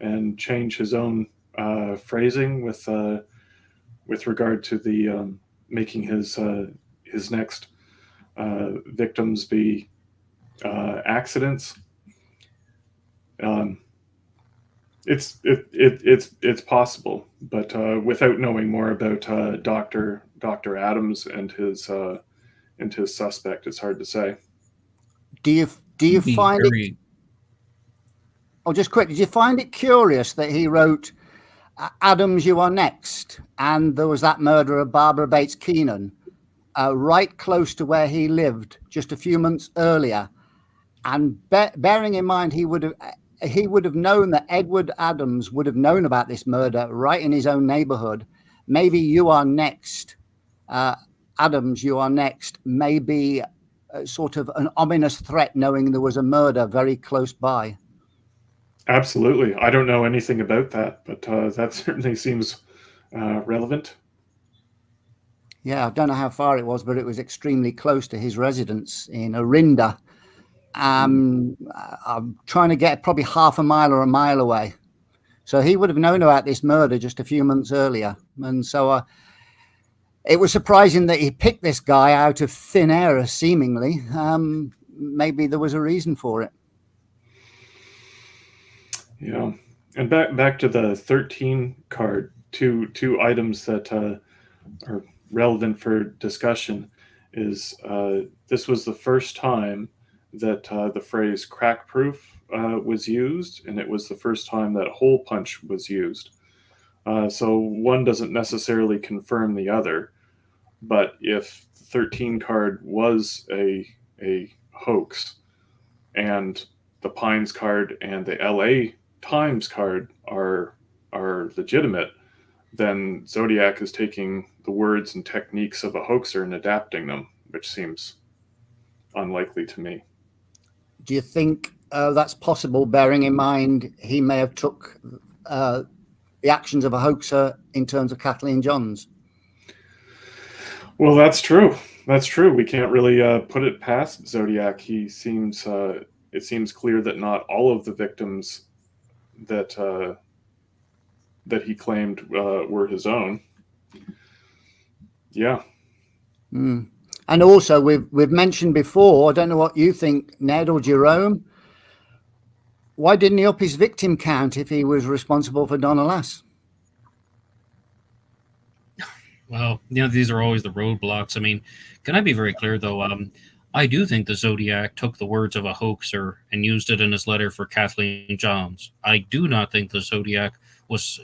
and change his own phrasing with regard to the making his next victims be accidents. It's possible, but without knowing more about Dr. Adams and his suspect, it's hard to say. Do you find it? Oh, just quick. Did you find it curious that he wrote, "Adams, you are next," and there was that murder of Barbara Bates Keenan, right close to where he lived just a few months earlier, and bearing in mind he would have known that Edward Adams would have known about this murder right in his own neighborhood. Maybe "you are next," Adams, you are next, maybe sort of an ominous threat, knowing there was a murder very close by. Absolutely. I don't know anything about that, but that certainly seems relevant. Yeah, I don't know how far it was, but it was extremely close to his residence in Orinda. I'm trying to get probably half a mile or a mile away. So he would have known about this murder just a few months earlier. And so it was surprising that he picked this guy out of thin air, seemingly. Maybe there was a reason for it. Yeah. And back to the 13 card, two items that are relevant for discussion is this was the first time that the phrase crack proof was used, and it was the first time that hole punch was used. So one doesn't necessarily confirm the other, but if the 13 card was a hoax and the Pines card and the LA Times card are legitimate, then Zodiac is taking the words and techniques of a hoaxer and adapting them, which seems unlikely to me. Do you think that's possible, bearing in mind he may have took the actions of a hoaxer in terms of Kathleen Johns? Well, that's true. That's true. We can't really put it past Zodiac. It seems clear that not all of the victims that he claimed were his own. Yeah. Mm. And also, we've mentioned before, I don't know what you think, Ned or Jerome, why didn't he up his victim count if he was responsible for Donna Lass? Well, these are always the roadblocks. I mean, can I be very clear, though? I do think the Zodiac took the words of a hoaxer and used it in his letter for Kathleen Johns. I do not think the Zodiac was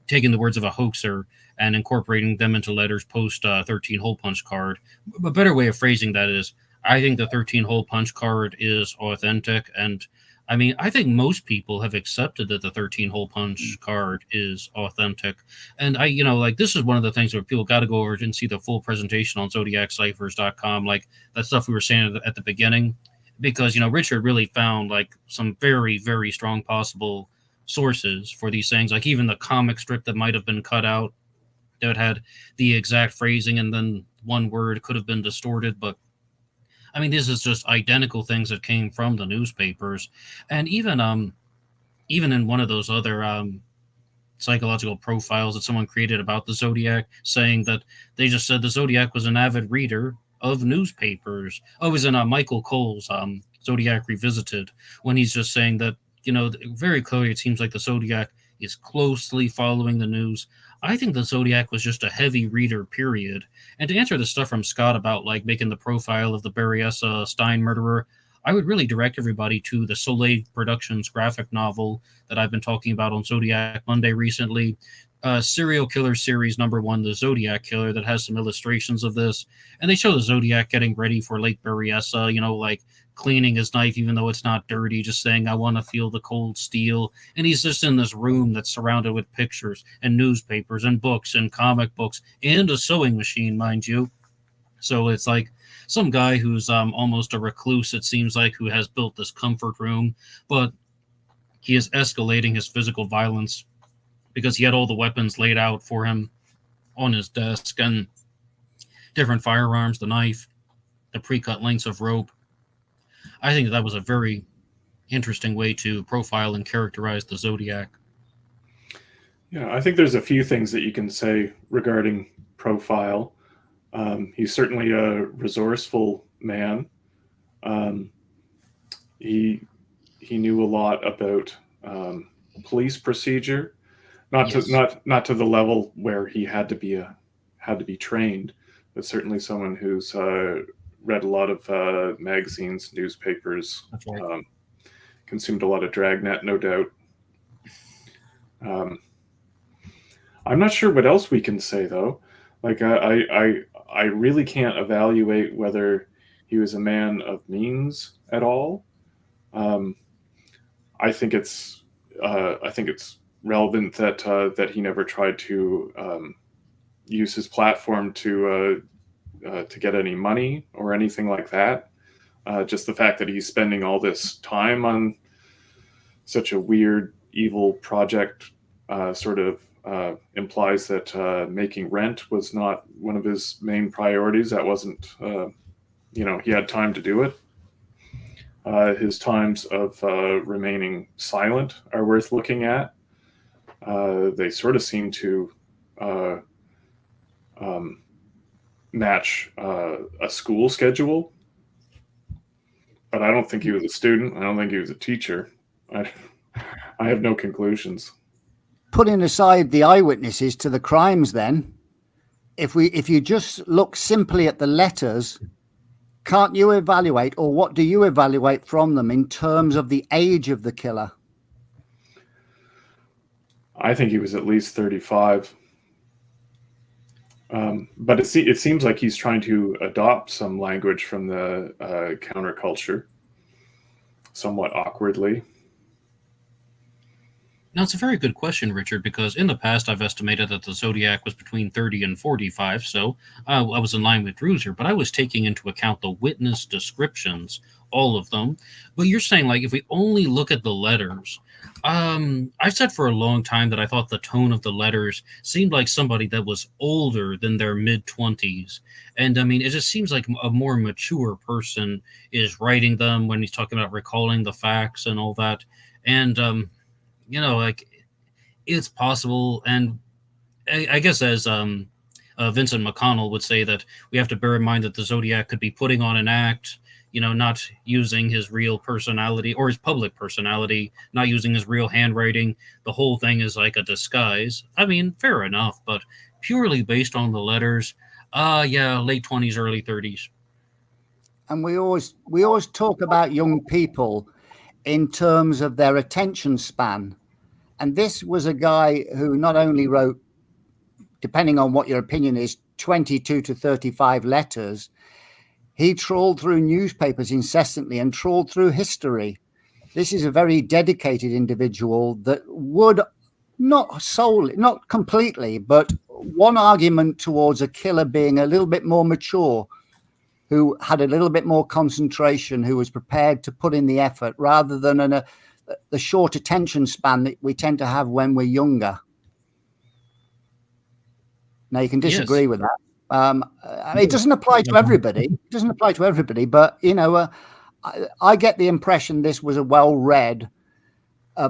taking the words of a hoaxer and incorporating them into letters post 13 hole punch card. A better way of phrasing that is, I think the 13 hole punch card is authentic. And I mean, I think most people have accepted that the 13 hole punch card is authentic. And this is one of the things where people got to go over and see the full presentation on zodiacciphers.com, like that stuff we were saying at the beginning, because, Richard really found like some very, very strong possible sources for these things, like even the comic strip that might have been cut out that had the exact phrasing and then one word could have been distorted. But I mean, this is just identical things that came from the newspapers. And even in one of those other psychological profiles that someone created about the Zodiac, saying that they just said the Zodiac was an avid reader of newspapers. Oh, it was in Michael Cole's Zodiac Revisited, when he's just saying that, very clearly it seems like the Zodiac is closely following the news. I think the Zodiac was just a heavy reader, period. And to answer the stuff from Scott about like making the profile of the Berryessa Stein murderer, I would really direct everybody to the Soleil Productions graphic novel that I've been talking about on Zodiac Monday recently. Serial Killer series #1, the Zodiac Killer, that has some illustrations of this, and they show the Zodiac getting ready for Lake Berryessa, like cleaning his knife even though it's not dirty, just saying, I want to feel the cold steel. And he's just in this room that's surrounded with pictures and newspapers and books and comic books and a sewing machine, mind you. So it's like some guy who's almost a recluse, it seems like, who has built this comfort room, but he is escalating his physical violence because he had all the weapons laid out for him on his desk, and different firearms, the knife, the pre-cut lengths of rope. I think that was a very interesting way to profile and characterize the Zodiac. Yeah, I think there's a few things that you can say regarding profile. He's certainly a resourceful man. He knew a lot about police procedure, not to the level where he had to be trained, but certainly someone who's read a lot of magazines, newspapers, Right. Consumed a lot of Dragnet, no doubt. I'm not sure what else we can say though. Like I really can't evaluate whether he was a man of means at all. I think it's relevant that he never tried to use his platform to get any money or anything like that. Just the fact that he's spending all this time on such a weird, evil project sort of implies that making rent was not one of his main priorities. That wasn't, he had time to do it. His times of remaining silent are worth looking at. They sort of seem to match a school schedule. But I don't think he was a student. I don't think he was a teacher. I have no conclusions. Putting aside the eyewitnesses to the crimes, then, if you just look simply at the letters, can't you evaluate, or what do you evaluate from them in terms of the age of the killer? I think he was at least 35. But it seems like he's trying to adopt some language from the counterculture, somewhat awkwardly. Now, it's a very good question, Richard, because in the past I've estimated that the Zodiac was between 30 and 45, so I was in line with Druzer, but I was taking into account the witness descriptions, all of them. But you're saying, like, if we only look at the letters, I've said for a long time that I thought the tone of the letters seemed like somebody that was older than their mid-20s. And, I mean, it just seems like a more mature person is writing them when he's talking about recalling the facts and all that. And, like, it's possible. And I guess as Vincent McConnell would say, that we have to bear in mind that the Zodiac could be putting on an act, not using his real personality or his public personality, not using his real handwriting. The whole thing is like a disguise. I mean, fair enough, but purely based on the letters, late 20s, early 30s. And we always talk about young people in terms of their attention span. And this was a guy who not only wrote, depending on what your opinion is, 22 to 35 letters, he trawled through newspapers incessantly and trawled through history. This is a very dedicated individual that would not completely, but one argument towards a killer being a little bit more mature, who had a little bit more concentration, who was prepared to put in the effort rather than the short attention span that we tend to have when we're younger. Now, you can disagree with that. It doesn't apply to everybody. It doesn't apply to everybody, but I get the impression this was a well-read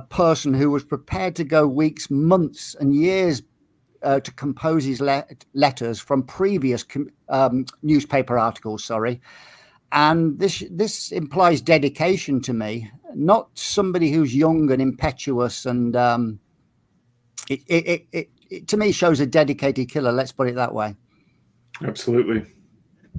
person who was prepared to go weeks, months, and years to compose his letters from previous newspaper articles. Sorry, and this implies dedication to me, not somebody who's young and impetuous, and it to me shows a dedicated killer. Let's put it that way. Absolutely.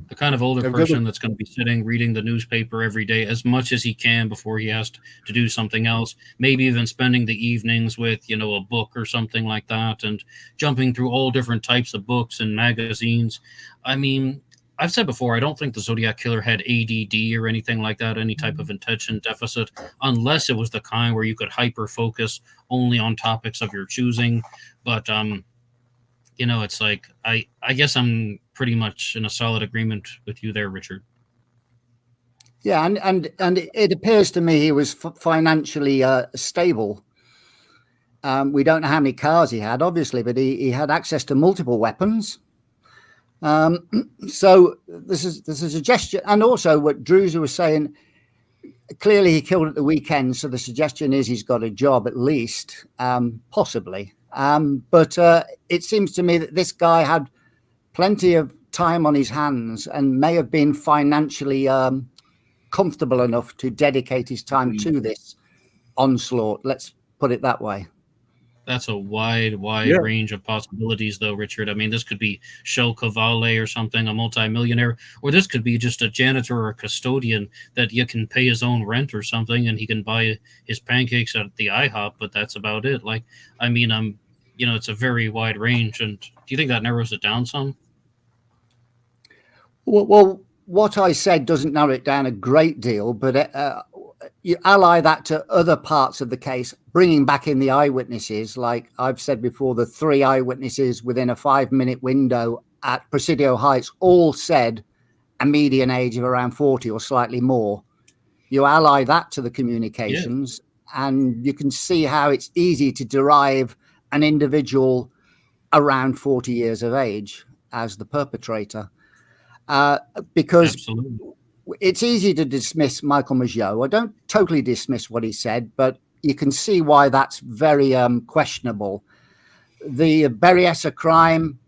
The kind of older I've got person that's going to be sitting reading the newspaper every day as much as he can before he has to do something else. Maybe even spending the evenings with, a book or something like that, and jumping through all different types of books and magazines. I mean, I've said before, I don't think the Zodiac Killer had ADD or anything like that, any type of attention deficit, unless it was the kind where you could hyper focus only on topics of your choosing. But it's like I guess I'm pretty much in a solid agreement with you there, Richard. Yeah, and it appears to me he was financially stable. We don't know how many cars he had, obviously, but he had access to multiple weapons. So this is a suggestion, and also what Druzer was saying. Clearly, he killed at the weekend, so the suggestion is he's got a job at least, possibly. But it seems to me that this guy had plenty of time on his hands and may have been financially comfortable enough to dedicate his time to this onslaught. Let's put it that way. That's a wide range of possibilities, though, Richard. I mean, this could be Shel Cavalli or something, a multimillionaire, or this could be just a janitor or a custodian that you can pay his own rent or something, and he can buy his pancakes at the IHOP, but that's about it. Like, I mean, it's a very wide range. And do you think that narrows it down some? Well, what I said doesn't narrow it down a great deal, but you ally that to other parts of the case, bringing back in the eyewitnesses. Like I've said before, the 3 eyewitnesses within a 5-minute window at Presidio Heights all said a median age of around 40 or slightly more. You ally that to the communications, and you can see how it's easy to derive an individual around 40 years of age as the perpetrator. Because Absolutely. It's easy to dismiss Michael Mageau. I don't totally dismiss what he said, but you can see why that's very questionable. The Berryessa crime,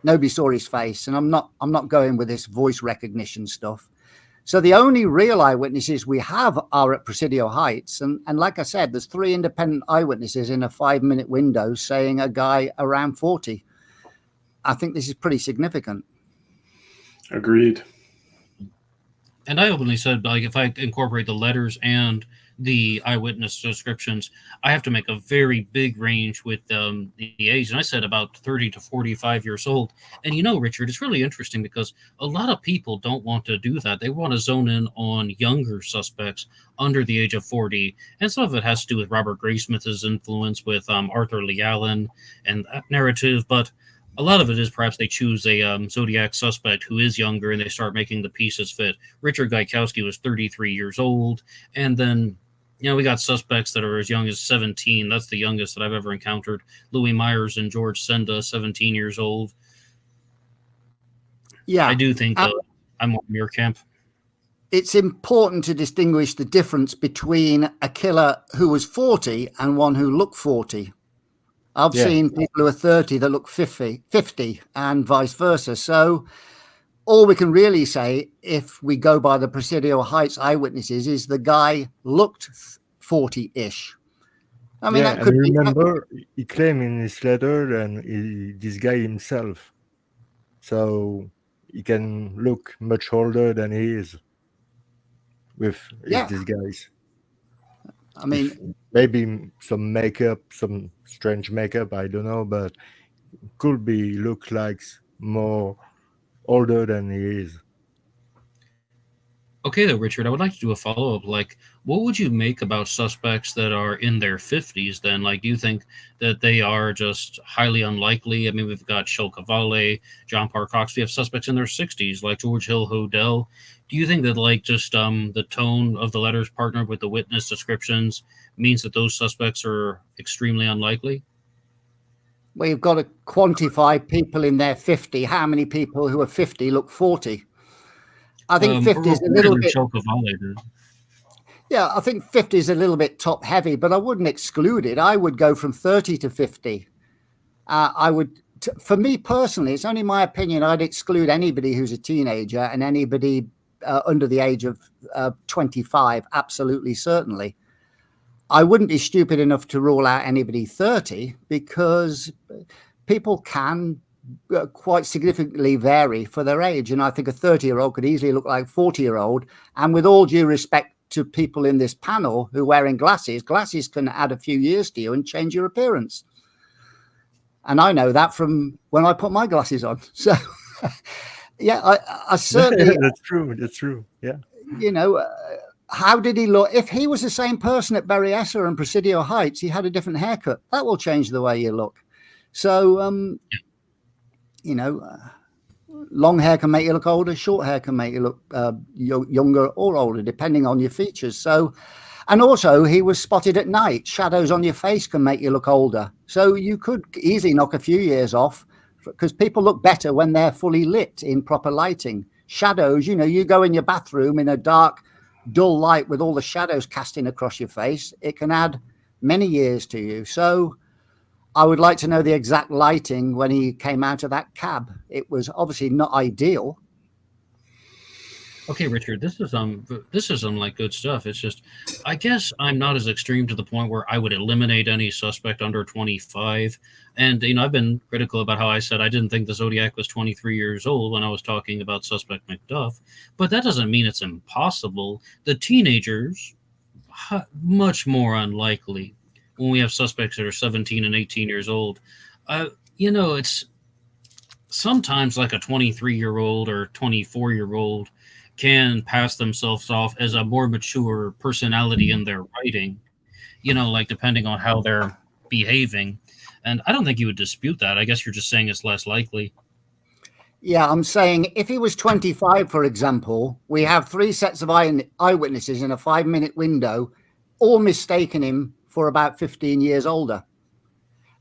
nobody saw his face, and I'm not going with this voice recognition stuff. So the only real eyewitnesses we have are at Presidio Heights, and like I said, there's 3 independent eyewitnesses in a 5-minute window saying a guy around 40. I think this is pretty significant. Agreed. And I openly said, like, if I incorporate the letters and the eyewitness descriptions, I have to make a very big range with the age. And I said about 30 to 45 years old. And Richard, it's really interesting because a lot of people don't want to do that. They want to zone in on younger suspects under the age of 40. And some of it has to do with Robert Graysmith's influence with Arthur Lee Allen and that narrative. But a lot of it is perhaps they choose a Zodiac suspect who is younger and they start making the pieces fit. Richard Gaikowski was 33 years old. And then, we got suspects that are as young as 17. That's the youngest that I've ever encountered. Louis Myers and George Senda, 17 years old. Yeah. I do think I'm on your camp. It's important to distinguish the difference between a killer who was 40 and one who looked 40. I've seen people who are 30 that look 50 and vice versa. So all we can really say, if we go by the Presidio Heights eyewitnesses, is the guy looked 40-ish. I mean, that could be. Remember, he claimed in his letter that this guy himself. So he can look much older than he is with these guys. I mean, maybe some makeup, some strange makeup, I don't know, but could be look like more older than he is. Okay, though, Richard, I would like to do a follow-up. Like, what would you make about suspects that are in their 50s then? Like, do you think that they are just highly unlikely? I mean, we've got Shel Cavalli, John Parr Cox. We have suspects in their 60s, like George Hill Hodel. Do you think that, like, just the tone of the letters partnered with the witness descriptions means that those suspects are extremely unlikely? Well, you've got to quantify people in their 50. How many people who are 50 look 40? I think 50 is a little bit. Yeah, I think 50 is a little bit top heavy, but I wouldn't exclude it. I would go from 30 to 50. For me personally, it's only my opinion, I'd exclude anybody who's a teenager and anybody under the age of 25, absolutely, certainly. I wouldn't be stupid enough to rule out anybody 30 because people can quite significantly vary for their age. And I think a 30-year-old could easily look like a 40-year-old. And with all due respect to people in this panel who are wearing glasses, glasses can add a few years to you and change your appearance. And I know that from when I put my glasses on. So, yeah, I certainly... That's true. That's true. Yeah. You know, how did he look? If he was the same person at Berryessa and Presidio Heights, he had a different haircut. That will change the way you look. So, you know, long hair can make you look older. Short hair can make you look younger or older, depending on your features. So, and also he was spotted at night. Shadows on your face can make you look older. So you could easily knock a few years off, because people look better when they're fully lit in proper lighting. Shadows, you know, you go in your bathroom in a dark, dull light with all the shadows casting across your face, it can add many years to you. So I would like to know the exact lighting when he came out of that cab. It was obviously not ideal. Okay, Richard, this is like good stuff. It's just, I guess I'm not as extreme to the point where I would eliminate any suspect under 25. And, you know, I've been critical about how I said I didn't think the Zodiac was 23 years old when I was talking about suspect McDuff, but that doesn't mean it's impossible. The teenagers, much more unlikely when we have suspects that are 17 and 18 years old. You know, it's sometimes like a 23-year-old or 24-year-old can pass themselves off as a more mature personality in their writing, you know, like depending on how they're behaving. And I don't think you would dispute that. I guess you're just saying it's less likely. Yeah, I'm saying if he was 25, for example, we have 3 sets of eyewitnesses in a 5-minute window, all mistaken him for about 15 years older.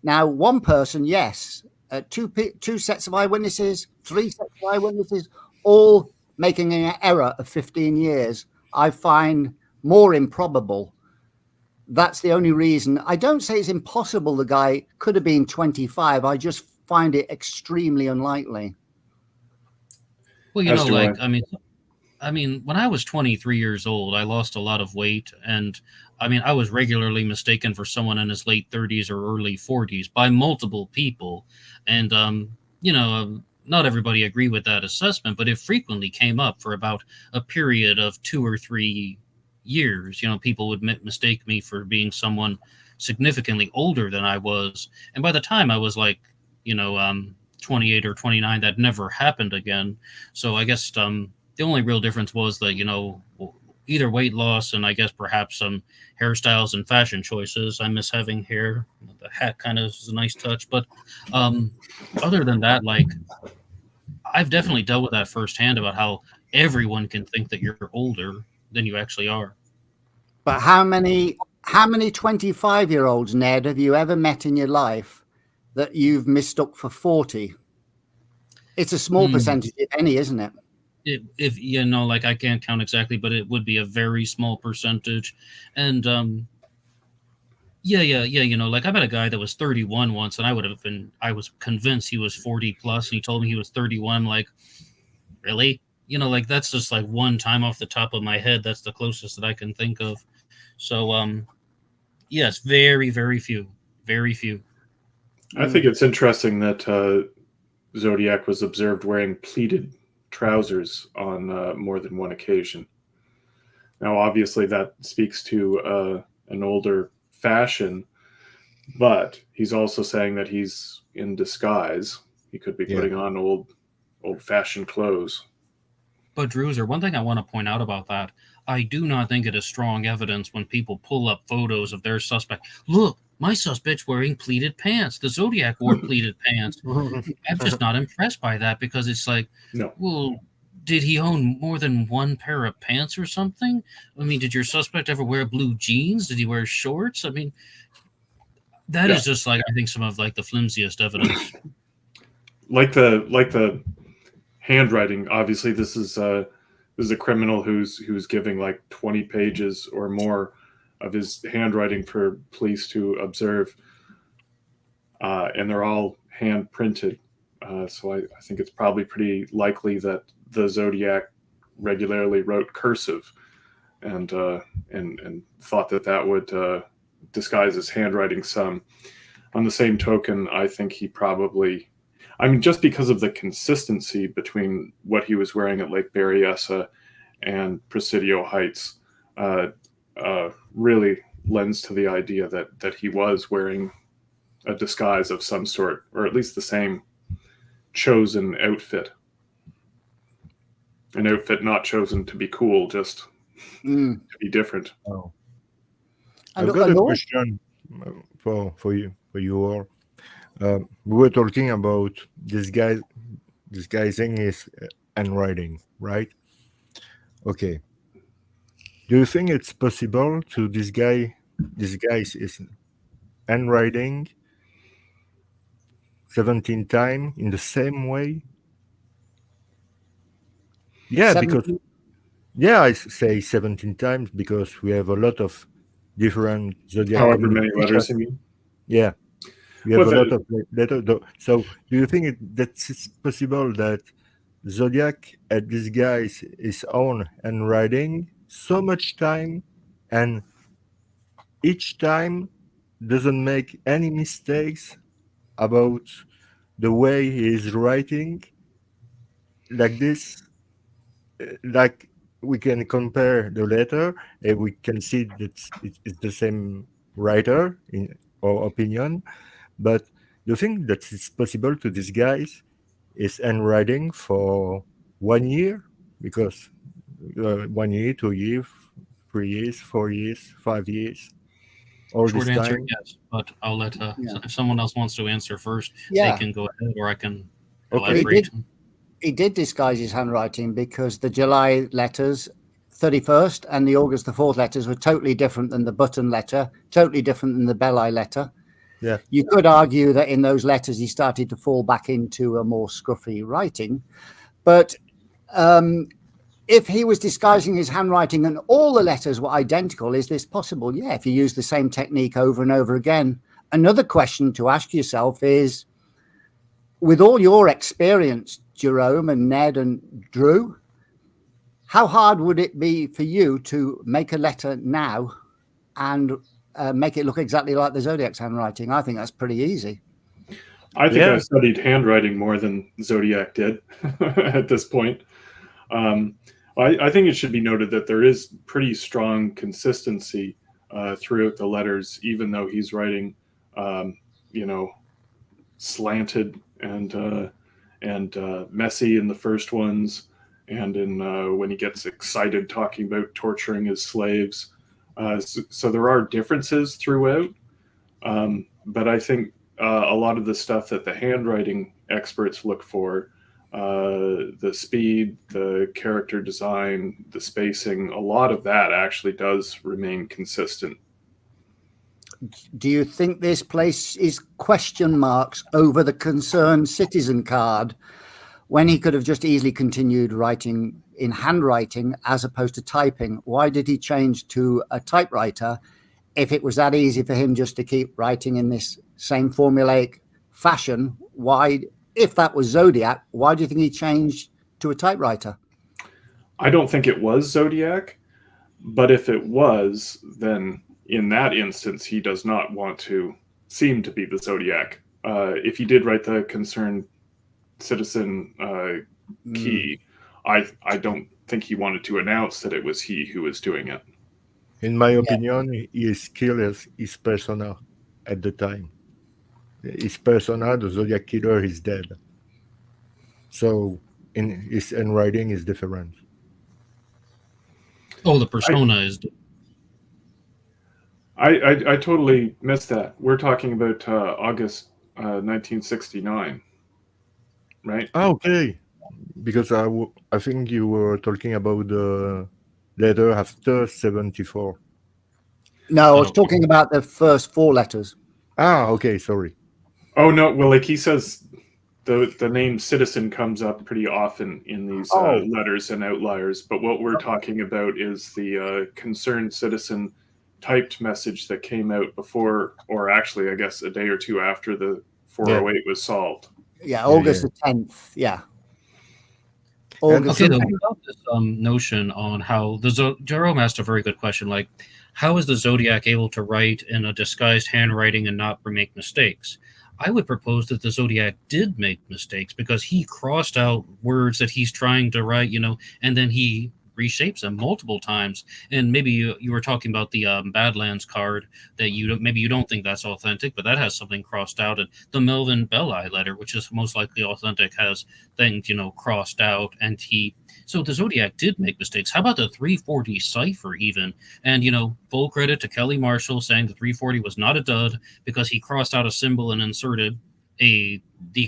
Now, one person, yes, 2 sets of eyewitnesses, 3 sets of eyewitnesses, all making an error of 15 years, I find more improbable. That's the only reason. I don't say it's impossible the guy could have been 25. I just find it extremely unlikely. Well, you know, like, I mean, when I was 23 years old, I lost a lot of weight. And I mean, I was regularly mistaken for someone in his late 30s or early 40s by multiple people. And, you know, not everybody agreed with that assessment, but it frequently came up for about a period of 2 or 3 years. You know, people would mistake me for being someone significantly older than I was. And by the time I was like, you know, 28 or 29, that never happened again. So I guess the only real difference was that, you know, either weight loss and I guess perhaps some hairstyles and fashion choices. I miss having hair. The hat kind of is a nice touch. But other than that, like, I've definitely dealt with that firsthand about how everyone can think that you're older than you actually are. But how many 25-year-olds, Ned, have you ever met in your life that you've mistook for 40? It's a small percentage, if any, isn't it? If you know, like, I can't count exactly, but it would be a very small percentage. And yeah, you know, like I met a guy that was 31 once, and I was convinced he was 40 plus, and he told me he was 31. I'm like, really? You know, like, that's just like one time off the top of my head. That's the closest that I can think of. So, yes, very, very few. Very few. I think it's interesting that Zodiac was observed wearing pleated trousers on more than one occasion. Now, obviously, that speaks to an older fashion, but he's also saying that he's in disguise. He could be putting on old-fashioned clothes. But Druzer, one thing I want to point out about that, I do not think it is strong evidence when people pull up photos of their suspect. Look, my suspect's wearing pleated pants. The Zodiac wore pleated pants. I'm just not impressed by that, because it's like, no. Well, did he own more than one pair of pants or something? I mean, did your suspect ever wear blue jeans? Did he wear shorts? I mean, that is just like, I think, some of like the flimsiest evidence. Like the handwriting. Obviously, this is a criminal who's giving like 20 pages or more of his handwriting for police to observe, and they're all hand printed. So I think it's probably pretty likely that the Zodiac regularly wrote cursive, and thought that would disguise his handwriting some. On the same token, I think he probably, I mean, just because of the consistency between what he was wearing at Lake Berryessa and Presidio Heights, really lends to the idea that he was wearing a disguise of some sort, or at least the same chosen outfit. An outfit not chosen to be cool, just to be different. Oh. And I've got a question for you all. We were talking about disguising his handwriting, right? Okay. Do you think it's possible to disguise his handwriting 17 times in the same way? Yeah, because I say 17 times because we have a lot of different zodiac. However many letters, you mean? Yeah, we have a lot of letters. So, do you think that it's possible that Zodiac disguise his own handwriting so much time, and each time doesn't make any mistakes about the way he is writing? Like this, like we can compare the letter and we can see that it's the same writer in our opinion, but do you think that it's possible to disguise his handwriting for 1 year? Because 1 year, 2 years, 3 years, 4 years, 5 years, all Short this answer, time? yes. But I'll let if someone else wants to answer first, they Yeah. can go ahead, or I can Okay. elaborate. He did disguise his handwriting because the July letters, 31st, and the August the 4th letters were totally different than the Button letter, totally different than the Belli letter. Yeah. You could argue that in those letters he started to fall back into a more scruffy writing. But if he was disguising his handwriting and all the letters were identical, is this possible? Yeah, if you use the same technique over and over again. Another question to ask yourself is, with all your experience, Jerome and Ned and Drew, how hard would it be for you to make a letter now and make it look exactly like the Zodiac's handwriting? I think that's pretty easy. I think Yeah. I've studied handwriting more than Zodiac did at this point. I think it should be noted that there is pretty strong consistency throughout the letters, even though he's writing, slanted and messy in the first ones, and in when he gets excited talking about torturing his slaves. So there are differences throughout, but I think a lot of the stuff that the handwriting experts look for, the speed, the character design, the spacing, a lot of that actually does remain consistent. Do you think this places question marks over the concerned citizen card when he could have just easily continued writing in handwriting as opposed to typing? Why did he change to a typewriter if it was that easy for him just to keep writing in this same formulaic fashion? Why, if that was Zodiac, why do you think he changed to a typewriter? I don't think it was Zodiac, but if it was, then in that instance, he does not want to seem to be the Zodiac. If he did write the concerned citizen key, I don't think he wanted to announce that it was he who was doing it. In my opinion, he is killed his persona at the time. His persona, the Zodiac Killer, is dead. So in his handwriting is different. Oh, the persona is. I totally missed that. We're talking about August 1969, right? Okay, because I think you were talking about the letter after 74. No, I was talking about the first 4 letters. Okay, sorry. Oh no, well, like he says, the name citizen comes up pretty often in these letters and outliers. But what we're talking about is the concerned citizen typed message that came out before, or actually, I guess, a day or two after the 408 was solved. Yeah, August the 10th. Yeah. August. Okay, though, about this notion on how Jerome asked a very good question. Like, how is the Zodiac able to write in a disguised handwriting and not make mistakes? I would propose that the Zodiac did make mistakes because he crossed out words that he's trying to write, and then he reshapes them multiple times. And maybe you were talking about the Badlands card that maybe you don't think that's authentic, but that has something crossed out. And the Melvin Belli letter, which is most likely authentic, has things crossed out. And so the Zodiac did make mistakes. How about the 340 cipher even? And full credit to Kelly Marshall saying the 340 was not a dud because he crossed out a symbol and inserted the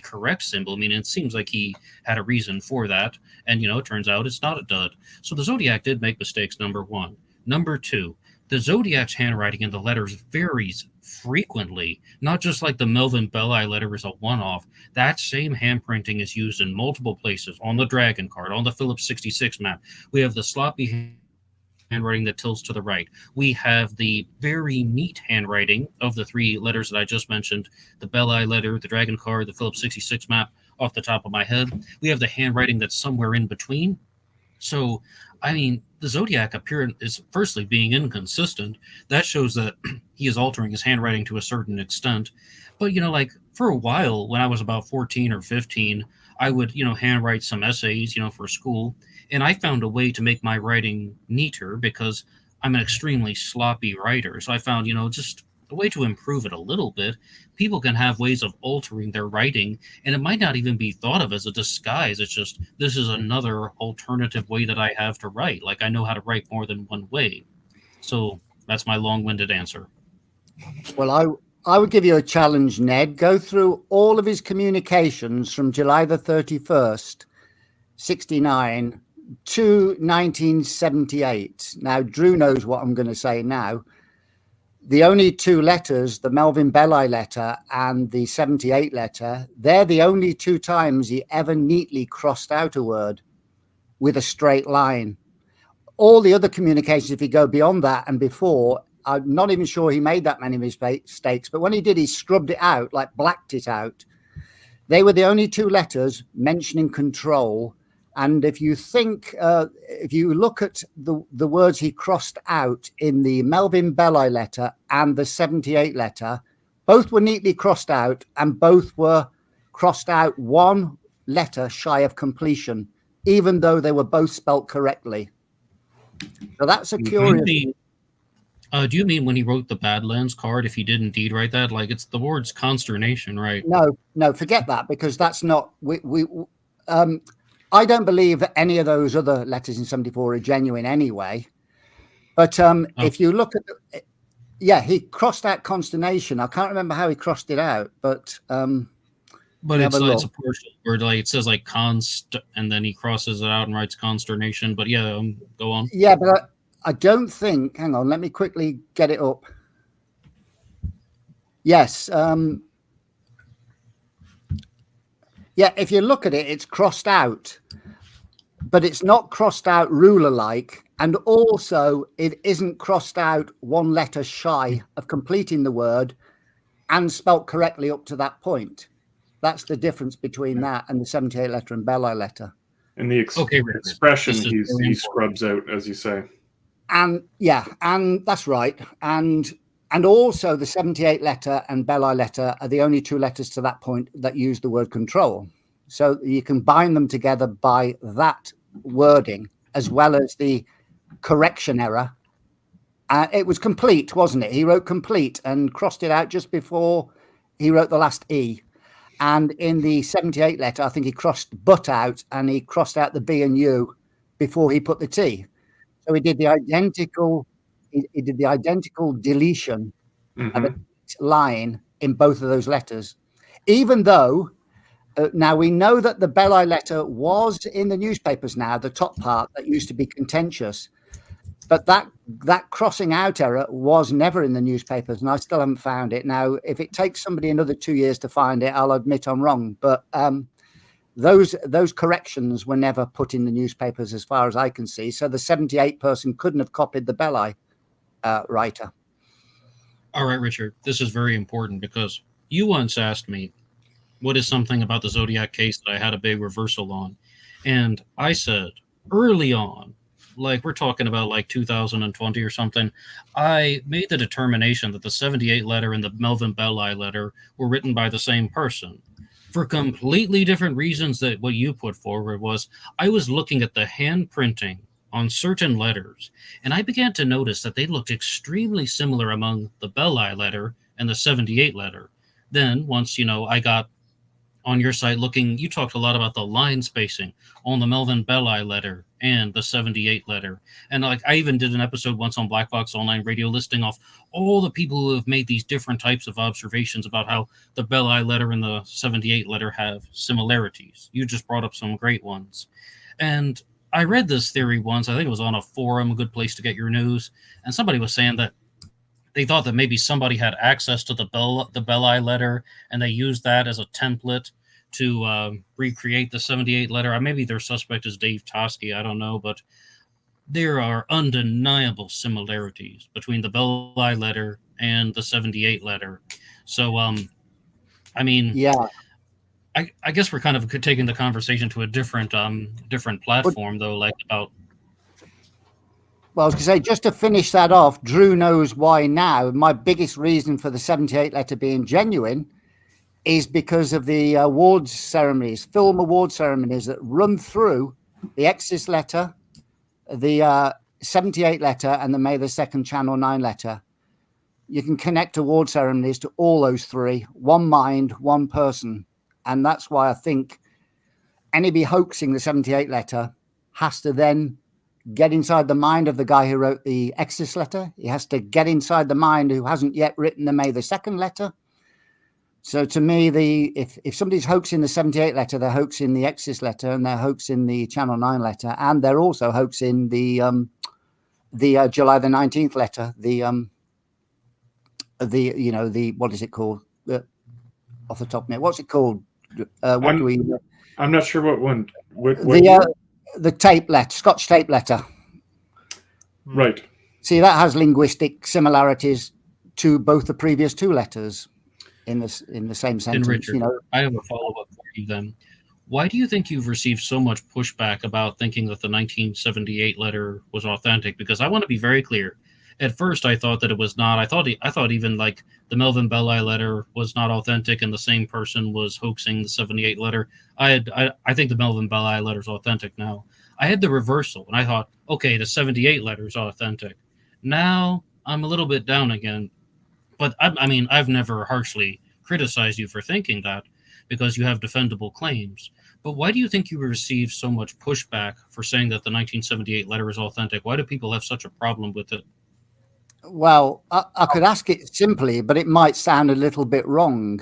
correct symbol. I mean, it seems like he had a reason for that, and it turns out it's not a dud. So the Zodiac did make mistakes, number one. Number two, the Zodiac's handwriting in the letters varies frequently, not just like the Melvin Belli letter is a one-off. That same handprinting is used in multiple places, on the Dragon card, on the Phillips 66 map. We have the sloppy handwriting that tilts to the right. We have the very neat handwriting of the three letters that I just mentioned, the Belli letter, the Dragon card, the Phillips 66 map, off the top of my head. We have the handwriting that's somewhere in between. So, I mean, the Zodiac appearance is firstly being inconsistent. That shows that he is altering his handwriting to a certain extent. But, like for a while, when I was about 14 or 15, I would, handwrite some essays, for school. And I found a way to make my writing neater because I'm an extremely sloppy writer. So I found, just a way to improve it a little bit. People can have ways of altering their writing, and it might not even be thought of as a disguise. It's just, this is another alternative way that I have to write. Like, I know how to write more than one way. So that's my long-winded answer. Well, I would give you a challenge, Ned. Go through all of his communications from July the 31st, 69 to 1978. Now, Drew knows what I'm going to say now. The only two letters, the Melvin Belli letter and the 78 letter, they're the only two times he ever neatly crossed out a word with a straight line. All the other communications, if you go beyond that and before, I'm not even sure he made that many mistakes, but when he did, he scrubbed it out, like blacked it out. They were the only two letters mentioning control. And if you think, if you look at the words he crossed out in the Melvin Belli letter and the 78 letter, both were neatly crossed out and both were crossed out one letter shy of completion, even though they were both spelt correctly. So that's a curious. Do you mean when he wrote the Badlands card, if he did indeed write that? Like, it's the words consternation, right? No, forget that, because that's not, I don't believe that any of those other letters in 74 are genuine anyway. But if you look at, he crossed out consternation. I can't remember how he crossed it out, but it's a partial word. Like, it says like const, and then he crosses it out and writes consternation. But go on. Yeah, but I don't think. Hang on, let me quickly get it up. Yes. If you look at it, it's crossed out, but it's not crossed out ruler-like, and also it isn't crossed out one letter shy of completing the word and spelt correctly up to that point. That's the difference between that and the 78 letter and Belli letter. And the expression he scrubs out, as you say. And and that's right. And also the 78 letter and Belli letter are the only two letters to that point that use the word control. So you can bind them together by that wording, as well as the correction error. It was complete, wasn't it? He wrote complete and crossed it out just before he wrote the last E. And in the 78 letter, I think he crossed but out and he crossed out the B and U before he put the T. So he did the identical deletion of a line in both of those letters, even though now we know that the Belli letter was in the newspapers now, the top part that used to be contentious, but that crossing out error was never in the newspapers, and I still haven't found it. Now, if it takes somebody another 2 years to find it, I'll admit I'm wrong, but those corrections were never put in the newspapers as far as I can see. So the 78 person couldn't have copied the Belli writer. All right, Richard, this is very important because you once asked me, what is something about the Zodiac case that I had a big reversal on? And I said early on like we're talking about like 2020 or something, I made the determination that the 78 letter and the Melvin Belli letter were written by the same person for completely different reasons that what you put forward was. I was looking at the handprinting on certain letters, and I began to notice that they looked extremely similar among the Belli letter and the 78 letter. Then once, I got on your site looking, you talked a lot about the line spacing on the Melvin Belli letter and the 78 letter. And like I even did an episode once on Black Box Online Radio listing off all the people who have made these different types of observations about how the Belli letter and the 78 letter have similarities. You just brought up some great ones. And I read this theory once, I think it was on a forum, a good place to get your news, and somebody was saying that they thought that maybe somebody had access to the Belli letter, and they used that as a template to recreate the 78 letter. Maybe their suspect is Dave Toschi, I don't know, but there are undeniable similarities between the Belli letter and the 78 letter. So, Yeah. I guess we're kind of taking the conversation to a different platform, though, like about. Well, I was going to say, just to finish that off, Drew knows why now. My biggest reason for the 78 letter being genuine is because of the awards ceremonies, film award ceremonies that run through the Exodus letter, the 78 letter, and the May the 2nd Channel 9 letter. You can connect award ceremonies to all those three, one mind, one person. And that's why I think anybody hoaxing the 78 letter has to then get inside the mind of the guy who wrote the Exodus letter. He has to get inside the mind who hasn't yet written the May the 2nd letter. So to me, if somebody's hoaxing the 78 letter, they're hoaxing the Exodus letter, and they're hoaxing the Channel 9 letter, and they're also hoaxing the July the 19th letter, the what is it called? Off the top of me, what's it called? I'm not sure what one. The tape letter, Scotch tape letter. Right. See, that has linguistic similarities to both the previous two letters in the same sentence. And Richard, I have a follow-up for you then. Why do you think you've received so much pushback about thinking that the 1978 letter was authentic? Because I want to be very clear. At first, I thought that it was not. I thought even like the Melvin Belli letter was not authentic, and the same person was hoaxing the 78 letter. I think the Melvin Belli letter is authentic now. I had the reversal, and I thought, okay, the 78 letter is authentic. Now I'm a little bit down again. But I've never harshly criticized you for thinking that, because you have defendable claims. But why do you think you received so much pushback for saying that the 1978 letter is authentic? Why do people have such a problem with it? Well, I could ask it simply, but it might sound a little bit wrong,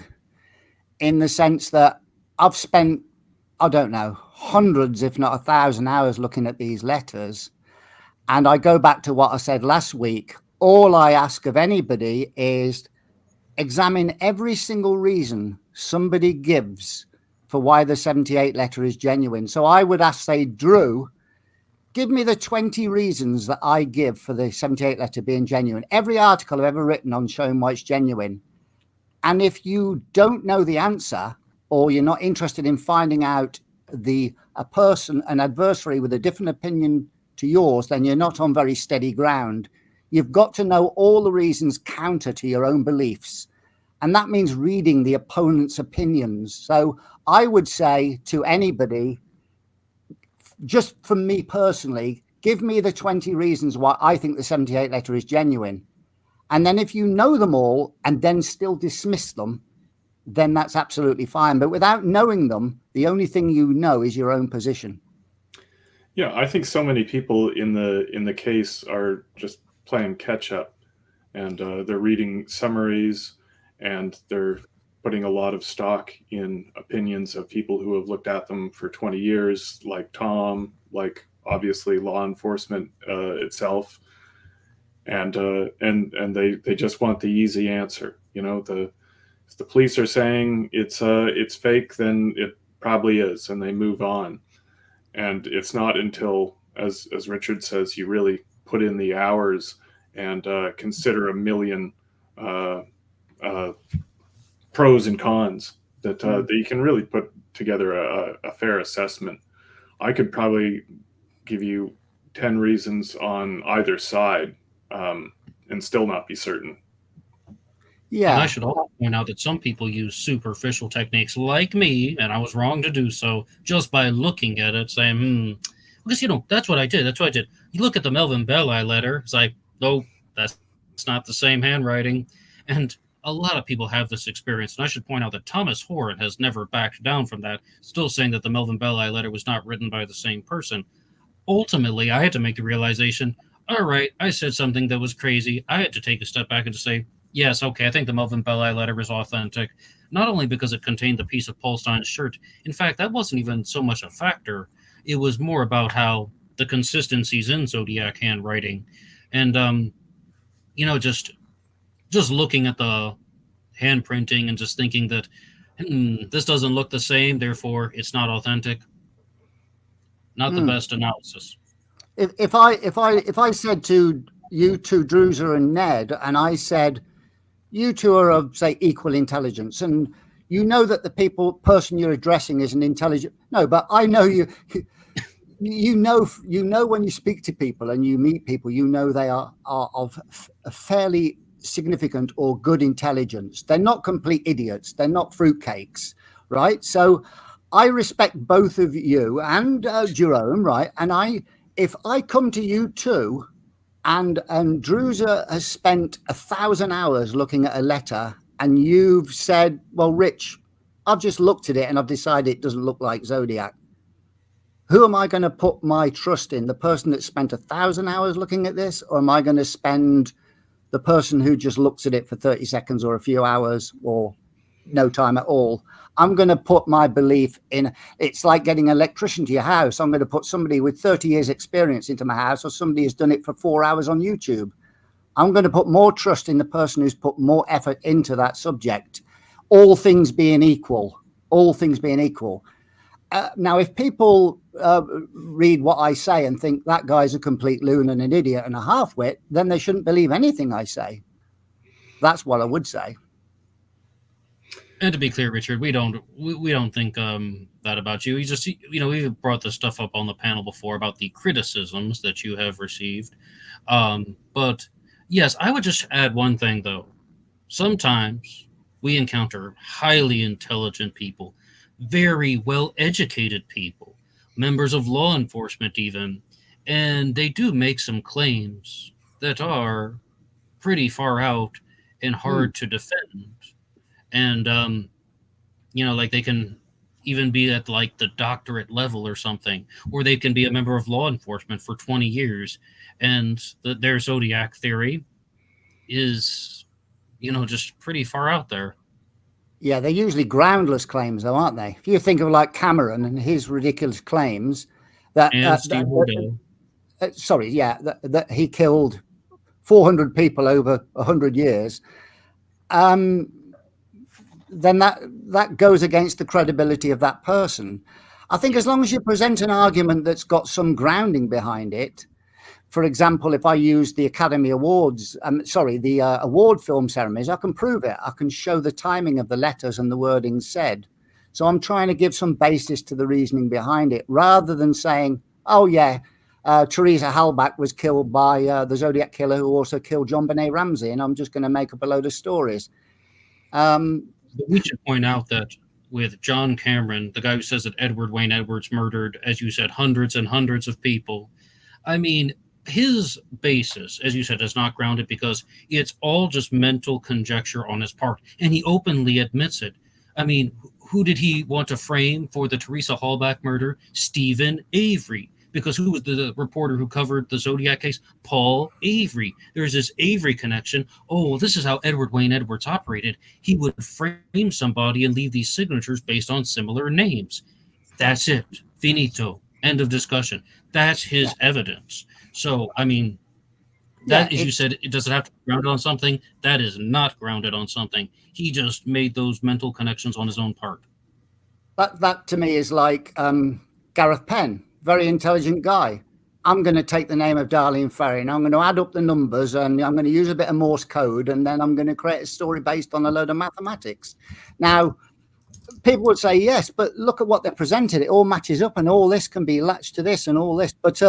in the sense that I've spent, I don't know, hundreds, if not 1,000 hours looking at these letters. And I go back to what I said last week. All I ask of anybody is examine every single reason somebody gives for why the 78 letter is genuine. So I would ask, say, Drew, give me the 20 reasons that I give for the 78 letter being genuine. Every article I've ever written on showing why it's genuine. And if you don't know the answer, or you're not interested in finding out a person, an adversary with a different opinion to yours, then you're not on very steady ground. You've got to know all the reasons counter to your own beliefs. And that means reading the opponent's opinions. So I would say to anybody, just from me personally, give me the 20 reasons why I think the 78 letter is genuine. And then if you know them all and then still dismiss them, then that's absolutely fine. But without knowing them, the only thing you know is your own position. Yeah, I think so many people in the case are just playing catch up, and they're reading summaries, and they're putting a lot of stock in opinions of people who have looked at them for 20 years, like Tom, like obviously law enforcement itself, and they just want the easy answer. If the police are saying it's fake, then it probably is, and they move on. And it's not until, as Richard says, you really put in the hours and consider a million pros and cons that you can really put together a fair assessment. I could probably give you 10 reasons on either side and still not be certain. Yeah. And I should also point out that some people use superficial techniques like me, and I was wrong to do so, just by looking at it, saying, because, that's what I did. That's what I did. You look at the Melvin Belli letter, it's like, no, that's not the same handwriting. And a lot of people have this experience. And I should point out that Thomas Horan has never backed down from that, still saying that the Melvin Belli letter was not written by the same person. Ultimately, I had to make the realization, all right, I said something that was crazy. I had to take a step back and just say, yes, okay, I think the Melvin Belli letter is authentic, not only because it contained the piece of Paul Stein's shirt. In fact, that wasn't even so much a factor. It was more about how the consistencies in Zodiac handwriting. And, just looking at the handprinting and just thinking that this doesn't look the same, therefore it's not authentic. Not the best analysis. If I said to you two, Druzer and Ned, and I said, you two are of, say, equal intelligence, and you know that the person you're addressing is an intelligent. No, but I know you. You know when you speak to people and you meet people, you know they are of a fairly significant or good intelligence. They're not complete idiots. They're not fruitcakes, right? So I respect both of you and Jerome, right? And if I come to you two, and Druzer has spent 1,000 hours looking at a letter, and you've said, well, Rich, I've just looked at it and I've decided it doesn't look like Zodiac. Who am I going to put my trust in? The person that spent 1,000 hours looking at this, or am I going to spend the person who just looks at it for 30 seconds or a few hours or no time at all? I'm going to put my belief in. It's like getting an electrician to your house. I'm going to put somebody with 30 years experience into my house, or somebody who's done it for 4 hours on YouTube. I'm going to put more trust in the person who's put more effort into that subject, all things being equal. Now, if people read what I say and think that guy's a complete loon and an idiot and a halfwit, then they shouldn't believe anything I say. That's what I would say. And to be clear, Richard, we don't think that about you. You just, we've brought this stuff up on the panel before about the criticisms that you have received. But yes, I would just add one thing though. Sometimes we encounter highly intelligent people, very well-educated people, members of law enforcement even, and they do make some claims that are pretty far out and hard to defend. And, like they can even be at like the doctorate level or something, or they can be a member of law enforcement for 20 years. And their Zodiac theory is, just pretty far out there. Yeah, they're usually groundless claims, though, aren't they? If you think of like Cameron and his ridiculous claims that that he killed 400 people over 100 years, then that goes against the credibility of that person. I think as long as you present an argument that's got some grounding behind it. For example, if I use the Academy Awards, the award film ceremonies, I can prove it. I can show the timing of the letters and the wording said. So I'm trying to give some basis to the reasoning behind it, rather than saying, oh, yeah, Teresa Halbach was killed by the Zodiac Killer, who also killed John Benet Ramsey, and I'm just going to make up a load of stories. We should point out that with John Cameron, the guy who says that Edward Wayne Edwards murdered, as you said, hundreds and hundreds of people, I mean, his basis, as you said, is not grounded because it's all just mental conjecture on his part. And he openly admits it. I mean, who did he want to frame for the Teresa Halbach murder? Stephen Avery. Because who was the reporter who covered the Zodiac case? Paul Avery. There's this Avery connection. Oh, this is how Edward Wayne Edwards operated. He would frame somebody and leave these signatures based on similar names. That's it. Finito. End of discussion. That's his evidence. So, I mean, that, as you said, it doesn't have to be grounded on something. That is not grounded on something. He just made those mental connections on his own part. That to me is like Gareth Penn, very intelligent guy. I'm going to take the name of Darlene Ferry and I'm going to add up the numbers and I'm going to use a bit of Morse code and then I'm going to create a story based on a load of mathematics. Now, people would say, yes, but look at what they presented. It all matches up and all this can be latched to this and all this. But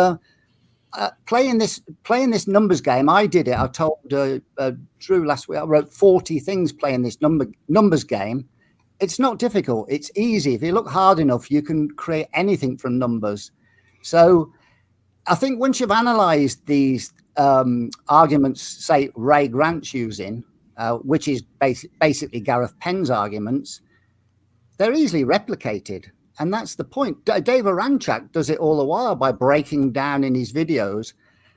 playing this numbers game. I did it. I told Drew last week. I wrote 40 things playing this numbers game. It's not difficult. It's easy. If you look hard enough, you can create anything from numbers. So I think once you've analysed these arguments, say Ray Grant's using, which is basically Gareth Penn's arguments, they're easily replicated. And that's the point. Dave Aranchak does it all the while by breaking down in his videos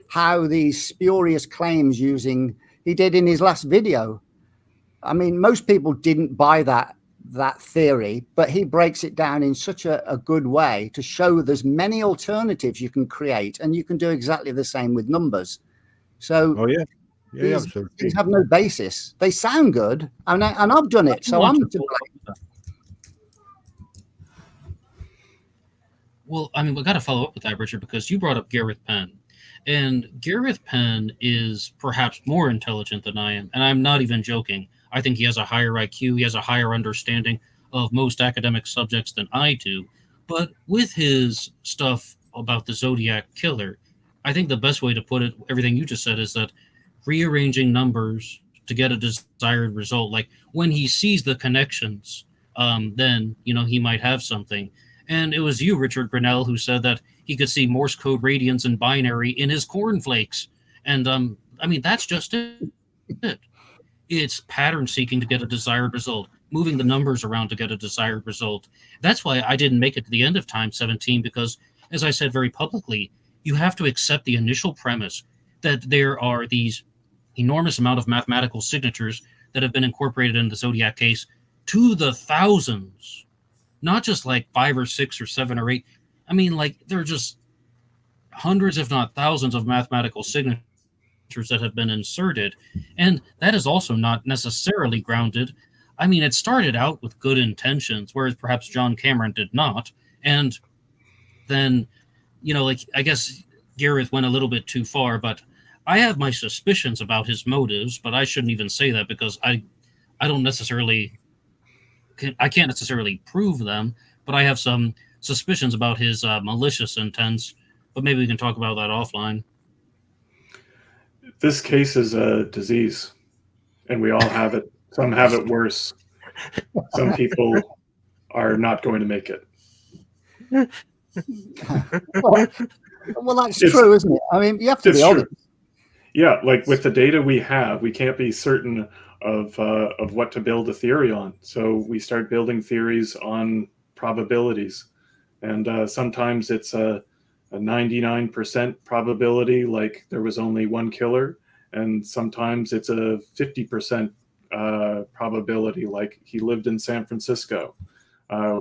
how these spurious claims he did in his last video. I mean, most people didn't buy that theory, but he breaks it down in such a good way to show there's many alternatives you can create, and you can do exactly the same with numbers. So these have no basis. They sound good, and I've done it, so I'm to blame. Well, I mean, we got to follow up with that, Richard, because you brought up Gareth Penn. And Gareth Penn is perhaps more intelligent than I am. And I'm not even joking. I think he has a higher IQ. He has a higher understanding of most academic subjects than I do. But with his stuff about the Zodiac Killer, I think the best way to put it, everything you just said, is that rearranging numbers to get a desired result, like when he sees the connections, then, he might have something. And it was you, Richard Grinnell, who said that he could see Morse code radians and binary in his cornflakes. And I mean, that's just it. It's pattern seeking to get a desired result, moving the numbers around to get a desired result. That's why I didn't make it to the end of Time 17, because, as I said very publicly, you have to accept the initial premise that there are these enormous amount of mathematical signatures that have been incorporated in the Zodiac case to the thousands. Not just like 5 or 6 or 7 or 8. I mean, like, there are just hundreds, if not thousands, of mathematical signatures that have been inserted. And that is also not necessarily grounded. I mean, it started out with good intentions, whereas perhaps John Cameron did not. And then, I guess Gareth went a little bit too far, but I have my suspicions about his motives, but I shouldn't even say that because I can't necessarily prove them, but I have some suspicions about his malicious intents. But maybe we can talk about that offline. This case is a disease, and we all have it. Some have it worse. Some people are not going to make it. Well, that's true, isn't it? I mean, you have to be honest. Yeah, like with the data we have, we can't be certain of what to build a theory on. So we start building theories on probabilities. And sometimes it's a 99% probability, like there was only one killer. And sometimes it's a 50% probability, like he lived in San Francisco.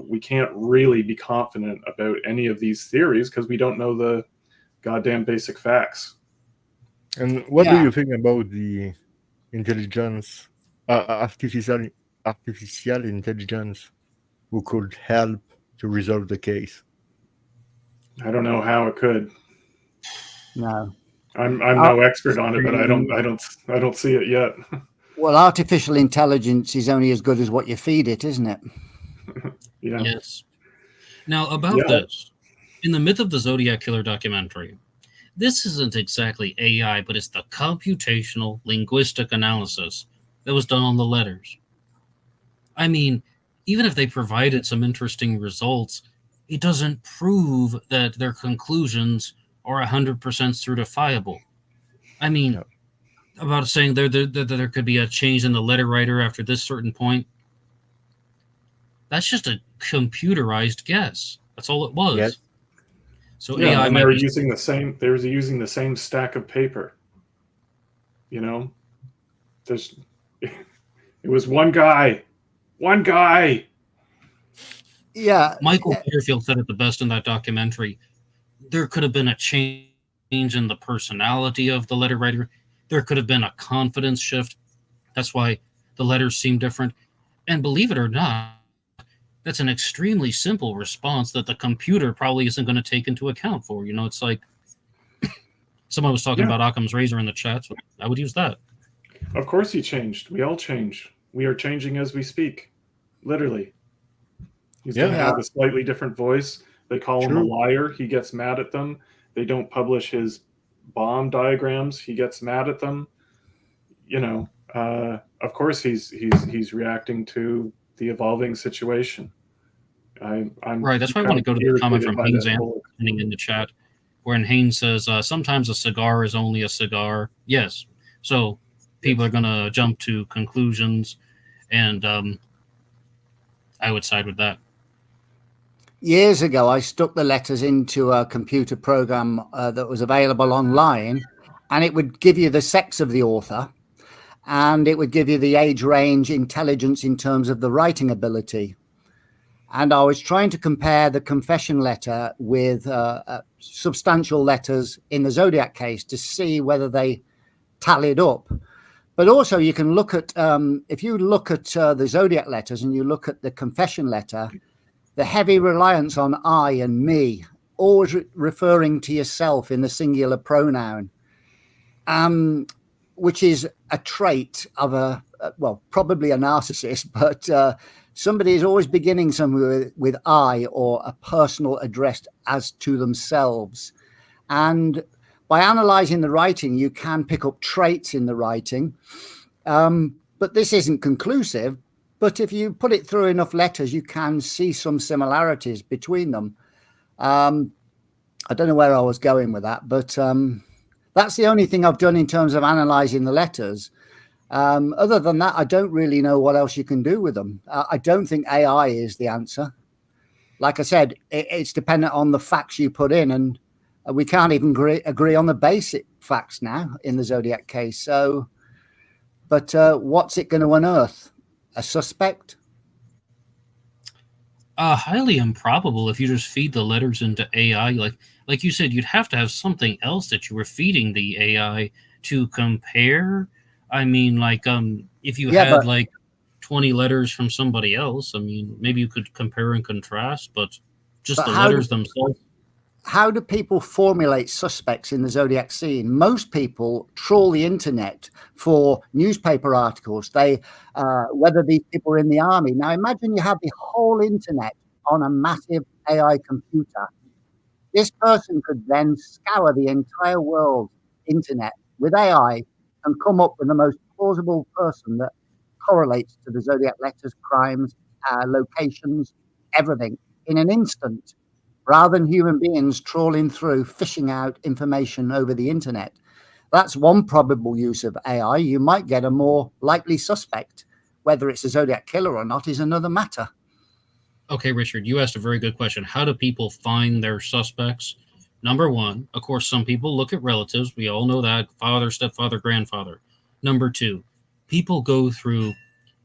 We can't really be confident about any of these theories because we don't know the goddamn basic facts. And what do you think about the intelligence, artificial intelligence, who could help to resolve the case? I don't know how it could. No, I'm no expert on it, but I don't see it yet. Well, artificial intelligence is only as good as what you feed it, isn't it? Yeah. Yes. Now about this, in the Myth of the Zodiac Killer documentary, this isn't exactly AI, but it's the computational linguistic analysis that was done on the letters. I mean, even if they provided some interesting results, it doesn't prove that their conclusions are 100% certifiable. I mean, about saying there could be a change in the letter writer after this certain point, that's just a computerized guess. That's all it was. Yes. So yeah, AI and might they were be using the same. They were using the same stack of paper. You know, there's. It was one guy. One guy. Yeah. Michael Butterfield said it the best in that documentary. There could have been a change in the personality of the letter writer. There could have been a confidence shift. That's why the letters seem different. And believe it or not, that's an extremely simple response that the computer probably isn't going to take into account for. You know, it's like someone was talking about Occam's razor in the chat, so I would use that. Of course he changed. We all change. We are changing as we speak. Literally. He's going to have a slightly different voice. They call him a liar. He gets mad at them. They don't publish his bomb diagrams, he gets mad at them. Of course he's reacting to the evolving situation. I'm right. That's why I want to go to the comment from Haynes in the chat, when Haynes says, sometimes a cigar is only a cigar. Yes. So people are going to jump to conclusions, and I would side with that. Years ago, I stuck the letters into a computer program that was available online, and it would give you the sex of the author, and it would give you the age range, intelligence in terms of the writing ability. And I was trying to compare the confession letter with substantial letters in the Zodiac case to see whether they tallied up. But also you can look at, if you look at the Zodiac letters and you look at the confession letter, the heavy reliance on I and me, always referring to yourself in the singular pronoun, which is a trait of probably a narcissist, but somebody is always beginning somewhere with I or a personal addressed as to themselves. And by analyzing the writing, you can pick up traits in the writing, but this isn't conclusive. But if you put it through enough letters, you can see some similarities between them. I don't know where I was going with that, but that's the only thing I've done in terms of analyzing the letters. Other than that, I don't really know what else you can do with them. I don't think AI is the answer. Like I said, it's dependent on the facts you put in, and we can't even agree on the basic facts now in the Zodiac case. So, but what's it going to unearth? A suspect? Highly improbable if you just feed the letters into AI. Like you said, you'd have to have something else that you were feeding the AI to compare. I mean, like, if you had like 20 letters from somebody else, I mean, maybe you could compare and contrast, but just the letters themselves. How do people formulate suspects in the Zodiac scene? Most people trawl the internet for newspaper articles. They, whether these people are in the army. Now, imagine you have the whole internet on a massive AI computer. This person could then scour the entire world's internet with AI and come up with the most plausible person that correlates to the Zodiac letters, crimes, locations, everything in an instant, rather than human beings trawling through, fishing out information over the internet. That's one probable use of AI. You might get a more likely suspect. Whether it's a Zodiac killer or not is another matter. Okay, Richard, you asked a very good question. How do people find their suspects? Number one, of course, some people look at relatives. We all know that. Father, stepfather, grandfather. Number two, people go through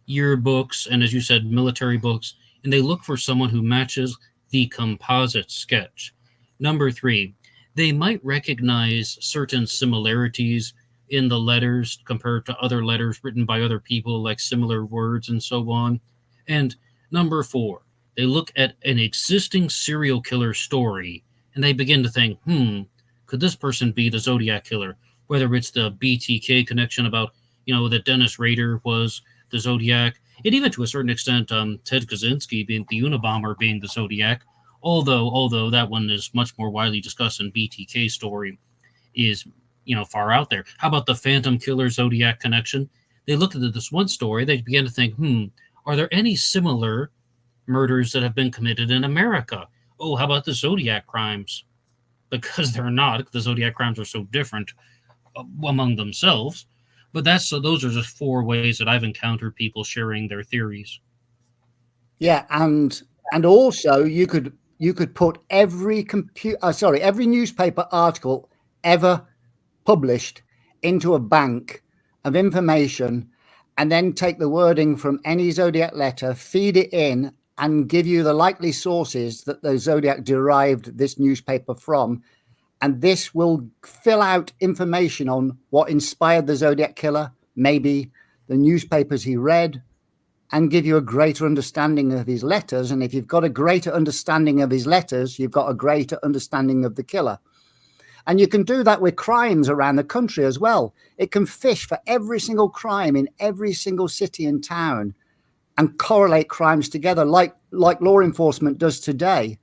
yearbooks and, as you said, military books, and they look for someone who matches the composite sketch. Number three, they might recognize certain similarities in the letters compared to other letters written by other people, like similar words and so on. And number four, they look at an existing serial killer story and they begin to think, could this person be the Zodiac killer? Whether it's the BTK connection about, that Dennis Rader was the Zodiac, and even to a certain extent, Ted Kaczynski being the Unabomber being the Zodiac, although that one is much more widely discussed in BTK story, is, far out there. How about the Phantom Killer Zodiac connection? They looked at this one story, they began to think, are there any similar murders that have been committed in America? Oh, how about the Zodiac crimes? Because they're not. The Zodiac crimes are so different among themselves. But those are just four ways that I've encountered people sharing their theories. Yeah, and also you could put every newspaper article ever published into a bank of information, and then take the wording from any Zodiac letter, feed it in, and give you the likely sources that the Zodiac derived this newspaper from. And this will fill out information on what inspired the Zodiac killer, maybe the newspapers he read, and give you a greater understanding of his letters. And if you've got a greater understanding of his letters, you've got a greater understanding of the killer. And you can do that with crimes around the country as well. It can fish for every single crime in every single city and town and correlate crimes together like law enforcement does today.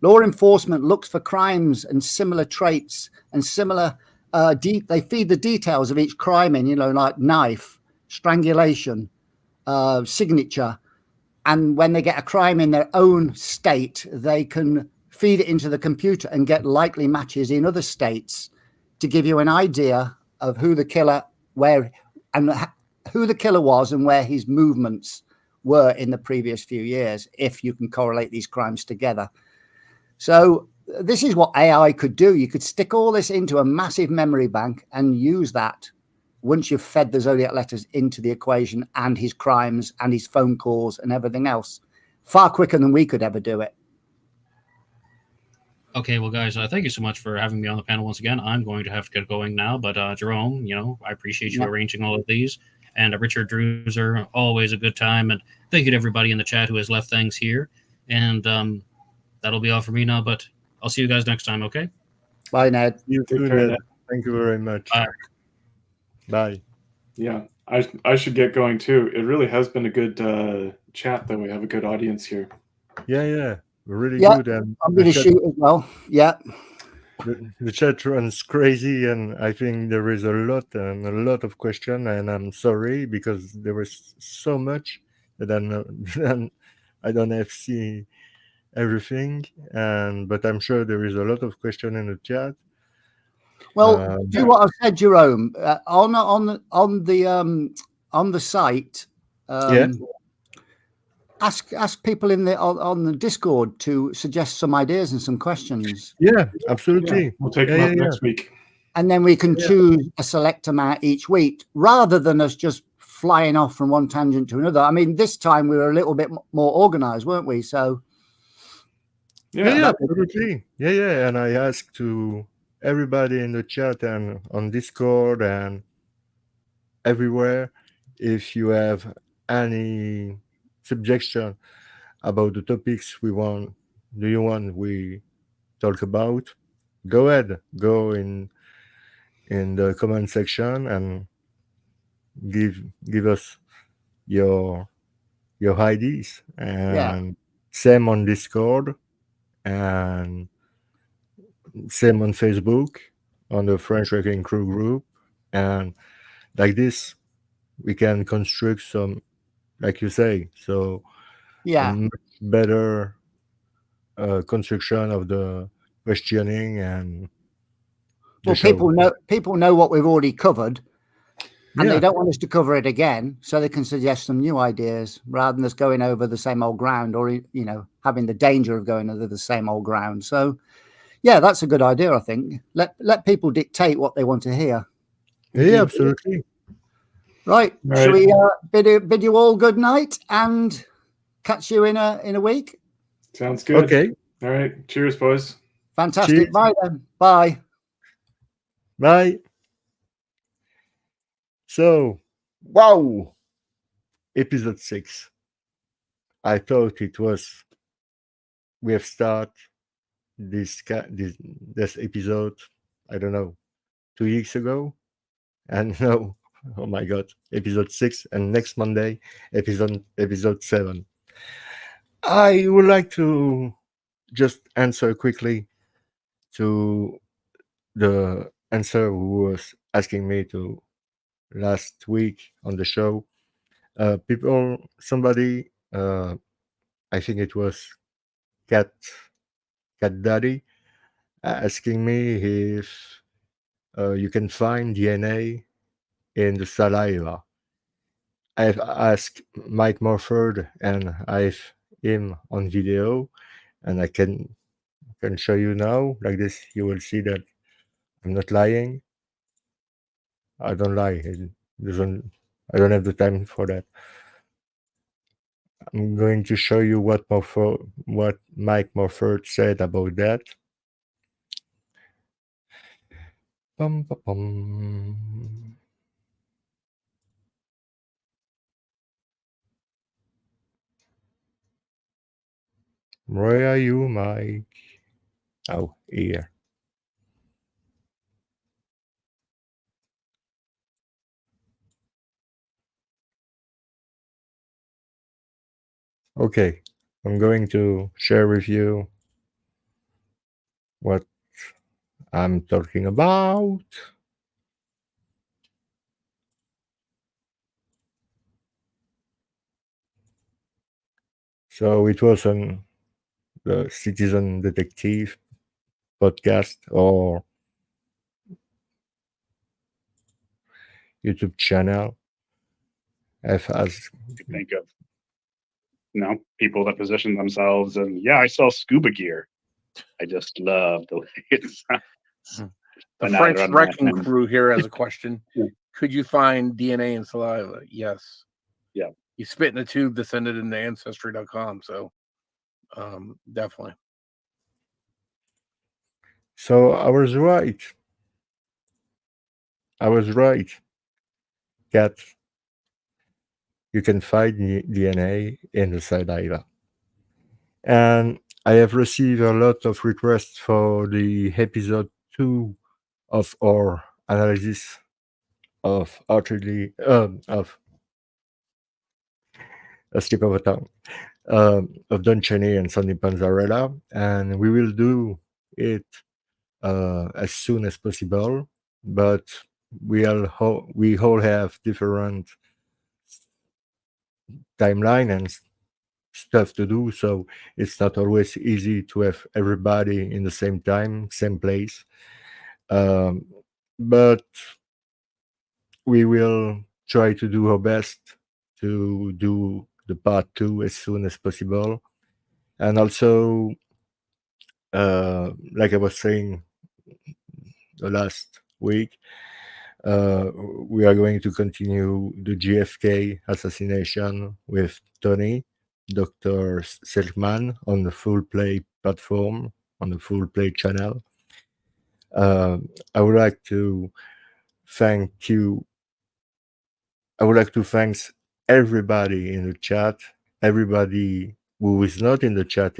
Law enforcement looks for crimes and similar traits and similar they feed the details of each crime in, like knife, strangulation, signature. And when they get a crime in their own state, they can feed it into the computer and get likely matches in other states to give you an idea of who the killer, who the killer was and where his movements were in the previous few years, if you can correlate these crimes together. So this is what AI could do. You could stick all this into a massive memory bank and use that once you've fed the Zodiac letters into the equation and his crimes and his phone calls and everything else, far quicker than we could ever do it. Okay, well, guys, thank you so much for having me on the panel once again. I'm going to have to get going now, but Jerome, I appreciate you arranging all of these. And Richard Druzer, always a good time. And thank you to everybody in the chat who has left things here. And that'll be all for me now, but I'll see you guys next time, okay? Bye, Ned. You too, Ned. Thank you very much. Bye. Bye. Yeah, I should get going too. It really has been a good chat, though. We have a good audience here. Yeah. Really Yeah, good. And I'm going to shoot as well. Yeah. The chat runs crazy, and I think there is a lot of questions, and I'm sorry because there was so much that I don't have see everything, but I'm sure there is a lot of questions in the chat. Well, do what I said, Jerome. On the site, ask people on the Discord to suggest some ideas and some questions. Yeah, absolutely. Yeah, we'll take them up next week. And then we can choose a select amount each week, rather than us just flying off from one tangent to another. I mean, this time we were a little bit more organized, weren't we? So yeah, absolutely. Yeah. And I asked to everybody in the chat and on Discord and everywhere if you have any suggestion about the topics we talk about. Go ahead, go in the comment section and give us your ideas, and same on Discord and same on Facebook on the French Wrecking Crew group, and like this we can construct some, like you say, so a much better construction of the questioning and well, people know what we've already covered, and they don't want us to cover it again, so they can suggest some new ideas rather than us going over the same old ground, or having the danger of going over the same old ground. So yeah, that's a good idea. I think let people dictate what they want to hear. Yeah, absolutely. Right. Shall we bid you all good night and catch you in a week? Sounds good. Okay. All right. Cheers, boys. Fantastic. Cheers. Bye then. Bye. Bye. So, wow. Episode 6. I thought we have started this episode, I don't know, 2 weeks ago. And no, oh my God, episode 6, and next Monday, episode 7. I would like to just answer quickly to the answer who was asking me to last week on the show. Somebody, I think it was Cat Daddy, asking me if you can find DNA in the saliva. I've asked Mike Morford, and I've him on video, and I can show you now. Like this, you will see that I'm not lying. I don't lie. I don't have the time for that. I'm going to show you what Mike Morford said about that. Bum, bum, bum. Where are you, Mike? Oh, here. Okay, I'm going to share with you what I'm talking about. So it was on the Citizen Detective podcast or YouTube channel. I've asked. Think of people that position themselves and I sell scuba gear. I just love the way it sounds. The French wrecking crew here has a question. Yeah. Could you find DNA in saliva? Yes. Yeah. You spit in a tube that sent it into ancestry.com. So definitely. So I was right. Cat, you can find DNA in the saliva. And I have received a lot of requests for the episode 2 of our analysis of of a slip of a tongue of Don Cheney and Sonny Panzarella, and we will do it as soon as possible. But we all have different timeline and stuff to do, so it's not always easy to have everybody in the same time, same place. But we will try to do our best to do the part 2 as soon as possible. And also, like I was saying the last week, we are going to continue the GFK assassination with Tony, Dr. Selkman, on the Full Play platform, on the Full Play channel. I would like to thank everybody in the chat, everybody who is not in the chat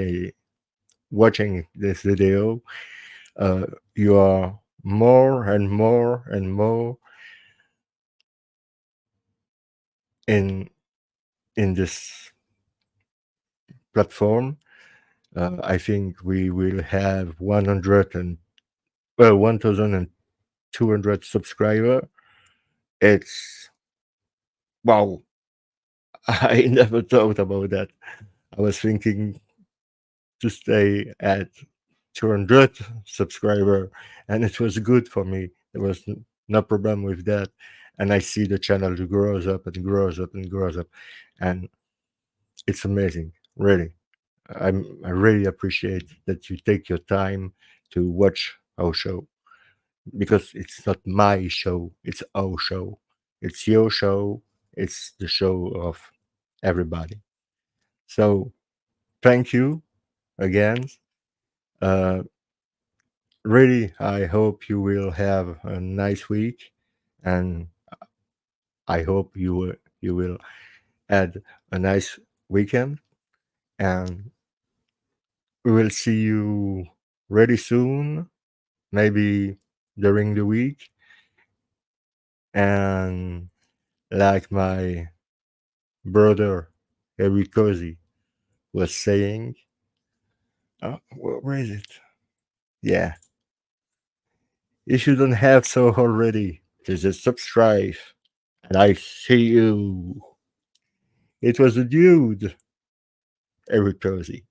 watching this video. You are more and more and more in this platform. I think we will have 1,200 subscribers. It's wow. I never thought about that. I was thinking to stay at 200 subscribers, and it was good for me. There was no problem with that. And I see the channel grows up and grows up and grows up, and it's amazing, really. I really appreciate that you take your time to watch our show, because it's not my show, it's our show. It's your show, it's the show of everybody. So thank you again. Really, I hope you will have a nice week, and I hope you will add a nice weekend, and we will see you really soon, maybe during the week. And like my brother Eric Cozy was saying, where is it? Yeah. If you don't have so already, just subscribe. And I see you. It was a dude, Eric Cozy.